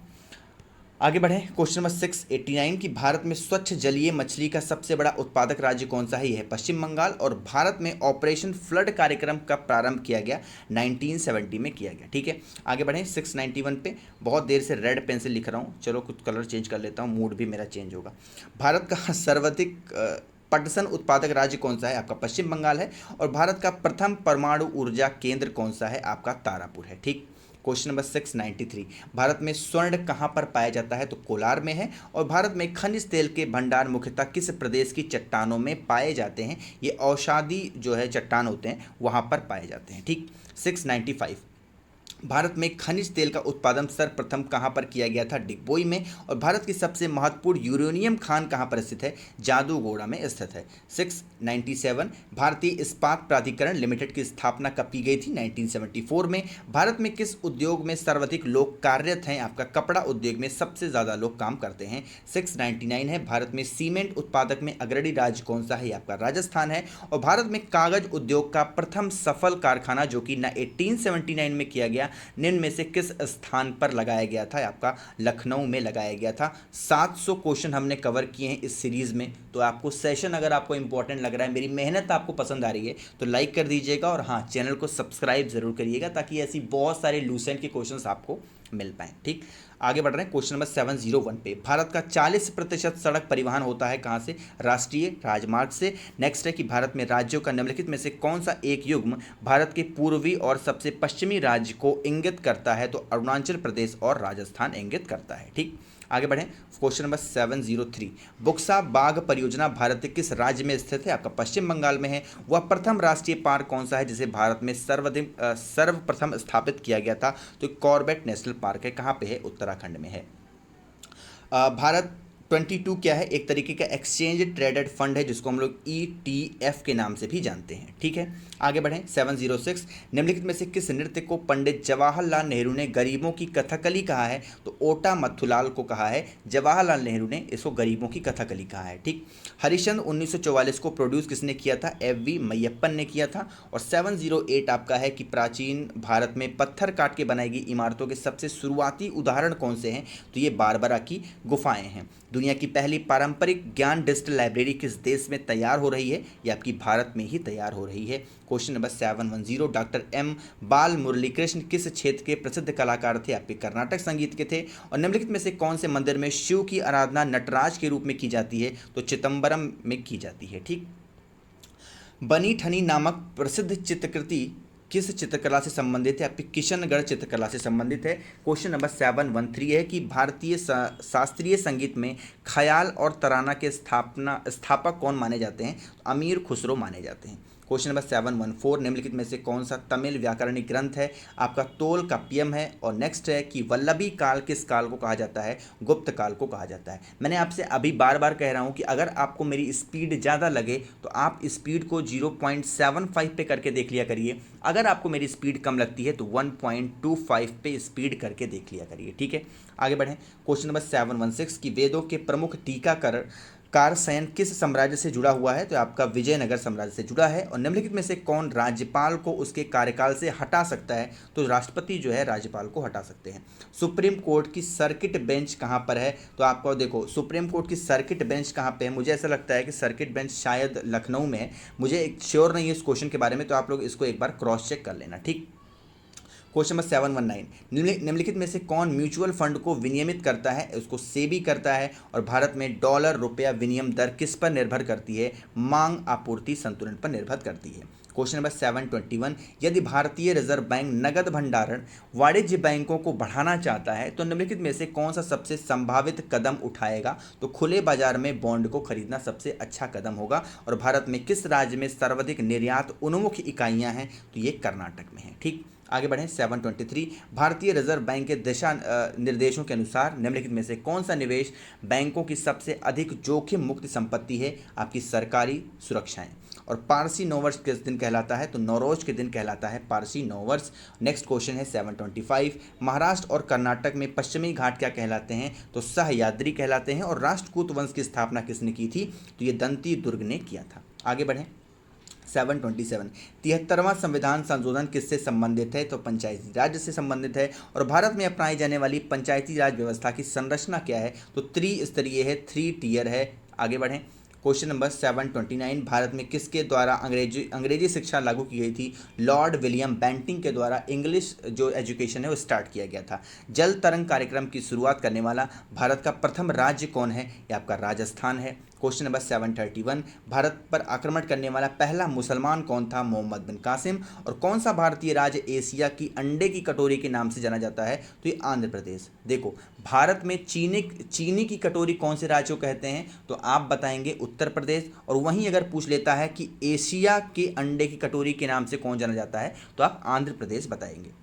आगे बढ़ें, क्वेश्चन नंबर 689 कि भारत में स्वच्छ जलीय मछली का सबसे बड़ा उत्पादक राज्य कौन सा है? यह है पश्चिम बंगाल। और भारत में ऑपरेशन फ्लड कार्यक्रम कब प्रारंभ किया गया? 1970 में किया गया। ठीक है, आगे बढ़ें, 691 पे बहुत देर से रेड पेन से लिख रहा हूँ, चलो कुछ कलर चेंज कर लेता हूँ, मूड भी मेरा चेंज होगा। भारत का सर्वाधिक पटसन उत्पादक राज्य कौन सा है? आपका पश्चिम बंगाल है। और भारत का प्रथम परमाणु ऊर्जा केंद्र कौन सा है? आपका तारापुर है। ठीक, क्वेश्चन नंबर 693 भारत में स्वर्ण कहाँ पर पाया जाता है? तो कोलार में है। और भारत में खनिज तेल के भंडार मुख्यतः किस प्रदेश की चट्टानों में पाए जाते हैं? ये औषधि जो है चट्टान होते हैं, वहाँ पर पाए जाते हैं। ठीक, 695 भारत में खनिज तेल का उत्पादन सर्वप्रथम कहाँ पर किया गया था? डिगबोई में। और भारत की सबसे महत्वपूर्ण यूरेनियम खान कहाँ पर स्थित है? जादूगोड़ा में स्थित है। 697 भारतीय इस्पात प्राधिकरण लिमिटेड की स्थापना कब की गई थी? 1974 में। भारत में किस उद्योग में सर्वाधिक लोग कार्यरत हैं? आपका कपड़ा उद्योग में सबसे ज़्यादा लोग काम करते हैं। 699 है भारत में सीमेंट उत्पादक में अग्रणी राज्य कौन सा है? आपका राजस्थान है। और भारत में कागज उद्योग का प्रथम सफल कारखाना जो कि 1879 में किया गया, निम्न में से किस स्थान पर लगाया गया था? आपका लखनऊ में लगाया गया था। 700 क्वेश्चन हमने कवर किए हैं इस सीरीज़ में। तो आपको सेशन अगर आपको इंपॉर्टेंट लग रहा है, मेरी मेहनत आपको पसंद आ रही है, तो लाइक कर दीजिएगा। और हाँ, चैनल को सब्सक्राइब जरूर करिएगा ताकि ऐसी बहुत सारे लूसेंट के क्वेश्चंस आपको मिल पाएँ। ठीक, आगे बढ़ रहे हैं, क्वेश्चन नंबर 701 पे भारत का 40% सड़क परिवहन होता है कहाँ से? राष्ट्रीय राजमार्ग से। नेक्स्ट है कि भारत में राज्यों का निम्नलिखित में से कौन सा एक युग्म भारत के पूर्वी और सबसे पश्चिमी राज्य को इंगित करता है? तो अरुणाचल प्रदेश और राजस्थान इंगित करता है। ठीक, आगे बढ़ें, क्वेश्चन नंबर 703 बुक्सा बाघ परियोजना भारत के किस राज्य में स्थित है? आपका पश्चिम बंगाल में है। वह प्रथम राष्ट्रीय पार्क कौन सा है जिसे भारत में सर्वप्रथम स्थापित किया गया था? तो कॉर्बेट नेशनल पार्क है। कहाँ पे है? उत्तराखंड में है। भारत 22 क्या है? एक तरीके का एक्सचेंज ट्रेडेड फंड है जिसको हम लोग ETF के नाम से भी जानते हैं। ठीक है, आगे बढ़ें, 706 निम्नलिखित में से किस नृत्य को पंडित जवाहरलाल नेहरू ने गरीबों की कथकली कहा है? तो ओटा मथुलाल को कहा है। जवाहरलाल नेहरू ने इसको गरीबों की कथकली कहा है। ठीक, हरिश्चंद्र 1944 को प्रोड्यूस किसने किया था? FV मैयप्पन ने किया था। और 708 आपका है कि प्राचीन भारत में पत्थर काट के बनाई गई इमारतों के सबसे शुरुआती उदाहरण कौन से हैं? तो ये बारबरा की गुफाएं हैं। दुनिया की पहली पारंपरिक ज्ञान डिजिटल लाइब्रेरी किस देश में तैयार हो रही है? ये आपकी भारत में ही तैयार हो रही है। क्वेश्चन नंबर 710 डॉक्टर M बाल मुरली कृष्ण किस क्षेत्र के प्रसिद्ध कलाकार थे? आपके कर्नाटक संगीत के थे। और निम्नलिखित में से कौन से मंदिर में शिव की आराधना नटराज के रूप में की जाती है? तो चिदम्बरम में की जाती है। ठीक, बनी ठनी नामक प्रसिद्ध चित्रकृति किस चित्रकला से संबंधित है? आपके किशनगढ़ चित्रकला से संबंधित है। क्वेश्चन नंबर 713 है कि भारतीय शास्त्रीय संगीत में ख्याल और तराना के स्थापक कौन माने जाते हैं? अमीर खुसरो माने जाते हैं। क्वेश्चन नंबर 714 निम्नलिखित में से कौन सा तमिल व्याकरणिक ग्रंथ है? आपका तोल काप्यम है। और नेक्स्ट है कि वल्लभी काल किस काल को कहा जाता है? गुप्त काल को कहा जाता है। मैंने आपसे अभी बार बार कह रहा हूं कि अगर आपको मेरी स्पीड ज़्यादा लगे तो आप स्पीड को 0.75 पे करके देख लिया करिए। अगर आपको मेरी स्पीड कम लगती है तो 1.25 पे स्पीड करके देख लिया करिए। ठीक है, आगे बढ़ें, क्वेश्चन नंबर 716 की वेदों के प्रमुख कारसैन किस साम्राज्य से जुड़ा हुआ है? तो आपका विजयनगर साम्राज्य से जुड़ा है। और निम्नलिखित में से कौन राज्यपाल को उसके कार्यकाल से हटा सकता है? तो राष्ट्रपति जो है राज्यपाल को हटा सकते हैं। सुप्रीम कोर्ट की सर्किट बेंच कहाँ पर है? तो आपको देखो सुप्रीम कोर्ट की सर्किट बेंच कहाँ पे है, मुझे ऐसा लगता है कि सर्किट बेंच शायद लखनऊ में है, मुझे एक श्योर नहीं है इस क्वेश्चन के बारे में, तो आप लोग इसको एक बार क्रॉस चेक कर लेना। ठीक, क्वेश्चन नंबर 719, निम्नलिखित में से कौन म्यूचुअल फंड को विनियमित करता है? उसको सेबी करता है। और भारत में डॉलर रुपया विनिमय दर किस पर निर्भर करती है? मांग आपूर्ति संतुलन पर निर्भर करती है। क्वेश्चन नंबर 721, यदि भारतीय रिजर्व बैंक नगद भंडारण वाणिज्य बैंकों को बढ़ाना चाहता है तो निम्नलिखित में से कौन सा सबसे संभावित कदम उठाएगा? तो खुले बाजार में बॉन्ड को खरीदना सबसे अच्छा कदम होगा। और भारत में किस राज्य में सर्वाधिक निर्यात उन्मुख इकाइयां हैं? तो ये कर्नाटक में है। ठीक, आगे बढ़ें। 723, भारतीय रिजर्व बैंक के दिशा निर्देशों के अनुसार निम्नलिखित में से कौन सा निवेश बैंकों की सबसे अधिक जोखिम मुक्त संपत्ति है? आपकी सरकारी सुरक्षाएं। और पारसी नववर्ष किस दिन कहलाता है? तो नौरोज के दिन कहलाता है पारसी नववर्ष। नेक्स्ट क्वेश्चन है 725, महाराष्ट्र और कर्नाटक में पश्चिमी घाट क्या कहलाते हैं? तो सहयाद्री कहलाते हैं। और राष्ट्रकूट वंश की स्थापना किसने की थी? तो ये दंती दुर्ग ने किया था। आगे बढ़ें। 727, 73वां संविधान संशोधन किससे संबंधित है? तो पंचायती राज से संबंधित है। और भारत में अपनाई जाने वाली पंचायती राज व्यवस्था की संरचना क्या है? तो त्रिस्तरीय है, 3 टियर है। आगे बढ़ें। क्वेश्चन नंबर 729, भारत में किसके द्वारा अंग्रेजी शिक्षा लागू की गई थी? लॉर्ड विलियम बेंटिंग के द्वारा इंग्लिश जो एजुकेशन है वो स्टार्ट किया गया था। जल तरंग कार्यक्रम की शुरुआत करने वाला भारत का प्रथम राज्य कौन है? ये आपका राजस्थान है। क्वेश्चन नंबर 731, भारत पर आक्रमण करने वाला पहला मुसलमान कौन था? मोहम्मद बिन कासिम। और कौन सा भारतीय राज्य एशिया की अंडे की कटोरी के नाम से जाना जाता है? तो ये आंध्र प्रदेश। देखो भारत में चीनी की कटोरी कौन से राज्य को कहते हैं? तो आप बताएंगे उत्तर प्रदेश। और वहीं अगर पूछ लेता है कि एशिया के अंडे की कटोरी के नाम से कौन जाना जाता है? तो आप आंध्र प्रदेश बताएंगे।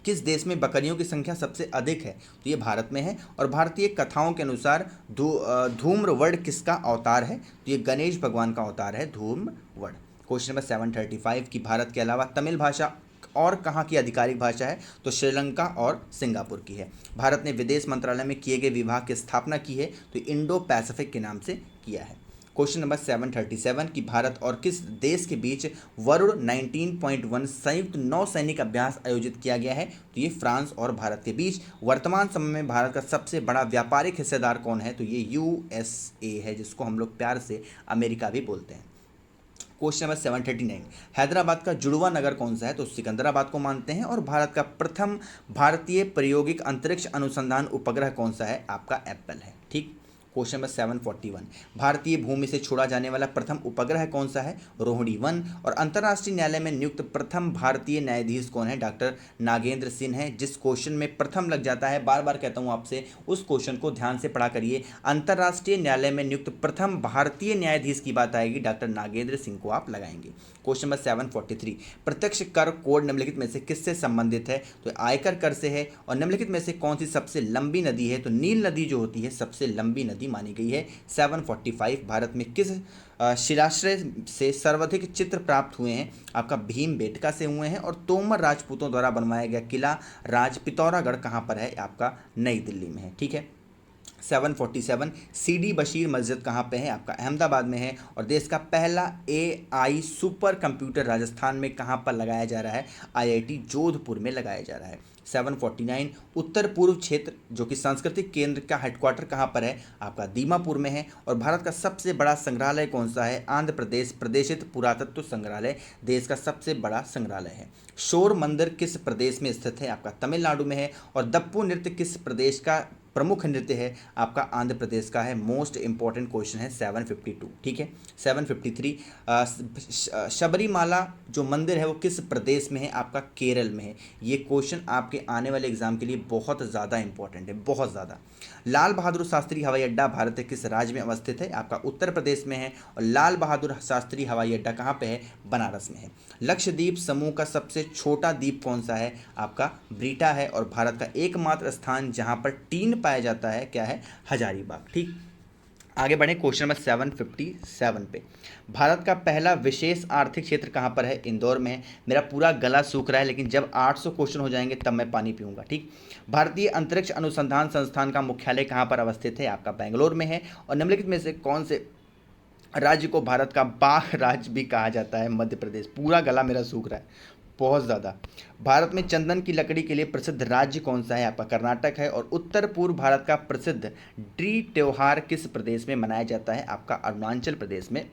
किस देश में बकरियों की संख्या सबसे अधिक है? तो ये भारत में है। और भारतीय कथाओं के अनुसार धूम्रवड़ किसका अवतार है? तो ये गणेश भगवान का अवतार है धूम्रवड़। क्वेश्चन नंबर 735 की भारत के अलावा तमिल भाषा और कहाँ की आधिकारिक भाषा है? तो श्रीलंका और सिंगापुर की है। भारत ने विदेश मंत्रालय में किए गए विभाग की स्थापना की है? तो इंडो पैसिफिक के नाम से किया है। क्वेश्चन नंबर 737 कि भारत और किस देश के बीच वरुण 19.1 संयुक्त नौसैनिक अभ्यास आयोजित किया गया है? तो ये फ्रांस और भारत के बीच। वर्तमान समय में भारत का सबसे बड़ा व्यापारिक हिस्सेदार कौन है? तो ये यूएसए है, जिसको हम लोग प्यार से अमेरिका भी बोलते हैं। क्वेश्चन नंबर 739, हैदराबाद का जुड़वा नगर कौन सा है? तो सिकंदराबाद को मानते हैं। और भारत का प्रथम भारतीय प्रायोगिक अंतरिक्ष अनुसंधान उपग्रह कौन सा है? आपका एप्पल है। ठीक, क्वेश्चन नंबर 741, भारतीय भूमि से छोड़ा जाने वाला प्रथम उपग्रह कौन सा है? रोहिणी 1। और अंतर्राष्ट्रीय न्यायालय में नियुक्त प्रथम भारतीय न्यायाधीश कौन है? डॉक्टर नागेंद्र सिंह है। जिस क्वेश्चन में प्रथम लग जाता है, बार बार कहता हूं आपसे, उस क्वेश्चन को ध्यान से पढ़ा करिए। अंतर्राष्ट्रीय न्यायालय में नियुक्त प्रथम भारतीय न्यायाधीश की बात आएगी, डॉक्टर नागेंद्र सिंह को आप लगाएंगे। क्वेश्चन नंबर 743, प्रत्यक्ष कर कोड निम्नलिखित में से किससे संबंधित है? तो आयकर कर से है। और निम्नलिखित में से कौन सी सबसे लंबी नदी है? तो नील नदी जो होती है सबसे लंबी नदी मानी गई है। 745, भारत में किस शिलाश्रय से सर्वाधिक चित्र प्राप्त हुए हैं? आपका भीमबेटका से हुए हैं। और तोमर राजपूतों द्वारा बनवाया गया किला राज पिथौरागढ़ कहाँ पर है? आपका नई दिल्ली में है। ठीक है। 747, सीडी बशीर मस्जिद कहाँ पे है? आपका अहमदाबाद में है। और देश का पहला एआई सुपर कंप्यूटर राजस्थान में कहाँ पर लगाया जा रहा है? आईआईटी जोधपुर में लगाया जा रहा है। 749, उत्तर पूर्व क्षेत्र जो कि सांस्कृतिक केंद्र का हेडक्वार्टर कहाँ पर है? आपका दीमापुर में है। और भारत का सबसे बड़ा संग्रहालय कौन सा है? आंध्र प्रदेश प्रदेशित पुरातत्व संग्रहालय देश का सबसे बड़ा संग्रहालय है। शोर मंदिर किस प्रदेश में स्थित है? आपका तमिलनाडु में है। और दप्पू नृत्य किस प्रदेश का प्रमुख नृत्य है? आपका आंध्र प्रदेश का है। मोस्ट इंपॉर्टेंट क्वेश्चन है 752। ठीक है। 753, शबरीमाला जो मंदिर है वो किस प्रदेश में है? आपका केरल में है। ये क्वेश्चन आपके आने वाले एग्जाम के लिए बहुत ज़्यादा इंपॉर्टेंट है, बहुत ज़्यादा। लाल बहादुर शास्त्री हवाई अड्डा भारत के किस राज्य में अवस्थित है? आपका उत्तर प्रदेश में है। और लाल बहादुर शास्त्री हवाई अड्डा कहाँ पे है? बनारस में है। लक्षद्वीप समूह का सबसे छोटा द्वीप कौन सा है? आपका ब्रीटा है। और भारत का एकमात्र स्थान जहाँ पर टीन पाया जाता है क्या है? हजारीबाग। ठीक। आगे बढ़े क्वेश्चन नंबर 757 पे। भारत का पहला विशेष आर्थिक क्षेत्र कहाँ पर है? इंदौर में है। मेरा पूरा गला सूख रहा है, लेकिन जब 800 क्वेश्चन हो जाएंगे तब मैं पानी पीऊंगा, ठीक। भारतीय अंतरिक्ष अनुसंधान संस्थान का मुख्यालय कहाँ पर अवस्थित है? आपका बेंगलोर में है। और निम्नलिखित में से कौन से राज्य को भारत का बाघ राज्य भी कहा जाता है? मध्य प्रदेश। पूरा गला मेरा सूख रहा है बहुत ज़्यादा। भारत में चंदन की लकड़ी के लिए प्रसिद्ध राज्य कौन सा है? आपका कर्नाटक है। और उत्तर पूर्व भारत का प्रसिद्ध डी त्योहार किस प्रदेश में मनाया जाता है? आपका अरुणाचल प्रदेश में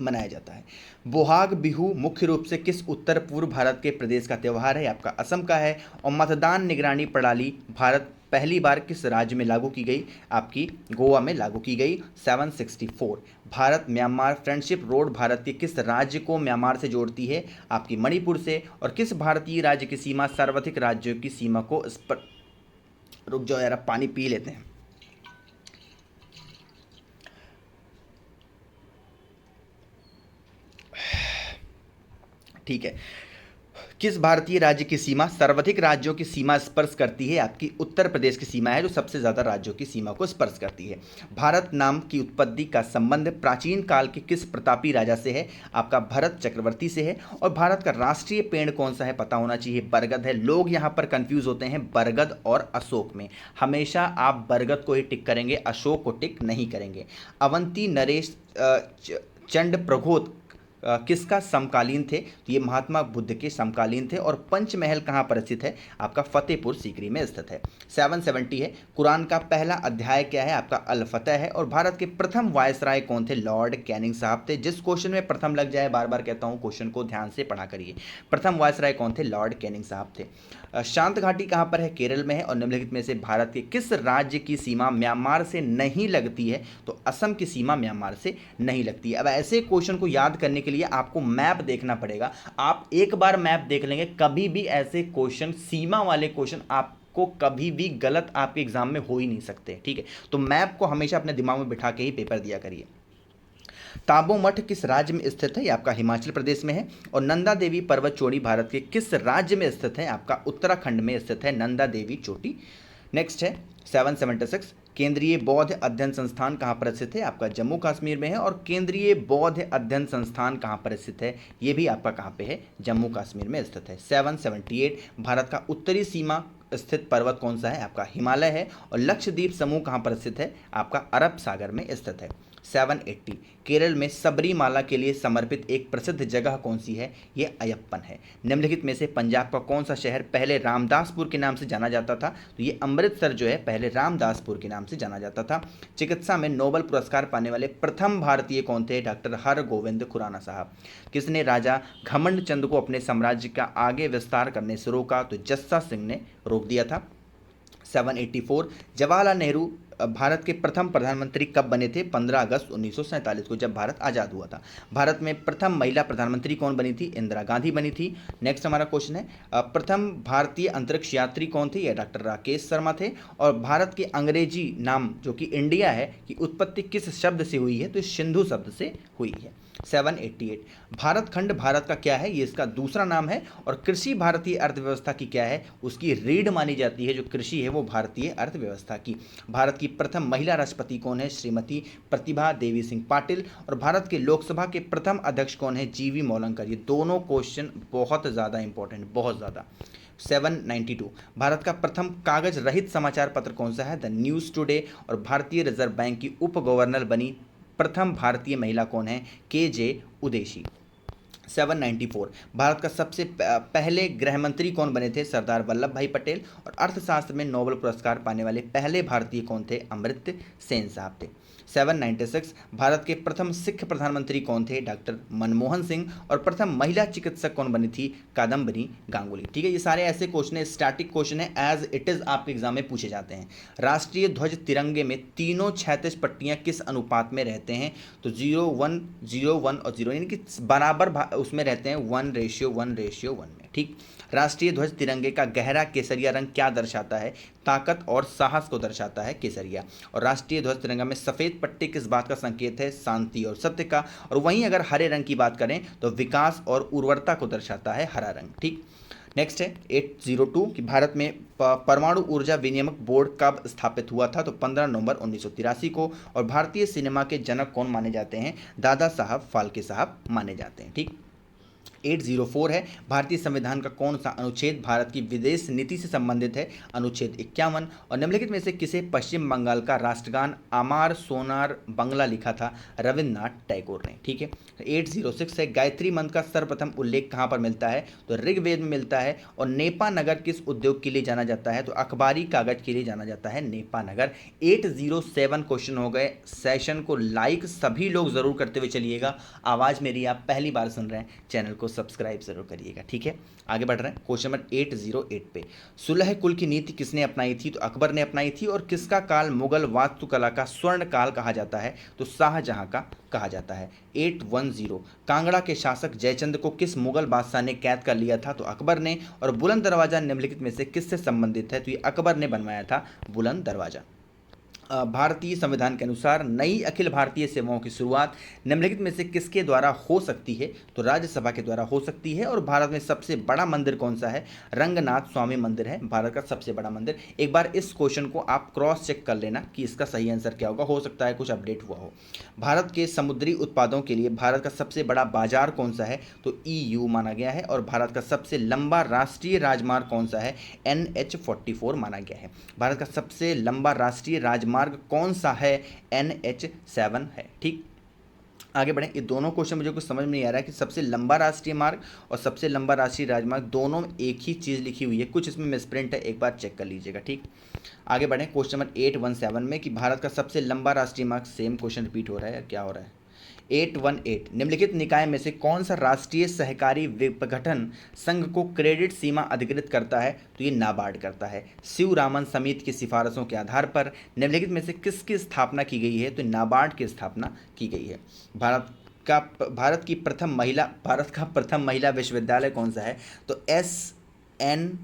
मनाया जाता है। बोहाग बिहू मुख्य रूप से किस उत्तर पूर्व भारत के प्रदेश का त्यौहार है? आपका असम का है। और मतदान निगरानी प्रणाली भारत पहली बार किस राज्य में लागू की गई? आपकी गोवा में लागू की गई 764। Bharat Myanmar friendship road Bharat के किस राज्य को म्यांमार से जोड़ती है? आपकी मणिपुर से। और किस भारतीय राज्य की सीमा सर्वाधिक राज्यों की सीमा को रुक जाओ यार, पानी पी लेते हैं। ठीक है। किस भारतीय राज्य की सीमा सर्वाधिक राज्यों की सीमा स्पर्श करती है? आपकी उत्तर प्रदेश की सीमा है जो सबसे ज़्यादा राज्यों की सीमा को स्पर्श करती है। भारत नाम की उत्पत्ति का संबंध प्राचीन काल के किस प्रतापी राजा से है? आपका भरत चक्रवर्ती से है। और भारत का राष्ट्रीय पेड़ कौन सा है? पता होना चाहिए, बरगद है। लोग यहाँ पर कंफ्यूज होते हैं बरगद और अशोक में। हमेशा आप बरगद को ही टिक करेंगे, अशोक को टिक नहीं करेंगे। अवंती नरेश चंड प्रघोत किसका समकालीन थे? तो ये महात्मा बुद्ध के समकालीन थे। और पंचमहल कहाँ पर स्थित है? आपका फतेहपुर सीकरी में स्थित है। 770 है। कुरान का पहला अध्याय क्या है? आपका अल फतह है। और भारत के प्रथम वायसराय कौन थे? लॉर्ड कैनिंग साहब थे। जिस क्वेश्चन में प्रथम लग जाए, बार बार कहता हूँ क्वेश्चन को ध्यान से पढ़ा करिए। प्रथम वायसराय कौन थे? लॉर्ड कैनिंग साहब थे। शांत घाटी कहाँ पर है? केरल में है। और निम्नलिखित में से भारत के किस राज्य की सीमा म्यांमार से नहीं लगती है? तो असम की सीमा म्यांमार से नहीं लगती है। अब ऐसे क्वेश्चन को याद करने के लिए आपको मैप देखना पड़ेगा। आप एक बार मैप देख लेंगे, कभी भी ऐसे क्वेश्चन, सीमा वाले क्वेश्चन आपको कभी भी गलत आपके एग्जाम में हो ही नहीं सकते, ठीक है। तो मैप को हमेशा अपने दिमाग में बिठा के ही पेपर दिया करिए। ताबो मठ किस राज्य में स्थित है? आपका हिमाचल प्रदेश में है। और नंदा देवी पर्वत चोटी भारत के किस राज्य में स्थित है? आपका उत्तराखंड में स्थित है नंदा देवी चोटी। नेक्स्ट है 776। केंद्रीय बौद्ध अध्ययन संस्थान कहाँ पर स्थित है? आपका जम्मू कश्मीर में है। और केंद्रीय बौद्ध अध्ययन संस्थान कहाँ पर स्थित है? ये भी आपका कहाँ पे है? जम्मू कश्मीर में स्थित है। 778। भारत का उत्तरी सीमा स्थित पर्वत कौन सा है? आपका हिमालय है। और लक्षद्वीप समूह कहाँ पर स्थित है? आपका अरब सागर में स्थित है। 780। केरल में सबरीमाला के लिए समर्पित एक प्रसिद्ध जगह कौन सी है? ये अयप्पन है। निम्नलिखित में से पंजाब का कौन सा शहर पहले रामदासपुर के नाम से जाना जाता था? तो ये अमृतसर जो है पहले रामदासपुर के नाम से जाना जाता था। चिकित्सा में नोबेल पुरस्कार पाने वाले प्रथम भारतीय कौन थे? डॉक्टर हरगोविंद खुराना साहब। किसने राजा घमंड चंद को अपने साम्राज्य का आगे विस्तार करने से रोका? तो जस्सा सिंह ने रोक दिया था। 784। जवाहरलाल नेहरू भारत के प्रथम प्रधानमंत्री कब बने थे? 15 अगस्त 1947 को, जब भारत आज़ाद हुआ था। भारत में प्रथम महिला प्रधानमंत्री कौन बनी थी? इंदिरा गांधी बनी थी। नेक्स्ट हमारा क्वेश्चन है, प्रथम भारतीय अंतरिक्ष यात्री कौन थे? ये डॉक्टर राकेश शर्मा थे। और भारत के अंग्रेजी नाम जो कि इंडिया है की उत्पत्ति किस शब्द से हुई है? तो सिंधु शब्द से हुई है। 788। भारत खंड भारत का क्या है? ये इसका दूसरा नाम है। और कृषि भारतीय अर्थव्यवस्था की क्या है? उसकी रीढ़ मानी जाती है। जो कृषि है वो भारतीय अर्थव्यवस्था की। भारत की प्रथम महिला राष्ट्रपति कौन है? श्रीमती प्रतिभा देवी सिंह पाटिल। और भारत के लोकसभा के प्रथम अध्यक्ष कौन है? जीवी मौलंकर। ये दोनों क्वेश्चन बहुत ज़्यादा इंपॉर्टेंट, बहुत ज़्यादा। 792। भारत का प्रथम कागज रहित समाचार पत्र कौन सा है? The news today. और भारतीय रिजर्व बैंक की उप गवर्नर बनी प्रथम भारतीय महिला कौन है? KJ उदेशी। 794। भारत का सबसे पहले गृह मंत्री कौन बने थे? सरदार वल्लभ भाई पटेल। और अर्थशास्त्र में नोबेल पुरस्कार पाने वाले पहले भारतीय कौन थे? अमर्त्य सेन साहब थे। 796। भारत के प्रथम सिख प्रधानमंत्री कौन थे? डॉक्टर मनमोहन सिंह। और प्रथम महिला चिकित्सक कौन बनी थी? कादम्बरी गांगुली। ठीक है, ये सारे ऐसे क्वेश्चन है, स्टैटिक क्वेश्चन है, एज इट इज आपके एग्जाम में पूछे जाते हैं। राष्ट्रीय ध्वज तिरंगे में तीनों क्षैतिज पट्टियां किस अनुपात में रहते हैं? तो 0:1, 0:1 और 0, यानी कि बराबर उसमें रहते हैं, 1:1:1 में। ठीक। राष्ट्रीय ध्वज तिरंगे का गहरा केसरिया रंग क्या दर्शाता है? ताकत और साहस को दर्शाता है केसरिया। और राष्ट्रीय ध्वज तिरंगा में सफ़ेद पट्टी किस बात का संकेत है? शांति और सत्य का। और वहीं अगर हरे रंग की बात करें तो विकास और उर्वरता को दर्शाता है हरा रंग। ठीक। नेक्स्ट है 802 कि भारत में परमाणु ऊर्जा विनियामक बोर्ड कब स्थापित हुआ था, तो 15 नवंबर 1983 को। और भारतीय सिनेमा के जनक कौन माने जाते हैं, दादा साहब फाल्के साहब माने जाते हैं। ठीक। 804 है भारतीय संविधान का कौन सा अनुच्छेद भारत की विदेश नीति से संबंधित है, अनुच्छेद 51। और निम्नलिखित में से किसे पश्चिम बंगाल का राष्ट्रगान अमार सोनार बंगला लिखा था, रविन्द्रनाथ टैगोर ने। ठीक है। 806 है गायत्री मंत्र का सर्वप्रथम उल्लेख कहाँ पर मिलता है, तो ऋग्वेद में मिलता है। और नेपा नगर किस उद्योग के लिए जाना जाता है, तो अखबारी कागज के लिए जाना जाता है नेपा नगर। 807 क्वेश्चन हो गए। सेशन को लाइक सभी लोग जरूर करते हुए चलिएगा। आवाज़ मेरी आप पहली बार सुन रहे हैं, चैनल को सब्सक्राइब जरूर करिएगा। ठीक है, आगे बढ़ रहे हैं क्वेश्चन नंबर 808 पे। सुलह कुल की नीति किसने अपनाई थी, तो अकबर ने अपनाई थी। और किसका काल मुगल वास्तुकला का स्वर्ण काल कहा जाता है, तो शाहजहां का कहा जाता है। 810 कांगड़ा के शासक जयचंद को किस मुगल बादशाह ने कैद कर लिया था, तो अकबर ने। और बुलंद दरवाजा निम्नलिखित में से किससे संबंधित है, तो ये अकबर ने बनवाया था बुलंद दरवाजा। भारतीय संविधान के अनुसार नई अखिल भारतीय सेवाओं की शुरुआत निम्नलिखित में से किसके द्वारा हो सकती है, तो राज्यसभा के द्वारा हो सकती है। और भारत में सबसे बड़ा मंदिर कौन सा है, रंगनाथ स्वामी मंदिर है भारत का सबसे बड़ा मंदिर। एक बार इस क्वेश्चन को आप क्रॉस चेक कर लेना कि इसका सही आंसर क्या होगा, हो सकता है कुछ अपडेट हुआ हो। भारत के समुद्री उत्पादों के लिए भारत का सबसे बड़ा बाजार कौन सा है, तो EU माना गया है। और भारत का सबसे लंबा राष्ट्रीय राजमार्ग कौन सा है, NH44 माना गया है। भारत का सबसे लंबा राष्ट्रीय राजमार्ग कौन सा है, NH7 है। ठीक, आगे बढ़ें। ये दोनों क्वेश्चन मुझे कुछ समझ में नहीं आ रहा है कि सबसे लंबा राष्ट्रीय मार्ग और सबसे लंबा राष्ट्रीय राजमार्ग दोनों में एक ही चीज़ लिखी हुई है, कुछ इसमें मिसप्रिंट है, एक बार चेक कर लीजिएगा। ठीक, आगे बढ़ें क्वेश्चन नंबर 817 में कि भारत का सबसे लंबा राष्ट्रीय मार्ग, सेम क्वेश्चन रिपीट हो रहा है या क्या हो रहा है। 818 निम्नलिखित निकाय में से कौन सा राष्ट्रीय सहकारी विपगठन संघ को क्रेडिट सीमा अधिकृत करता है, तो ये नाबार्ड करता है। शिवरामन समिति की सिफारिशों के आधार पर निम्नलिखित में से किसकी स्थापना की गई है, तो नाबार्ड की स्थापना की गई है। भारत का प्रथम महिला विश्वविद्यालय कौन सा है, तो SNDT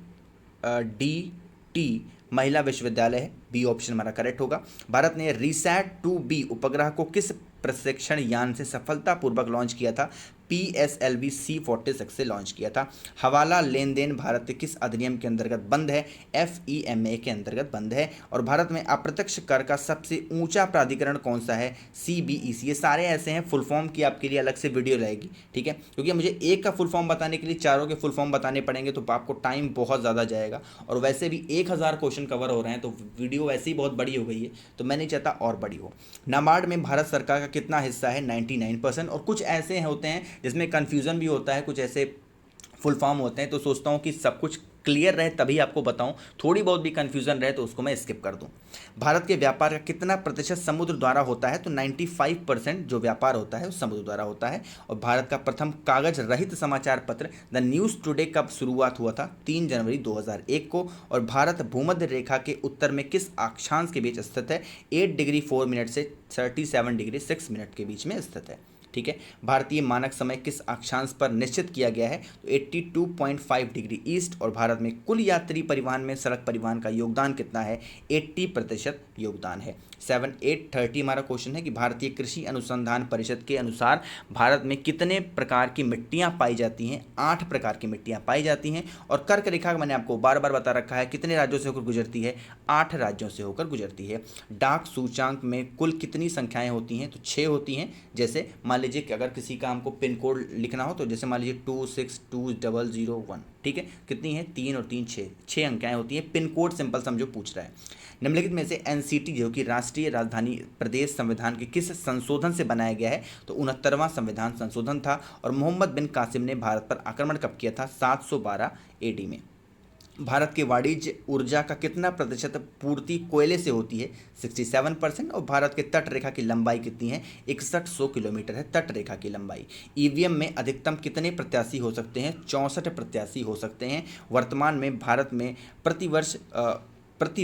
महिला विश्वविद्यालय है, बी ऑप्शन हमारा करेक्ट होगा। भारत ने रिसैट 2B उपग्रह को किस प्रशिक्षण यान से सफलतापूर्वक लॉन्च किया था, PSLV C46 से लॉन्च किया था। हवाला लेन देन भारत के किस अधिनियम के अंतर्गत बंद है, FEMA के अंतर्गत बंद है। और भारत में अप्रत्यक्ष कर का सबसे ऊंचा प्राधिकरण कौन सा है, CBEC। ये सारे ऐसे हैं, फुल फॉर्म की आपके लिए अलग से वीडियो रहेगी। ठीक है, क्योंकि मुझे एक का फुल फॉर्म बताने के लिए चारों के फुल फॉर्म बताने पड़ेंगे तो आपको टाइम बहुत ज़्यादा जाएगा। और वैसे भी 1000 क्वेश्चन कवर हो रहे हैं तो वीडियो वैसे ही बहुत बड़ी हो गई है, तो मैं नहीं चाहता और बड़ी हो। नाबार्ड में भारत सरकार का कितना हिस्सा है, 99%। और कुछ ऐसे होते हैं जिसमें कन्फ्यूज़न भी होता है, कुछ ऐसे फुल फॉर्म होते हैं, तो सोचता हूँ कि सब कुछ क्लियर रहे तभी आपको बताऊं, थोड़ी बहुत भी कन्फ्यूज़न रहे तो उसको मैं स्किप कर दूं। भारत के व्यापार का कितना प्रतिशत समुद्र द्वारा होता है, तो 95% जो व्यापार होता है वो समुद्र द्वारा होता है। और भारत का प्रथम कागज रहित समाचार पत्र द न्यूज़ टुडे कब शुरुआत हुआ था, 3 जनवरी 2001 को। और भारत भूमध्य रेखा के उत्तर में किस अक्षांश के बीच स्थित है, 8 डिग्री 4 मिनट से 37 डिग्री 6 मिनट के बीच में स्थित है। ठीक है, भारतीय मानक समय किस अक्षांश पर निश्चित किया गया है, तो 82.5 डिग्री ईस्ट। और भारत में कुल यात्री परिवहन में सड़क परिवहन का योगदान कितना है, 80% योगदान है। 7830 हमारा क्वेश्चन है कि भारतीय कृषि अनुसंधान परिषद के अनुसार भारत में कितने प्रकार की मिट्टियां पाई जाती हैं, 8 प्रकार की मिट्टियां पाई जाती हैं। और कर्क रेखा मैंने आपको बार बार बता रखा है कितने राज्यों से होकर गुजरती है, 8 राज्यों से होकर गुजरती है। डाक सूचांक में कुल कितनी संख्याएं होती हैं, तो 6 होती हैं। जैसे मान लीजिए कि अगर किसी का हमको पिन कोड लिखना हो तो जैसे मान लीजिए 262001, ठीक है, कितनी है, 3 और 3 6 अंकें होती हैं। पिन कोड सिंपल समझो पूछ रहा है। निम्नलिखित में से NCT जो कि राष्ट्रीय राजधानी प्रदेश संविधान के किस संशोधन से बनाया गया है, तो 69वां संविधान संशोधन था। और मोहम्मद बिन कासिम ने भारत पर आक्रमण कब किया था, 712 AD में। भारत के वाणिज्य ऊर्जा का कितना प्रतिशत पूर्ति कोयले से होती है, 67%। और भारत के तट रेखा की लंबाई कितनी है, 6100 किलोमीटर है तट रेखा की लंबाई। EVM में अधिकतम कितने प्रत्याशी हो सकते हैं, 64 प्रत्याशी हो सकते हैं। वर्तमान में भारत में प्रति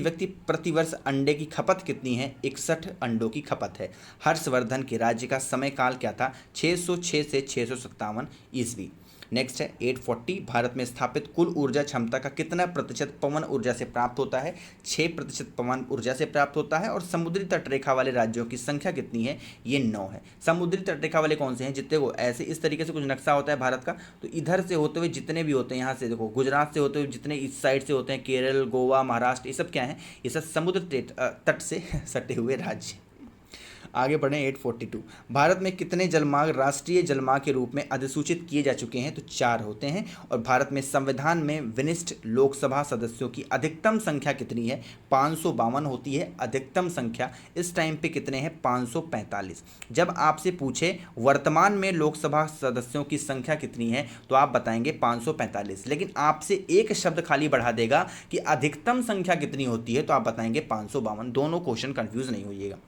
व्यक्ति प्रतिवर्ष अंडे की खपत कितनी है, 61 अंडों की खपत है। हर्षवर्धन के राज्य का समय काल क्या था, 606 से 657 ईस्वी। नेक्स्ट है 840, भारत में स्थापित कुल ऊर्जा क्षमता का कितना प्रतिशत पवन ऊर्जा से प्राप्त होता है? 6% पवन ऊर्जा से प्राप्त होता है। और समुद्री तटरेखा वाले राज्यों की संख्या कितनी है? ये 9 है। समुद्री तटरेखा वाले कौन से हैं? जितने को ऐसे इस तरीके से कुछ नक्शा होता है भारत का, तो इधर से होते हुए जितने भी होते हैं, यहाँ से देखो गुजरात से होते हुए जितने इस साइड से होते हैं, केरल, गोवा, महाराष्ट्र, ये सब क्या है? ये सब समुद्र तट से सटे हुए राज्य। आगे बढ़ें 842, भारत में कितने जलमार्ग राष्ट्रीय जलमार्ग के रूप में अधिसूचित किए जा चुके हैं? तो 4 होते हैं। और भारत में संविधान में विनिष्ट लोकसभा सदस्यों की अधिकतम संख्या कितनी है? 552 होती है अधिकतम संख्या। इस टाइम पे कितने हैं? 545। जब आपसे पूछे वर्तमान में लोकसभा सदस्यों की संख्या कितनी है, तो आप बताएंगे 545। लेकिन आपसे एक शब्द खाली बढ़ा देगा कि अधिकतम संख्या कितनी होती है, तो आप बताएंगे 552। दोनों क्वेश्चन कंफ्यूज नहीं होइएगा।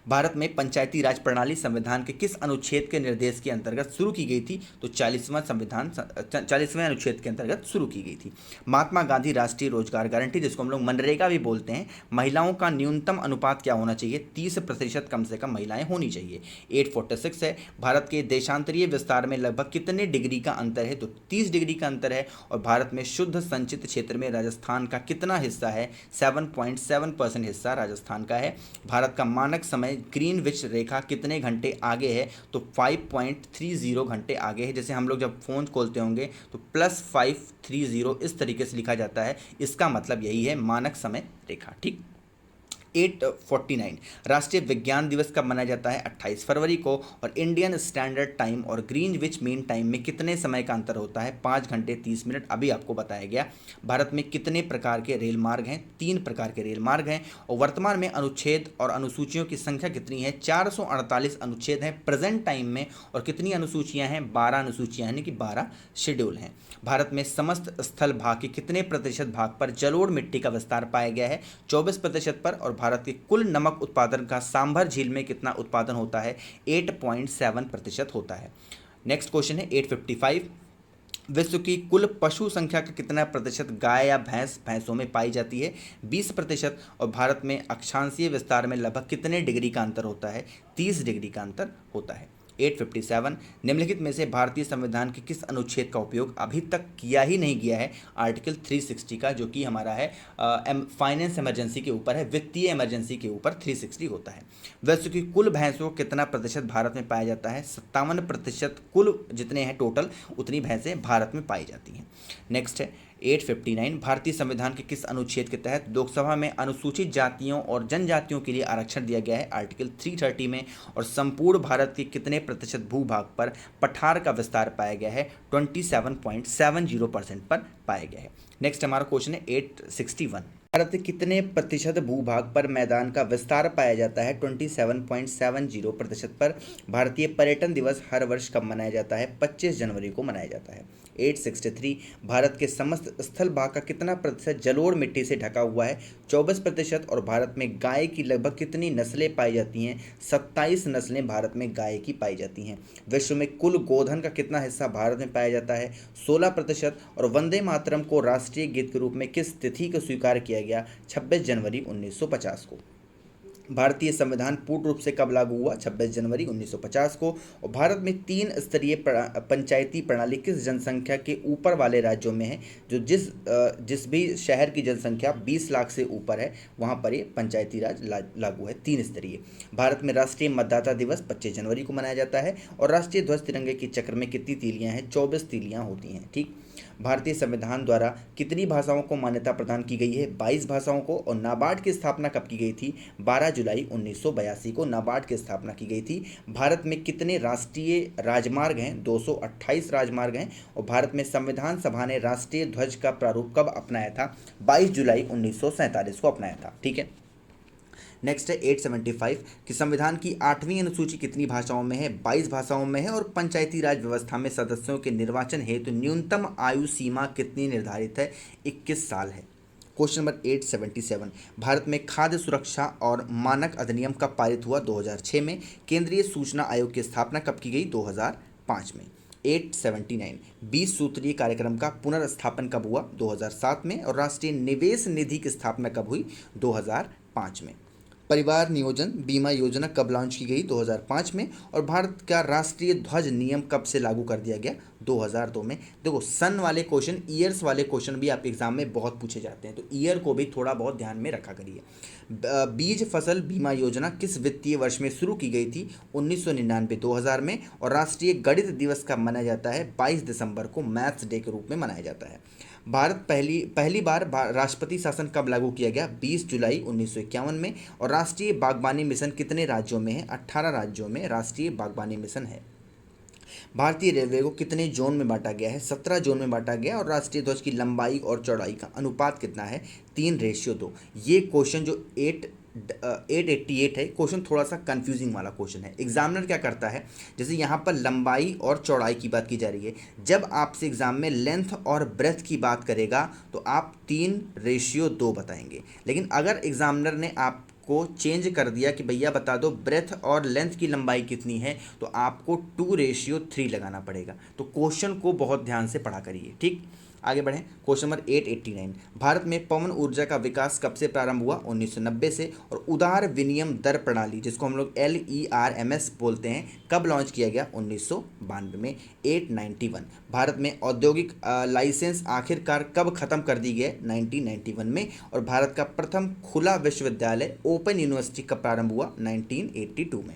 भारत में पंचायती राज प्रणाली संविधान के किस अनुच्छेद के निर्देश के अंतर्गत शुरू की गई थी? तो 40वें अनुच्छेद के अंतर्गत शुरू की गई थी। महात्मा गांधी राष्ट्रीय रोजगार गारंटी, जिसको हम लोग मनरेगा भी बोलते हैं, महिलाओं का न्यूनतम अनुपात क्या होना चाहिए? 30% कम से कम महिलाएं होनी चाहिए। 846 है, भारत के देशांतरीय विस्तार में लगभग कितने डिग्री का अंतर है? तो 30 डिग्री का अंतर है। और भारत में शुद्ध संचित क्षेत्र में राजस्थान का कितना हिस्सा है? 7.7% हिस्सा राजस्थान का है। भारत का मानक समय ग्रीनविच रेखा कितने घंटे आगे है? तो 5.30 घंटे आगे है। जैसे हम लोग जब फ़ोन खोलते होंगे तो +530 इस तरीके से लिखा जाता है, इसका मतलब यही है मानक समय रेखा। ठीक। 849, राष्ट्रीय विज्ञान दिवस कब मनाया जाता है? 28 फरवरी को। और इंडियन स्टैंडर्ड टाइम और ग्रीनविच मीन टाइम में कितने समय का अंतर होता है? 5 घंटे 30 मिनट, अभी आपको बताया गया। भारत में कितने प्रकार के रेल मार्ग हैं? 3 प्रकार के रेल मार्ग हैं। और वर्तमान में अनुच्छेद और अनुसूचियों की संख्या कितनी है? 448 अनुच्छेद हैं प्रेजेंट टाइम में। और कितनी अनुसूचियां हैं? 12 अनुसूचियां, यानी कि 12 शेड्यूल हैं। भारत में समस्त स्थल भाग के कितने प्रतिशत भाग पर जलोढ़ मिट्टी का विस्तार पाया गया है? 24% पर। और भारत के कुल नमक उत्पादन का सांभर झील में कितना उत्पादन होता है? 8.7% होता है। नेक्स्ट क्वेश्चन है 855, विश्व की कुल पशु संख्या का कितना प्रतिशत गाय या भैंसों में पाई जाती है? 20%। और भारत में अक्षांशीय विस्तार में लगभग कितने डिग्री का अंतर होता है? 30 डिग्री का अंतर होता है। 857, निम्नलिखित में से भारतीय संविधान के किस अनुच्छेद का उपयोग अभी तक किया ही नहीं गया है? आर्टिकल 360 का, जो कि हमारा है फाइनेंस इमरजेंसी के ऊपर है, वित्तीय इमरजेंसी के ऊपर 360 होता है। विश्व की कुल भैंसों कितना प्रतिशत भारत में पाया जाता है? 57%। कुल जितने हैं टोटल, उतनी भैंसें भारत में पाई जाती हैं। नेक्स्ट है 859, भारतीय संविधान के किस अनुच्छेद के तहत लोकसभा में अनुसूचित जातियों और जनजातियों के लिए आरक्षण दिया गया है? आर्टिकल 330 में। और संपूर्ण भारत के कितने प्रतिशत भूभाग पर पठार का विस्तार पाया गया है? 27.70% पर पाया गया है। नेक्स्ट हमारा क्वेश्चन है 861, भारत के कितने प्रतिशत भूभाग पर मैदान का विस्तार पाया जाता है? 27.70% पर। भारतीय पर्यटन दिवस हर वर्ष कब मनाया जाता है? 25 जनवरी को मनाया जाता है। 863, भारत के समस्त स्थल भाग का कितना प्रतिशत जलोढ़ मिट्टी से ढका हुआ है? 24%। और भारत में गाय की लगभग कितनी नस्लें पाई जाती हैं? 27 नस्लें भारत में गाय की पाई जाती हैं। विश्व में कुल गोधन का कितना हिस्सा भारत में पाया जाता है? 16%। और वंदे मातरम को राष्ट्रीय गीत के रूप में किस तिथि को स्वीकार किया गया? 26 जनवरी 1950 को। भारतीय संविधान पूर्ण रूप से कब लागू हुआ? 26 जनवरी 1950 को। और भारत में 3 स्तरीय पंचायती प्रणाली किस जनसंख्या के ऊपर वाले राज्यों में है? जो जिस भी शहर की जनसंख्या 20 लाख से ऊपर है, वहाँ पर ये पंचायती राज लागू है, 3 स्तरीय। भारत में राष्ट्रीय मतदाता दिवस 25 जनवरी को मनाया जाता है। और राष्ट्रीय ध्वज तिरंगे के चक्र में कितनी तीलियाँ हैं? 24 तीलियाँ होती हैं। ठीक। भारतीय संविधान द्वारा कितनी भाषाओं को मान्यता प्रदान की गई है? 22 भाषाओं को। और नाबार्ड की स्थापना कब की गई थी? 12 जुलाई 1982 को नाबार्ड की स्थापना की गई थी। भारत में कितने राष्ट्रीय राजमार्ग हैं? 228 राजमार्ग हैं। और भारत में संविधान सभा ने राष्ट्रीय ध्वज का प्रारूप कब अपनाया था? 22 जुलाई 1947 को अपनाया था। ठीक है। नेक्स्ट है 875 कि संविधान की 8वीं अनुसूची कितनी भाषाओं में है? 22 भाषाओं में है। और पंचायती राज व्यवस्था में सदस्यों के निर्वाचन हेतु न्यूनतम आयु सीमा कितनी निर्धारित है? 21 साल है। क्वेश्चन नंबर 877, भारत में खाद्य सुरक्षा और मानक अधिनियम कब पारित हुआ? 2006 में। केंद्रीय सूचना आयोग की स्थापना कब की गई? 2005 में। 879, 20 सूत्रीय कार्यक्रम का पुनर्स्थापन कब हुआ? 2007 में। और राष्ट्रीय निवेश निधि की स्थापना कब हुई? 2005 में। परिवार नियोजन बीमा योजना कब लॉन्च की गई? 2005 में। और भारत का राष्ट्रीय ध्वज नियम कब से लागू कर दिया गया? 2002 में। देखो सन वाले क्वेश्चन, ईयर्स वाले क्वेश्चन भी आपके एग्जाम में बहुत पूछे जाते हैं, तो ईयर को भी थोड़ा बहुत ध्यान में रखा करिए। बीज फसल बीमा योजना किस वित्तीय वर्ष में शुरू की गई थी? 1999-2000 में। और राष्ट्रीय गणित दिवस कब मनाया जाता है? 22 दिसंबर को मैथ्स डे के रूप में मनाया जाता है। भारत पहली पहली बार राष्ट्रपति शासन कब लागू किया गया? 20 जुलाई 1951 में। और राष्ट्रीय बागवानी मिशन कितने राज्यों में है? 18 राज्यों में राष्ट्रीय बागवानी मिशन है। भारतीय रेलवे को कितने जोन में बांटा गया है? 17 जोन में बांटा गया। और राष्ट्रीय ध्वज की लंबाई और चौड़ाई का अनुपात कितना है? 3:2। ये क्वेश्चन जो 888 है, क्वेश्चन थोड़ा सा कंफ्यूजिंग वाला क्वेश्चन है। एग्जामिनर क्या करता है, जैसे यहाँ पर लंबाई और चौड़ाई की बात की जा रही है, जब आपसे एग्जाम में लेंथ और ब्रेथ की बात करेगा तो आप 3:2 बताएंगे। लेकिन अगर एग्जामिनर ने आपको चेंज कर दिया कि भैया बता दो ब्रेथ और लेंथ की लंबाई कितनी है, तो आपको 2:3 लगाना पड़ेगा। तो क्वेश्चन को बहुत ध्यान से पढ़ा करिए। ठीक, आगे बढ़ें। क्वेश्चन नंबर 889, भारत में पवन ऊर्जा का विकास कब से प्रारंभ हुआ? 1990 से। और उदार विनिमय दर प्रणाली, जिसको हम लोग LERMS बोलते हैं, कब लॉन्च किया गया? 1992 में। 891, भारत में औद्योगिक लाइसेंस आखिरकार कब खत्म कर दी गई? 1991 में। और भारत का प्रथम खुला विश्वविद्यालय ओपन यूनिवर्सिटी कब प्रारंभ हुआ? 1982 में।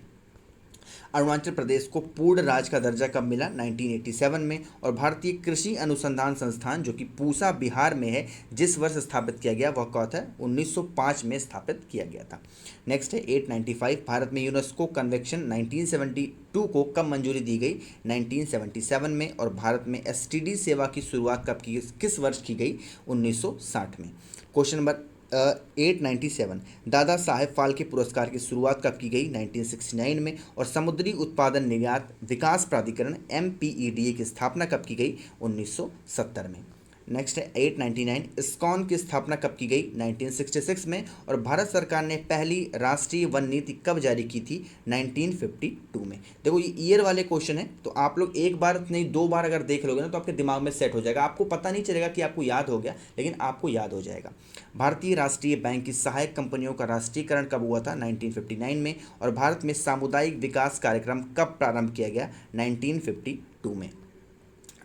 अरुणाचल प्रदेश को पूर्ण राज्य का दर्जा कब मिला? 1987 में। और भारतीय कृषि अनुसंधान संस्थान, जो कि पूसा बिहार में है, जिस वर्ष स्थापित किया गया वह कौन था? 1905 में स्थापित किया गया था। नेक्स्ट है 895, भारत में यूनेस्को कन्वेंशन 1972 को कब मंजूरी दी गई? 1977 में। और भारत में STD सेवा की शुरुआत कब की, किस वर्ष की गई? 1960 में। क्वेश्चन नंबर 897, दादा साहेब फाल्के पुरस्कार की शुरुआत कब की गई? 1969 में। और समुद्री उत्पादन निर्यात विकास प्राधिकरण MPEDA की स्थापना कब की गई? 1970 में। नेक्स्ट है 899, इस्कॉन की स्थापना कब की गई? 1966 में। और भारत सरकार ने पहली राष्ट्रीय वन नीति कब जारी की थी? 1952 में। देखो ये ईयर वाले क्वेश्चन है, तो आप लोग एक बार नहीं 2 बार अगर देख लोगे ना तो आपके दिमाग में सेट हो जाएगा। आपको पता नहीं चलेगा कि आपको याद हो गया, लेकिन आपको याद हो जाएगा। भारतीय राष्ट्रीय बैंक की सहायक कंपनियों का राष्ट्रीयकरण कब हुआ था? 1959 में। और भारत में सामुदायिक विकास कार्यक्रम कब प्रारंभ किया गया? 1952 में।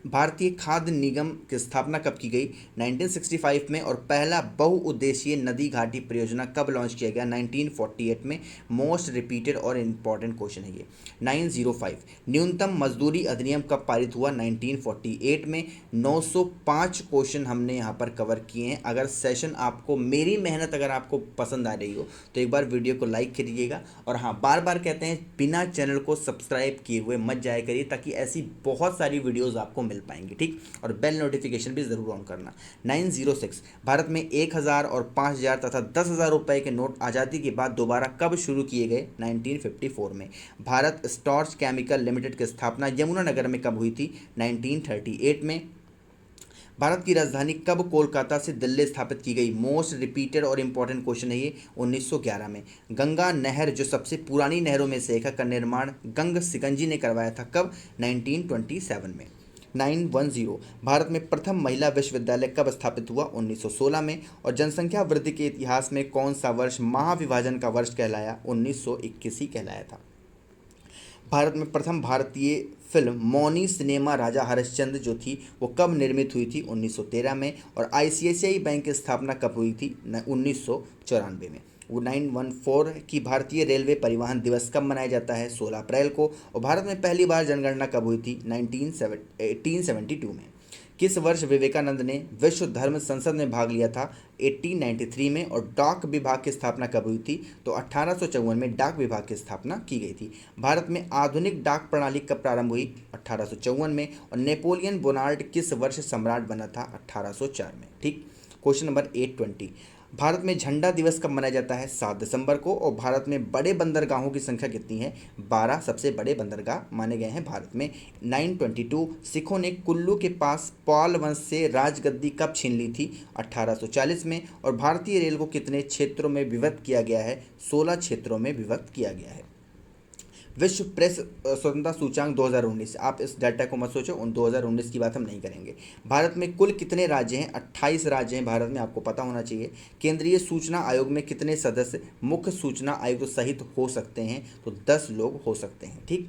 भारतीय खाद्य निगम की स्थापना कब की गई? 1965 में। और पहला बहुउद्देशीय नदी घाटी परियोजना कब लॉन्च किया गया? 1948 में। मोस्ट रिपीटेड और इम्पॉर्टेंट क्वेश्चन है ये। 905, न्यूनतम मजदूरी अधिनियम कब पारित हुआ? 1948 में। 905 क्वेश्चन हमने यहाँ पर कवर किए हैं। अगर सेशन आपको, मेरी मेहनत अगर आपको पसंद आ रही हो तो एक बार वीडियो को लाइक करिएगा। और हाँ, बार बार कहते हैं बिना चैनल को सब्सक्राइब किए हुए मत जाया करिए, ताकि ऐसी बहुत सारी वीडियोज़ आपको मिल पाएंगे। ठीक, और बेल नोटिफिकेशन भी जरूर ऑन करना। 906, भारत में 1000 और 5000 तथा 10,000 रुपए के नोट आज़ादी के बाद दोबारा कब शुरू किए गए? 1954 में। भारत स्टॉर्च केमिकल लिमिटेड की स्थापना यमुनानगर में कब हुई थी? 1938 में। भारत की राजधानी कब कोलकाता से दिल्ली स्थापित की गई? मोस्ट रिपीटेड और इंपॉर्टेंट क्वेश्चन है ये। 1911 में। गंगा नहर, जो सबसे पुरानी नहरों में से एक है, का निर्माण गंग सिकंजी ने करवाया था कब? 1927 में। 910, भारत में प्रथम महिला विश्वविद्यालय कब स्थापित हुआ? 1916 में। और जनसंख्या वृद्धि के इतिहास में कौन सा वर्ष महाविभाजन का वर्ष कहलाया? 1921 ही कहलाया था। भारत में प्रथम भारतीय फिल्म मौनी सिनेमा राजा हरिश्चंद्र जो थी वो कब निर्मित हुई थी? 1913 में। और ICICI बैंक की स्थापना कब हुई थी? 1994 में। वो 914 की भारतीय रेलवे परिवहन दिवस कब मनाया जाता है? 16 अप्रैल को। और भारत में पहली बार जनगणना कब हुई थी? 1872 में। किस वर्ष विवेकानंद ने विश्व धर्म संसद में भाग लिया था? 1893 में। और डाक विभाग की स्थापना कब हुई थी? तो 1854 में डाक विभाग की स्थापना की गई थी। भारत में आधुनिक डाक प्रणाली कब प्रारंभ हुई? 1854 में। और नेपोलियन बोनार्ड किस वर्ष सम्राट बना था? 1804 में। ठीक, क्वेश्चन नंबर 820, भारत में झंडा दिवस कब मनाया जाता है? 7 दिसंबर को। और भारत में बड़े बंदरगाहों की संख्या कितनी है? 12 सबसे बड़े बंदरगाह माने गए हैं भारत में। 922, सिखों ने कुल्लू के पास पाल वंश से राजगद्दी कब छीन ली थी? 1840 में। और भारतीय रेल को कितने क्षेत्रों में विभक्त किया गया है? 16 क्षेत्रों में विभक्त किया गया है। विश्व प्रेस स्वतंत्रता सूचांक 2019, आप इस डाटा को मत सोचो, उन 2019 की बात हम नहीं करेंगे। भारत में कुल कितने राज्य हैं? 28 राज्य हैं भारत में, आपको पता होना चाहिए। केंद्रीय सूचना आयोग में कितने सदस्य मुख्य सूचना आयुक्त सहित हो सकते हैं? तो 10 लोग हो सकते हैं। ठीक।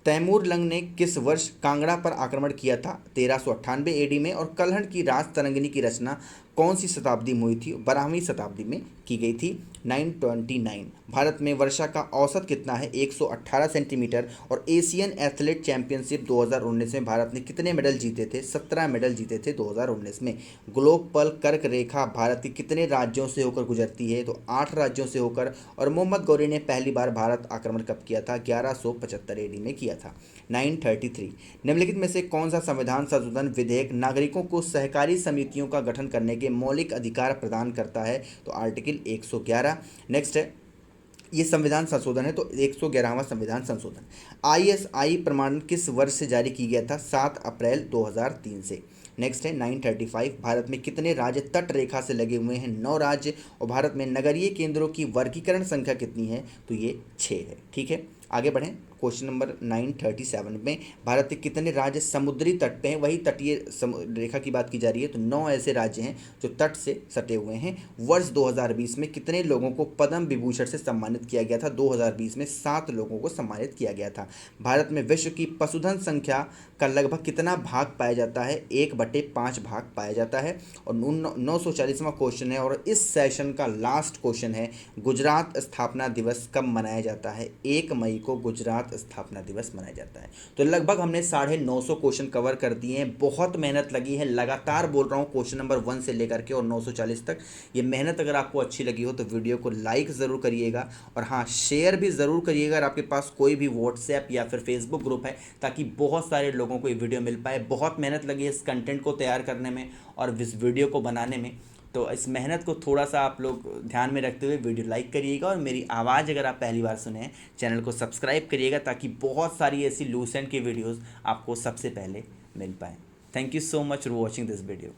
तैमूर लंग ने किस वर्ष कांगड़ा पर आक्रमण किया था? 1398 एडी में। और कलहड़ की राज तरंगिणी की रचना कौन सी शताब्दी में हुई थी? 12वीं शताब्दी में की गई थी, 929। भारत में वर्षा का औसत कितना है? 118 सेंटीमीटर। और एशियन एथलेट चैंपियनशिप 2019 में भारत ने कितने मेडल जीते थे? 17 मेडल जीते थे 2019 में। ग्लोबल कर्क रेखा भारत के कितने राज्यों से होकर गुजरती है? तो 8 राज्यों से होकर। और मोहम्मद गौरी ने पहली बार भारत आक्रमण कब किया था? 1175 एडी में किया था, 933। निम्नलिखित में से कौन सा संविधान संशोधन विधेयक नागरिकों को सहकारी समितियों का गठन करने के मौलिक अधिकार प्रदान करता है? तो आर्टिकल 111। नेक्स्ट है, ये संविधान संशोधन है तो 111वां संविधान संशोधन। आईएसआई प्रमाणन किस वर्ष से जारी की गया था? 7 अप्रैल 2003 से। नेक्स्ट है 935, भारत में कितने राज्य तट रेखा से लगे हुए हैं? 9 राज्य। और भारत में नगरीय केंद्रों की वर्गीकरण संख्या कितनी है? तो ये 6 है। ठीक है, आगे बढ़ें। क्वेश्चन नंबर 937 में भारत के कितने राज्य समुद्री तट पे हैं? वही तटीय रेखा की बात की जा रही है, तो 9 ऐसे राज्य हैं जो तट से सटे हुए हैं। वर्ष 2020 में कितने लोगों को पद्म विभूषण से सम्मानित किया गया था? 2020 में 7 लोगों को सम्मानित किया गया था। भारत में विश्व की पशुधन संख्या का लगभग कितना भाग पाया जाता है? 1/5 भाग पाया जाता है। और 940वां क्वेश्चन है और इस सेशन का लास्ट क्वेश्चन है, गुजरात स्थापना दिवस कब मनाया जाता है? 1 मई को गुजरात स्थापना दिवस मनाया जाता है। तो लगभग हमने 950 क्वेश्चन कवर कर दिए हैं। बहुत मेहनत लगी है, लगातार बोल रहा हूँ, क्वेश्चन नंबर 1 से लेकर के और 940 तक। ये मेहनत अगर आपको अच्छी लगी हो तो वीडियो को लाइक ज़रूर करिएगा, और हाँ, शेयर भी ज़रूर करिएगा अगर आपके पास कोई भी व्हाट्सएप या फिर फेसबुक ग्रुप है, ताकि बहुत सारे लोगों को ये वीडियो मिल पाए। बहुत मेहनत लगी है इस कंटेंट को तैयार करने में और इस वीडियो को बनाने में, तो इस मेहनत को थोड़ा सा आप लोग ध्यान में रखते हुए वीडियो लाइक करिएगा। और मेरी आवाज़ अगर आप पहली बार सुने हैं, चैनल को सब्सक्राइब करिएगा, ताकि बहुत सारी ऐसी लूसेंट की वीडियोस आपको सबसे पहले मिल पाएँ। Thank you so much for watching this video.